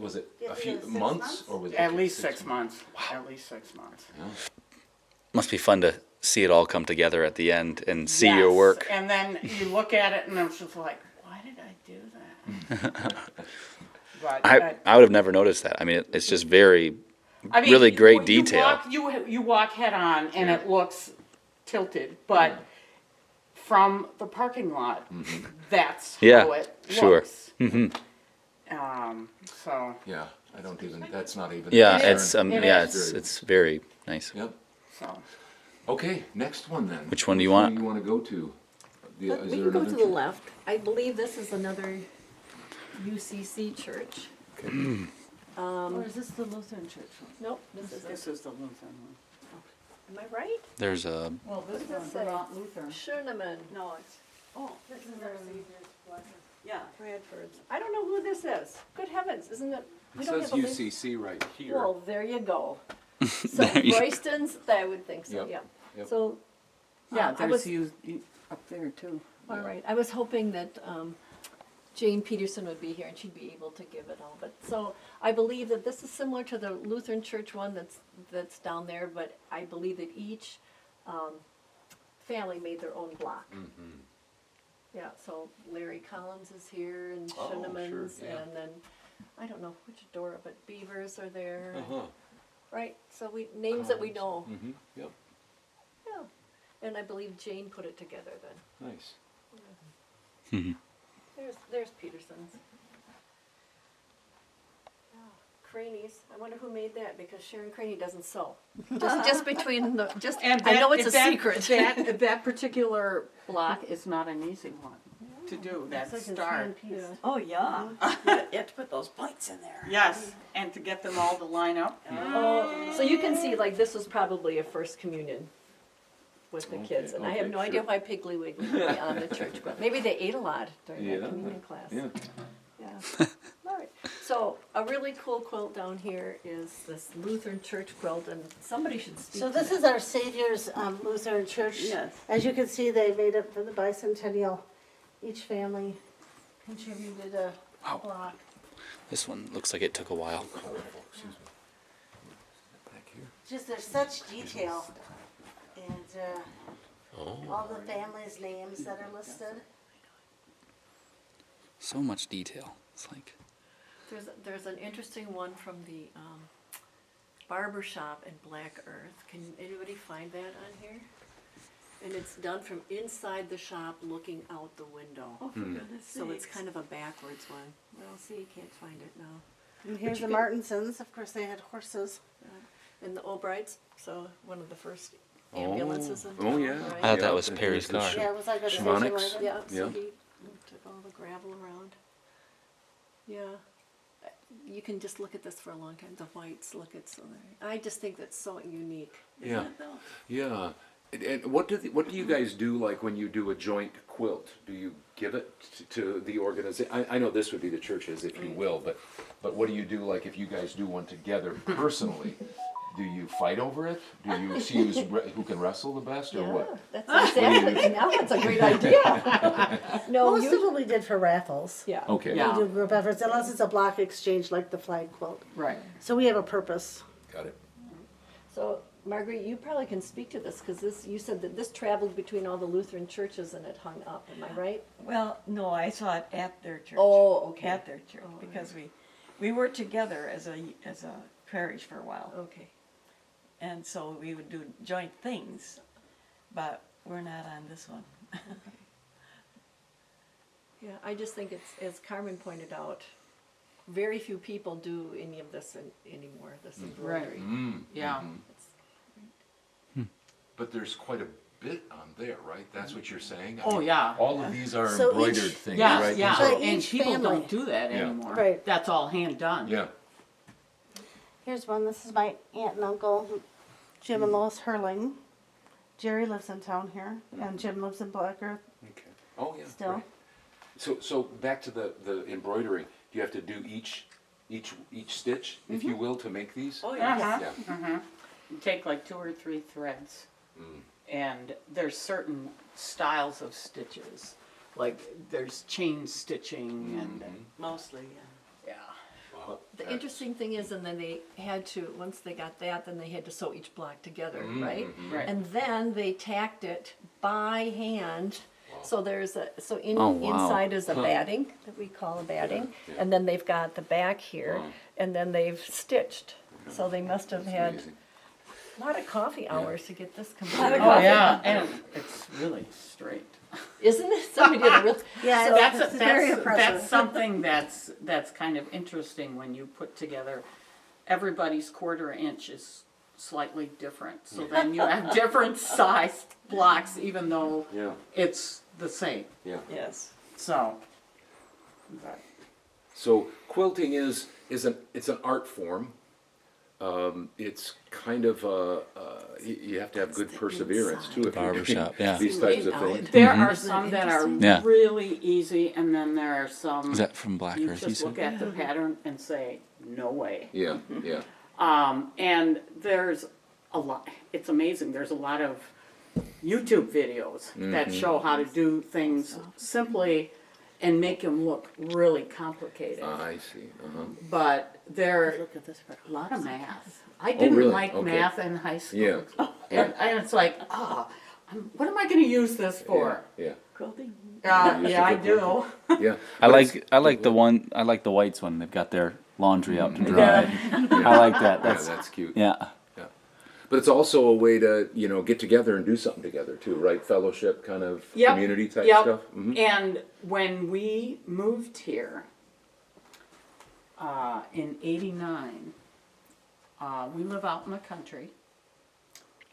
a few months or was it At least 6 months. Wow. At least 6 months. Must be fun to see it all come together at the end and see your work. And then you look at it and it's just like, why did I do that? But I would have never noticed that. I mean, it's just very, I mean, really great detail. You walk head on and it looks tilted, but from the parking lot, that's how it looks. So yeah, I don't even. That's not even. Yeah, it's very nice. Yep. So. Okay, next one then. Which one do you want? You want to go to? We can go to the left. I believe this is another UCC church. Okay. Or is this the Lutheran church one? Nope, this is the Lutheran one. Am I right? There's a. Well, this What does is it say? not Lutheran. Schönemann. No, it's. Oh, This is our Savior's Blessing. Yeah. Bradford's. I don't know who this is. Good heavens, isn't it? It says UCC right here. Well, there you go. So There you go. Royston's, I would think so, Yep. yeah. Yep. So, Yeah, I was, there's you up there too. all right, I was hoping that Jane Peterson would be here and she'd be able to give it all. But so I believe that this is similar to the Lutheran church one that's down there, but I believe that each family made their own block. Yeah, so Larry Collins is here and Oh, Schönemann's, sure, yeah. and then I don't know which Dora, but Beavers are there. Right, so names that we know. Yep. Yeah, and I believe Jane put it together then. Nice. There's Peterson's. Yeah, Craney's. I wonder who made that because Sharon Craney doesn't sew. Just between the And I know it's a that, secret. That particular block is not an easy one to do. That It's like a start. handpiece. Oh, yeah. You have to put those points in there. Yes, and to get them all to line up. Oh, so you can see like this was probably a first communion with the kids, and I have no idea why Piggly Wiggly would be on the church, but maybe they ate a lot during that communion class. Yeah. All right. So a really cool quilt down here is this Lutheran church quilt, and somebody should speak. So to this that. is our Savior's Lutheran Church. Yes. As you can see, they made it for the bicentennial. Each family contributed a block. This one looks like it took a while. Excuse me. Back here. Just there's such detail, and all the families' names that are listed. So much detail. It's like. There's an interesting one from the barber shop in Black Earth. Can anybody find that on here? And it's done from inside the shop looking out the window. Oh, for goodness So it's sakes. kind of a backwards one. Well, see, you can't find it now. And here's you the can- Martinsons. Of course, they had horses. And the Albrights, so one of the first ambulances in Oh, town, yeah. right? I thought that was Perry's car. Yeah, it was like a station Shamanics? wagon. Yeah, so Yeah. he took all the gravel around. Yeah. You can just look at this for a long time. The whites look at so I just think that's so unique. Yeah. Yeah. And what do you guys do like when you do a joint quilt? Do you give it to the organization? I know this would be the churches, if you will, but what do you do like if you guys do one together personally? Do you fight over it? Do you see who can wrestle the best, or what? That's exactly. Now that's a great idea. No, Most of what we did for raffles. Yeah. Okay. Yeah. We do group efforts, unless it's a block exchange like the flag quilt. Right. So we have a purpose. Got it. So, Marguerite, you probably can speak to this because you said that this traveled between all the Lutheran churches and it hung up. Am I right? Well, no, I saw it at their church. Oh, okay. At their church, because we worked together as a parish for a while. Okay. And so we would do joint things, but we're not on this one. Yeah, I just think it's, as Carmen pointed out, very few people do any of this anymore, this embroidery. Yeah. But there's quite a bit on there, right? That's what you're saying? Oh, yeah. All of these are So embroidered each- things, Yes, right? yeah. These are- So And each people family- don't do that Yeah. anymore. Right. That's all hand done. Yeah. Here's one. This is my aunt and uncle, Jim and Lois Hurling. Jerry lives in town here, and Jim lives in Black Earth Okay. Oh, yeah. still. Right. So back to the embroidery. Do you have to do each stitch, if you will, to make these? Oh, yeah. Yeah. You take like 2 or 3 threads, and there's certain styles of stitches. Like there's chain stitching and Mostly, yeah. Well, the interesting thing is, and then they had to, once they got that, then they had to sew each block together, right? Right. And then they tacked it by hand. So there's Oh, wow. inside is a Huh. batting that we call a batting, Yeah, yeah. and then they've got the back here, Wow. and then they've stitched. So they must have had a lot of coffee hours to get this completed. Oh, yeah, and it's really straight. Isn't it? Somebody did a real. Yeah, so it's very impressive. That's something that's kind of interesting when you put together, everybody's quarter inch is slightly different. So then you have different sized blocks even though Yeah. it's the same. Yeah. Yes. So. So quilting is it's an art form. It's kind of you have to have good perseverance too. If you're doing Barbershop, yeah. these types of things. There are some that are Yeah. really easy, and then there are some. Is that from Black You Earth, you just said? look at the pattern and say, no way. Yeah, yeah. And there's a lot. It's amazing. There's a lot of YouTube videos that Mhm. show how to do things simply and make them look really complicated. I see. Uh-huh. But there a lot of math. I Oh, didn't really? like Okay. math in high school. Yeah. And it's like, what am I going to use this for? Yeah. Quilting. Yeah, I do. Yeah. I like the whites one. They've got their laundry out to dry. I like that. That's cute. Yeah. Yeah. But it's also a way to, get together and do something together too, right? Fellowship kind of Yep. community type Yep. stuff. Mhm. And when we moved here in '89, we live out in the country.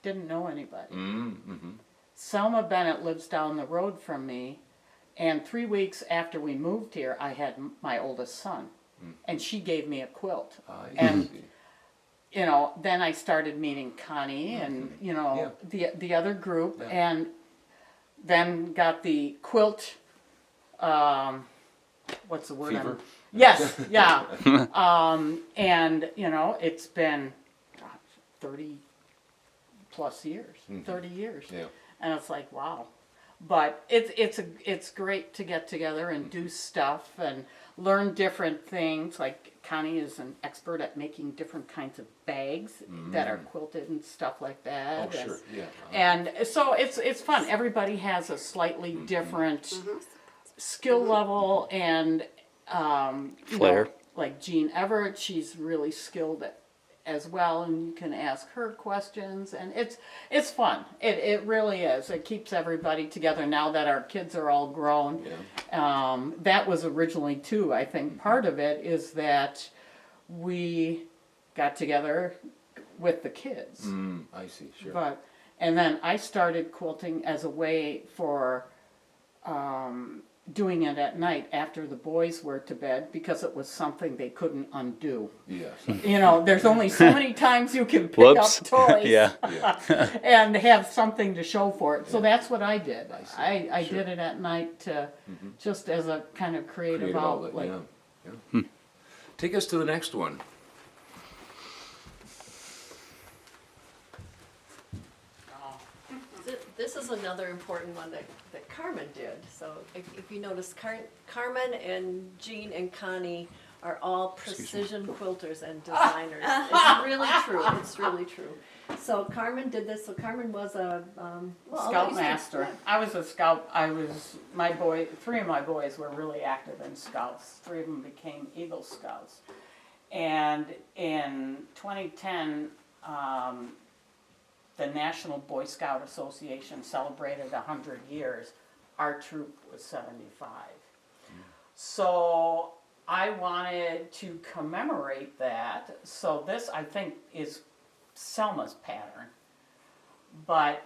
Didn't know anybody. Mm-hmm. Selma Bennett lives down the road from me, and 3 weeks after we moved here, I had my oldest son, and she gave me a quilt. And then I started meeting Connie and the other group, and then got the quilt. What's the word? Fever? Yes, yeah. And it's been 30 plus years, 30 years. Yeah. And it's like, wow. But it's great to get together and do stuff and learn different things. Like Connie is an expert at making different kinds of bags that are quilted and stuff like that. Oh, sure. Yeah. And so it's fun. Everybody has a slightly different skill level and Flair. Like Jean Everett, she's really skilled as well, and you can ask her questions, and it's fun. It really is. It keeps everybody together now that our kids are all grown. Yeah. That was originally too, I think part of it is that we got together with the kids. I see, sure. And then I started quilting as a way for doing it at night after the boys were to bed, because it was something they couldn't undo. Yes. There's only so many times you can pick Whoops. up toys Yeah. and have something to show for it. So that's what I did. I Sure. did it at night just as a kind of creative outlet. Yeah. Take us to the next one. This is another important one that Carmen did. So if you notice, Carmen and Jean and Connie are all precision quilters and designers. It's really true. It's really true. So Carmen did this. So Carmen was a Scoutmaster. I was a scout. Three of my boys were really active in scouts. 3 of them became Eagle Scouts. And in 2010, the National Boy Scout Association celebrated 100 years. Our troop was 75. So I wanted to commemorate that. So this, I think, is Selma's pattern. But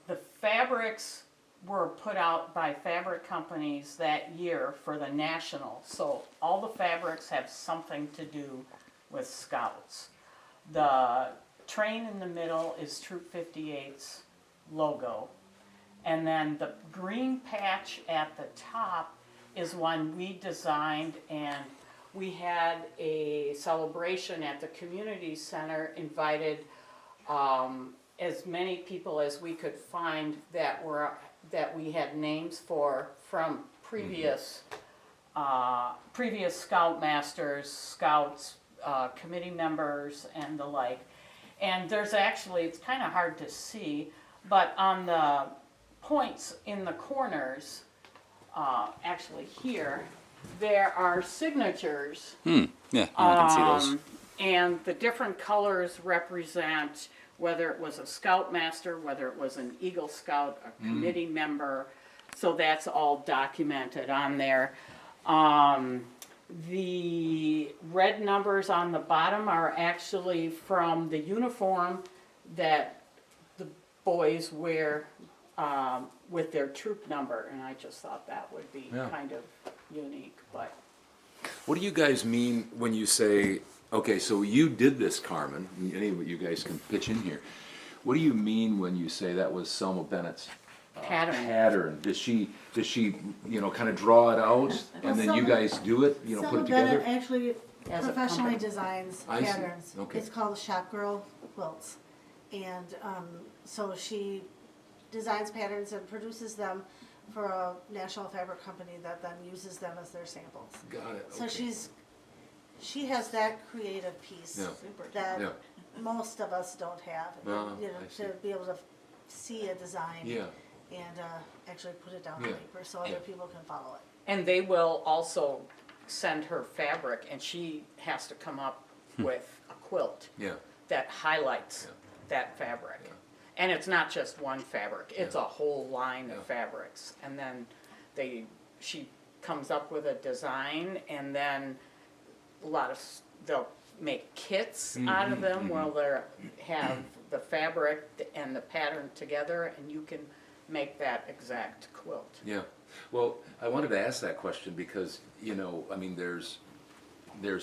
the fabrics were put out by fabric companies that year for the National. So all the fabrics have something to do with Scouts. The train in the middle is Troop 58's logo. And then the green patch at the top is one we designed, and we had a celebration at the community center, invited as many people as we could find that we had names for from previous previous scoutmasters, scouts, committee members, and the like. And there's actually, it's kind of hard to see, but on the points in the corners, actually here, there are signatures. Yeah, I can see those. And the different colors represent whether it was a scoutmaster, whether it was an Eagle Scout, a committee member. So that's all documented on there. The red numbers on the bottom are actually from the uniform that the boys wear with their troop number, and I just thought that would be kind of unique. But What do you guys mean when you say, okay, so you did this, Carmen, any of you guys can pitch in here. What do you mean when you say that was Selma Bennett's pattern? Does she, you know, kind of draw it out and then you guys do it, you know, put it together? Bennett actually As a professionally company. designs I see. patterns. Okay. It's called Shop Girl Quilts. And so she designs patterns and produces them for a national fabric company that then uses them as their samples. Got it. So Okay. she has that creative piece Yeah. that Yeah. most of us don't have. No, You know, I see. to be able to see a design Yeah. and actually put it down Yeah. on paper so other people can follow it. and they will also send her fabric, and she has to come up with a quilt Yeah. that highlights that fabric. And it's not just one fabric, it's a whole line of fabrics. And then she comes up with a design, and then they'll make kits out of them where they have the fabric and the pattern together, and you can make that exact quilt. Yeah. Well, I wanted to ask that question because, you know, I mean, there's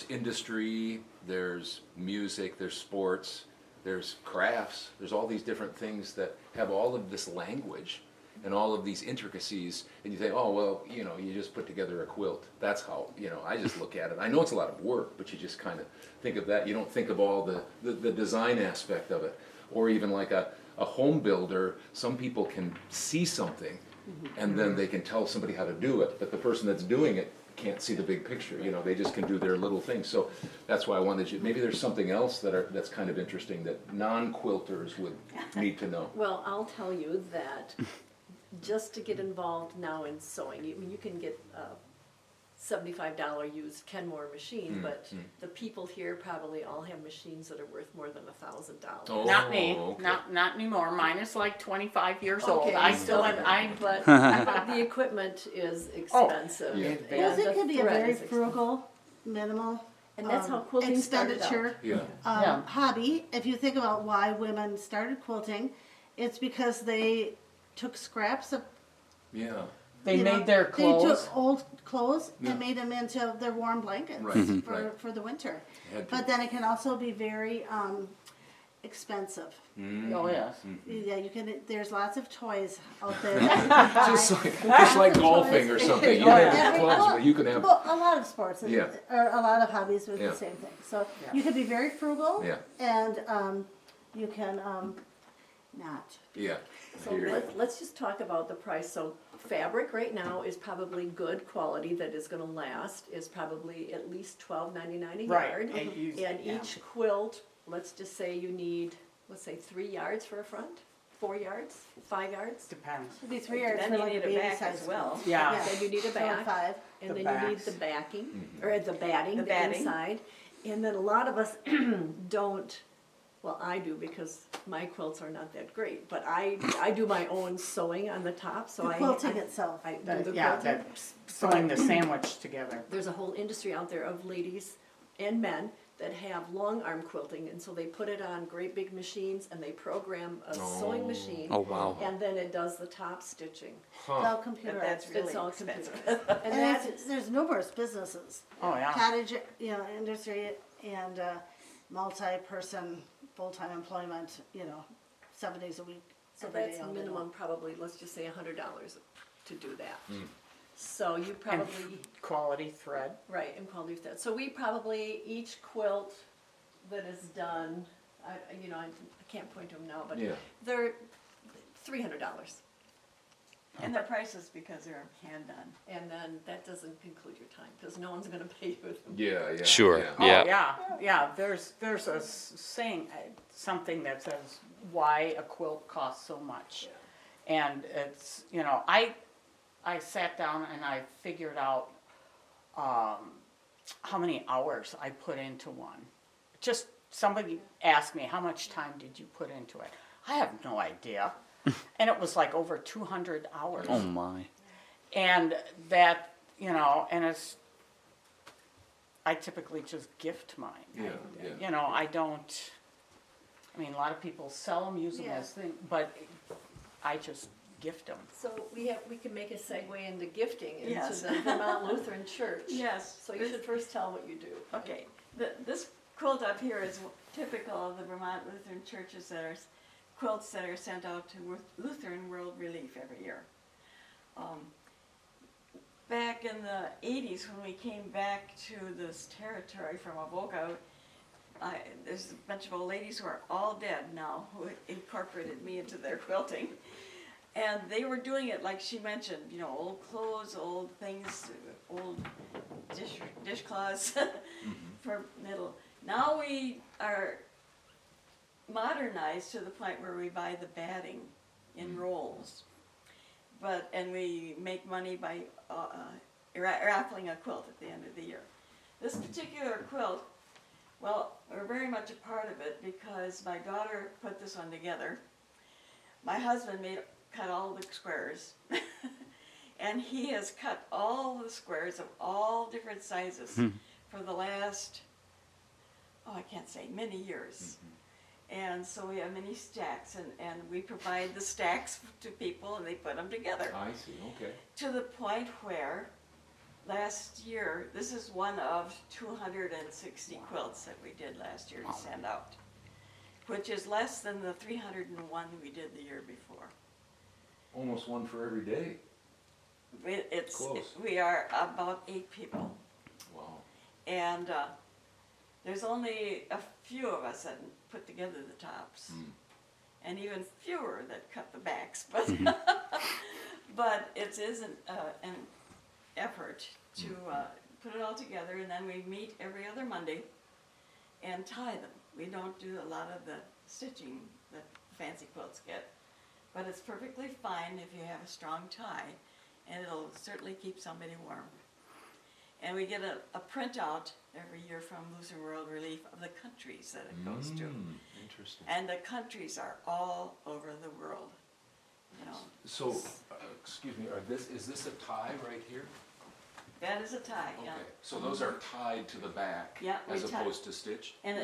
industry, there's music, there's sports, there's crafts, there's all these different things that have all of this language and all of these intricacies, and you think, oh, well, you know, you just put together a quilt. That's how, you know, I just look at it. I know it's a lot of work, but you just kind of think of that. You don't think of all the design aspect of it. Or even like a home builder, some people can see something and then they can tell somebody how to do it, but the person that's doing it can't see the big picture, you know, they just can do their little thing. So that's why I wanted you, maybe there's something else that's kind of interesting that non-quilters would need to know. Well, I'll tell you that just to get involved now in sewing, you can get a $75 used Kenmore machine, but the people here probably all have machines that are worth more than $1,000. Oh, Not me, okay. not anymore. Mine is like 25 years old. Okay, I still have, but the equipment is expensive. yeah. and Quilting the can be a thread very is expensive. frugal, minimal. And that's how quilting started out. expenditure Yeah. hobby. If you think about why women started quilting, it's because they took scraps of Yeah. They you made know, their They clothes. took old clothes Yeah. and made them into their warm blankets Right, Mhm. for, right. for the winter. Had to. But then it can also be very expensive. Oh, yes. Yeah, you can. There's lots of toys out there. just like golfing or something. You have clubs, but you can have. Well, a lot of sports Yeah. or a lot of hobbies are Yeah. the same thing. So you can be very frugal, Yeah. and you can not. Yeah. So Here. let's just talk about the price. So fabric right now is probably good quality that is going to last. Is probably at least $12.99 a Right, yard. and you- And yeah. each quilt, let's just say you need, let's say 3 yards for a front, 4 yards, 5 yards. Depends. It'd be 3 yards Then for you like need a a baby back size as well. quilt. Yeah. Then you need a So back. 5. And The then you need backs. the backing, or the batting, The the batting. inside. And then a lot of us don't, well, I do because my quilts are not that great, but I do my own sewing on the top, so The I quilting itself. I do the Yeah, quilting. that's sewing the sandwich together. There's a whole industry out there of ladies and men that have long arm quilting, and so they put it on great big machines and they program a sewing machine. Oh, wow. And then it does the top stitching. It's all computerized. That's really It's all expensive. computerized. And there's numerous businesses. Oh, yeah. Cottage, industry and multi-person full-time employment, 7 days a week. So every day that's all day minimum long. probably, let's just say $100 to do that. So you And probably, quality thread. right, and quality thread. So we probably, each quilt that is done, I can't point to them now, but Yeah. they're $300. And their prices because they're hand done. And then that doesn't conclude your time, because no one's gonna pay you. Yeah. Sure. Yeah. Oh, Yeah. yeah. There's a saying, something that says why a quilt costs so much. And it's, I sat down and I figured out how many hours I put into one. Just somebody asked me, how much time did you put into it? I have no idea. And it was like over 200 hours. Oh my. And that, and I typically just gift mine. I don't, a lot of people sell them, use them as things, but I just gift them. So we can make a segue into gifting into Yes. the Vermont Lutheran Church. Yes. So you should first tell what you do. Okay, this quilt up here is typical of the Vermont Lutheran churches that are quilts that are sent out to Lutheran World Relief every year. Back in the 80s when we came back to this territory from Avoca, there's a bunch of old ladies who are all dead now who incorporated me into their quilting. And they were doing it like she mentioned, old clothes, old things, old dishcloths for middle. Now we are modernized to the point where we buy the batting in rolls. And we make money by raffling a quilt at the end of the year. This particular quilt, well, we're very much a part of it because my daughter put this one together. My husband cut all the squares, and he has cut all the squares of all different sizes for the last, I can't say, many years. And so we have many stacks, and we provide the stacks to people, and they put them together. I see, okay. To the point where last year, this is one of 260 quilts that we did last year to send out, which is less than the 301 we did the year before. Almost one for every day. Close. We are about 8 people. Wow. And there's only a few of us that put together the tops, and even fewer that cut the backs. But but it is an effort to put it all together, and then we meet every other Monday and tie them. We don't do a lot of the stitching that fancy quilts get, but it's perfectly fine if you have a strong tie, and it'll certainly keep somebody warm. And we get a printout every year from Lutheran World Relief of the countries that it goes to. Interesting. And the countries are all over the world. So, excuse me, is this a tie right here? That is a tie, yeah. Okay, so those are tied to the back as opposed to stitched? And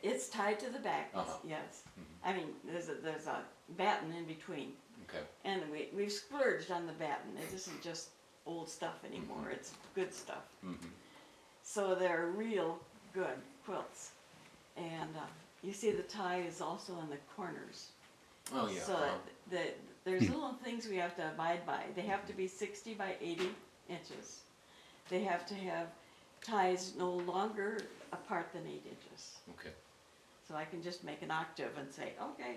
it's tied to the back, yes. I mean, there's a batten in between. Okay. And we've splurged on the batten. It isn't just old stuff anymore, it's good stuff. So they're real good quilts. And you see the tie is also in the corners. Oh yeah. So there's little things we have to abide by. They have to be 60 by 80 inches. They have to have ties no longer apart than 8 inches. Okay. So I can just make an octave and say, okay,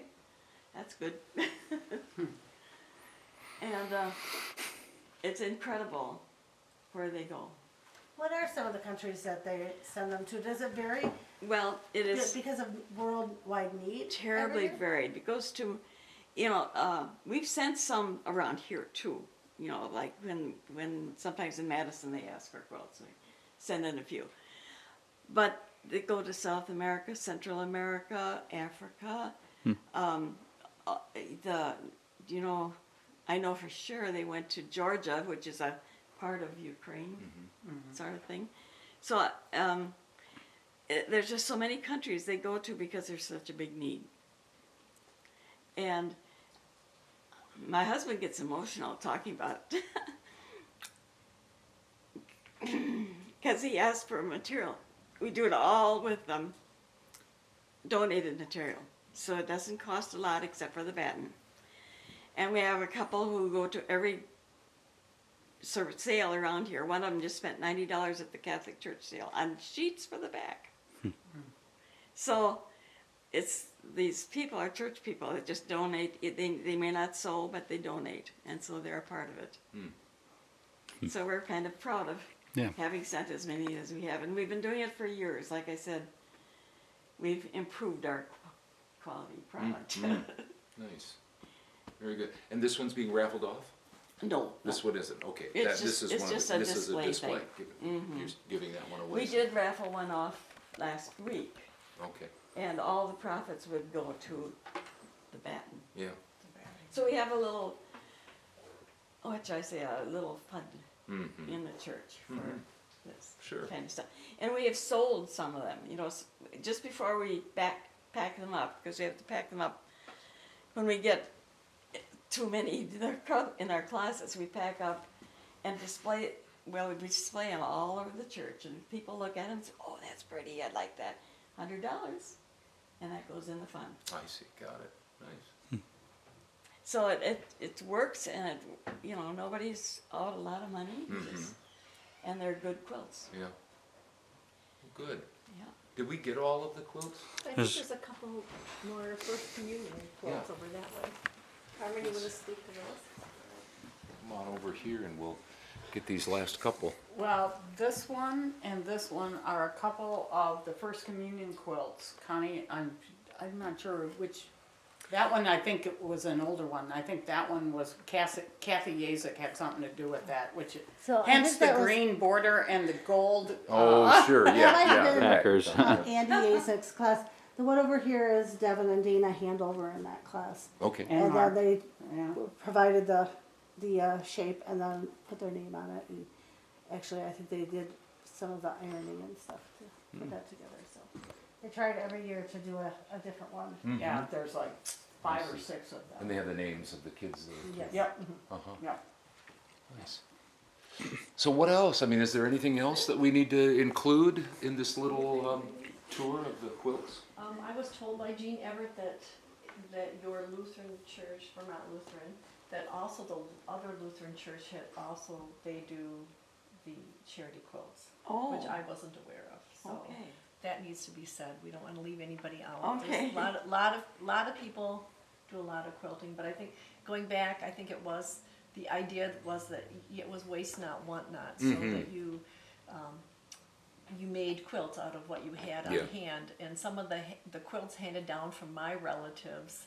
that's good. And it's incredible where they go. What are some of the countries that they send them to? Does it vary? Well, it is because of worldwide need. terribly varied. It goes to, we've sent some around here too. Like when sometimes in Madison they ask for quilts, we send in a few. But they go to South America, Central America, Africa. I know for sure they went to Georgia, which is a part of Ukraine, sort of thing. So there's just so many countries they go to because there's such a big need. And my husband gets emotional talking about it because he asked for material. We do it all with donated material, so it doesn't cost a lot except for the batten. And we have a couple who go to every sort of sale around here. One of them just spent $90 at the Catholic Church sale on sheets for the back. So it's these people are church people that just donate. They may not sew, but they donate, and so they're a part of it. So we're kind of proud of having sent as many as we have, and we've been doing it for years. Like I said, we've improved our quality product. Nice, very good. And this one's being raffled off? No, this one isn't. Okay, It's this is it's one. just Of, a this display is a display. thing. You're giving that one away. We did raffle one off last week. Okay. And all the profits would go to the baton. Yeah. So we have a little, what should I say, a little fund in the church for this kind of stuff. And we have sold some of them, you know, just before we pack them up, because we have to pack them up. When we get too many in our closets, we pack up and display it. Well, we display them all over the church, and people look at them and say, "Oh, that's pretty. I'd like that. $100." And that goes in the fund. I see. Got it. Nice. So it works, and it, you know, nobody's out a lot of money, and they're good quilts. Yeah. Good. Yeah. Did we get all of the quilts? I think there's a couple more First Communion quilts over that way. Harmony, want to speak to those? Come on over here, and we'll get these last couple. Well, this one and this one are a couple of the First Communion quilts. Connie, I'm not sure which. That one, I think it was an older one. I think that one was Kathy Yazek had something to do with that, which hence the green border and the gold. Oh, sure, yeah, That might have been Packers. Andy Yazek's class. The one over here is Devin and Dana Handover in that class. Okay. And then they provided the shape and then put their name on it. And actually, I think they did some of the ironing and stuff to put that together. So they tried every year to do a different one. Yeah, there's like 5 or 6 of them. And they have the names of the kids. Yes. Yep. Yep. Nice. So what else? I mean, is there anything else that we need to include in this little tour of the quilts? I was told by Jean Everett that your Lutheran church, Vermont Lutheran, that also the other Lutheran church they do the charity quilts, which I wasn't aware of. So that needs to be said. We don't want to leave anybody out. Okay. There's a lot of people do a lot of quilting, but I think going back, I think it was the idea was that it was waste not, want not, so that you made quilts out of what you had on hand, and some of the quilts handed down from my relatives.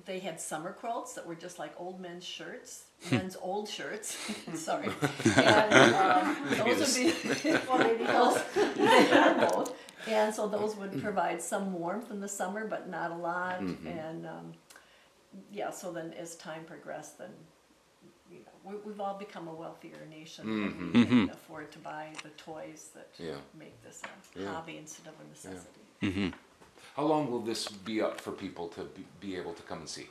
They had summer quilts that were just like old men's shirts, men's old shirts. Sorry, and those would be both. And so those would provide some warmth in the summer, but not a lot. And so then as time progressed, then we've all become a wealthier nation, and we can afford to buy the toys that make this a hobby instead of a necessity. How long will this be up for people to be able to come and see?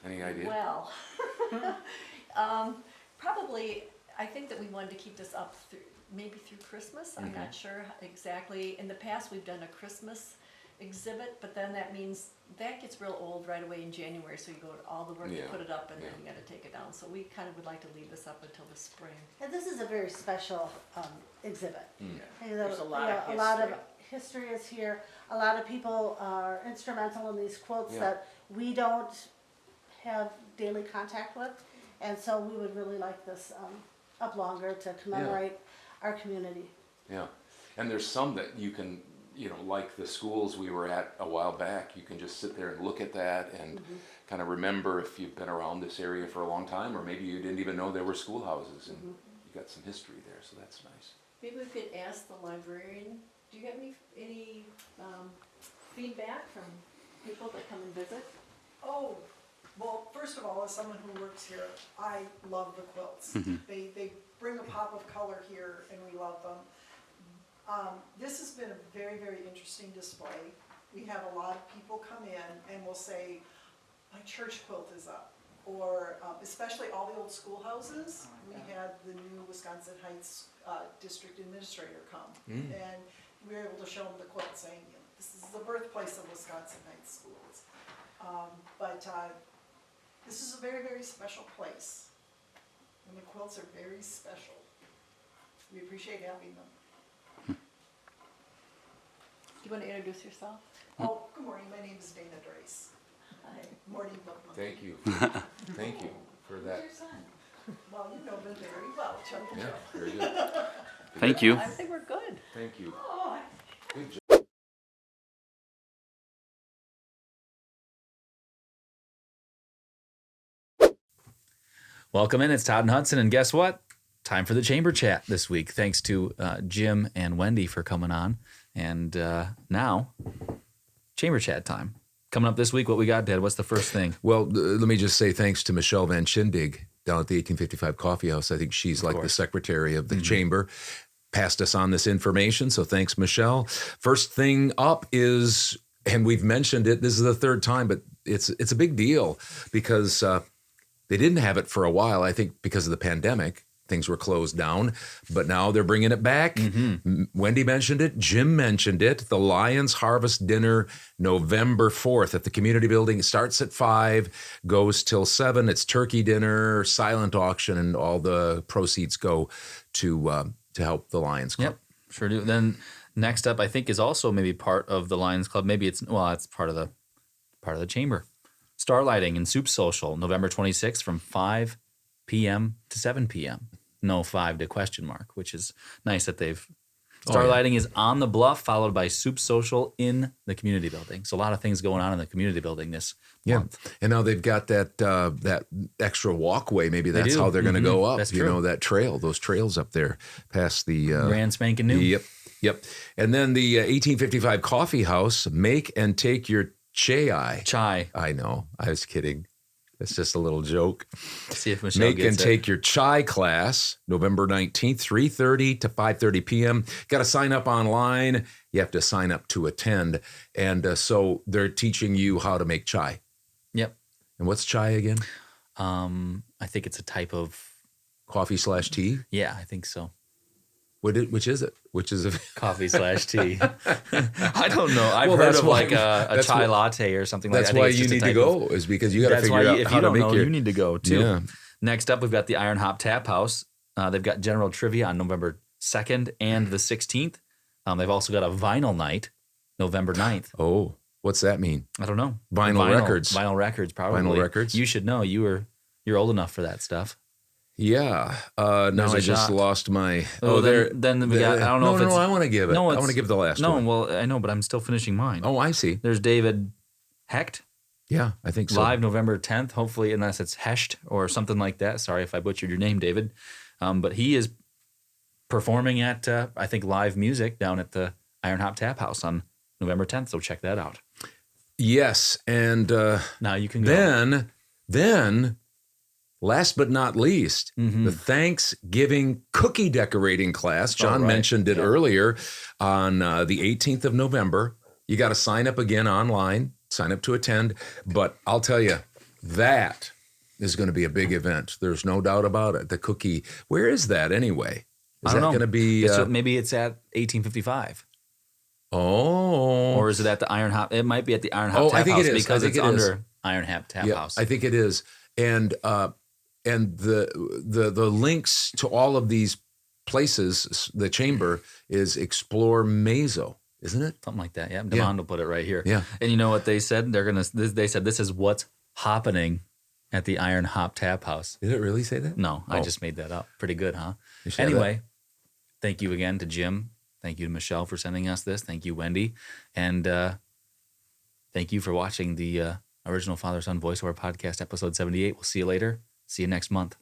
Any idea? Well, probably, I think that we wanted to keep this up maybe through Christmas. I'm not sure exactly. In the past, we've done a Christmas exhibit, but then that means that gets real old right away in January, so you go to all the work to put it up and then you got to take it down. So we kind of would like to leave this up until the spring. And this is a very special exhibit. There's a lot of history is here. A lot of people are instrumental in these quilts that we don't have daily contact with, and so we would really like this up longer to commemorate our community. Yeah, and there's some that you can, like the schools we were at a while back, you can just sit there and look at that and kind of remember if you've been around this area for a long time, or maybe you didn't even know there were schoolhouses, and you got some history there, so that's nice. Maybe we could ask the librarian, do you have any feedback from people that come and visit? Oh, well, first of all, as someone who works here, I love the quilts. They bring a pop of color here, and we love them. This has been a very, very interesting display. We have a lot of people come in and will say, my church quilt is up. Or especially all the old schoolhouses. We had the new Wisconsin Heights district administrator come. And we were able to show them the quilt saying, this is the birthplace of Wisconsin Heights schools. But this is a very, very special place. And the quilts are very special. We appreciate having them. you want to introduce yourself? Oh, good morning. My name is Dana Drace. Hi. Morning, Milkman. Thank you. Thank you for that. Who's your son? Well, you know them very well, Chuck and Yeah, Joe. very good. Thank you. I think we're good. Thank you. Oh, Good job. Welcome in. It's Todd and Hudson, and guess what? Time for the chamber chat this week. Thanks to Jim and Wendy for coming on. And now, chamber chat time. Coming up this week, what we got, Dad? What's the first thing? Well, let me just say thanks to Michelle Van Schindig down at the 1855 Coffee House. I think she's like the secretary of the chamber. Passed us on this information, so thanks, Michelle. First thing up is, and we've mentioned it, this is the third time, but it's a big deal because they didn't have it for a while, I think because of the pandemic. Things were closed down, but now they're bringing it back. Wendy mentioned it. Jim mentioned it. The Lions Harvest Dinner, November 4th at the community building. It starts at 5, goes till 7. It's turkey dinner, silent auction, and all the proceeds go to help the Lions Club. Yep, sure do. Then next up, I think, is also maybe part of the Lions Club. Maybe it's part of the chamber. Starlighting and Soup Social, November 26th from 5 p.m. to 7 p.m. No 5 to question mark, which is nice that they've. Starlighting is on the bluff, followed by Soup Social in the community building. So a lot of things going on in the community building this month. And now they've got that extra walkway. Maybe that's how they're going to go up. That's you true. know, that trail, those trails up there past the brand spanking new. Yep. And then the 1855 Coffee House, make and take your chai. I know. I was kidding. It's just a little joke. See if Michelle Make gets and it. take your chai class, November 19th, 3:30 to 5:30 p.m. Got to sign up online. You have to sign up to attend. And so they're teaching you how to make chai. Yep. And what's chai again? I think it's a type of coffee/tea. Yeah, I think so. Which is it? Which is a coffee/tea? I don't know. I've heard of like a chai latte or something like that. That's why you need to go, is because you got to figure out how to make you need to go too. Yeah. Next up, we've got the Iron Hop Tap House. They've got general trivia on November 2nd and the 16th. They've also got a vinyl night, November 9th. Oh, what's that mean? I don't know. Vinyl records. Vinyl records, probably. Vinyl records. You should know. You're old enough for that stuff. Yeah. Now I just lost my. Then we got. I don't know if it's. No, I want to give it. I want to give the last one. No, well, I know, but I'm still finishing mine. Oh, I see. There's David Hecht. Yeah, I think so. Live November 10th, hopefully, unless it's Hecht or something like that. Sorry if I butchered your name, David. But he is performing at, I think, live music down at the Iron Hop Tap House on November 10th. So check that out. Yes, and now you can go. Then, last but not least, the Thanksgiving cookie decorating class. John mentioned it earlier on the 18th of November. You got to sign up again online, sign up to attend. But I'll tell you, that is going to be a big event. There's no doubt about it. The cookie, where is that anyway? Is that going to be? Maybe it's at 1855. Oh. Or is it at the Iron Hop? It might be at the Iron Hop Tap House because it's under Iron Hop Tap House. I think it is. And the links to all of these places, the chamber is Explore Mazo, isn't it? Something like that. Yeah. Demond will put it right here. Yeah. And you know what they said? They said this is what's happening at the Iron Hop Tap House. Did it really say that? No, I just made that up. Pretty good, huh? Anyway, thank you again to Jim. Thank you to Michelle for sending us this. Thank you, Wendy. And thank you for watching the original Father-Son Voiceover Podcast, episode 78. We'll see you later. See you next month.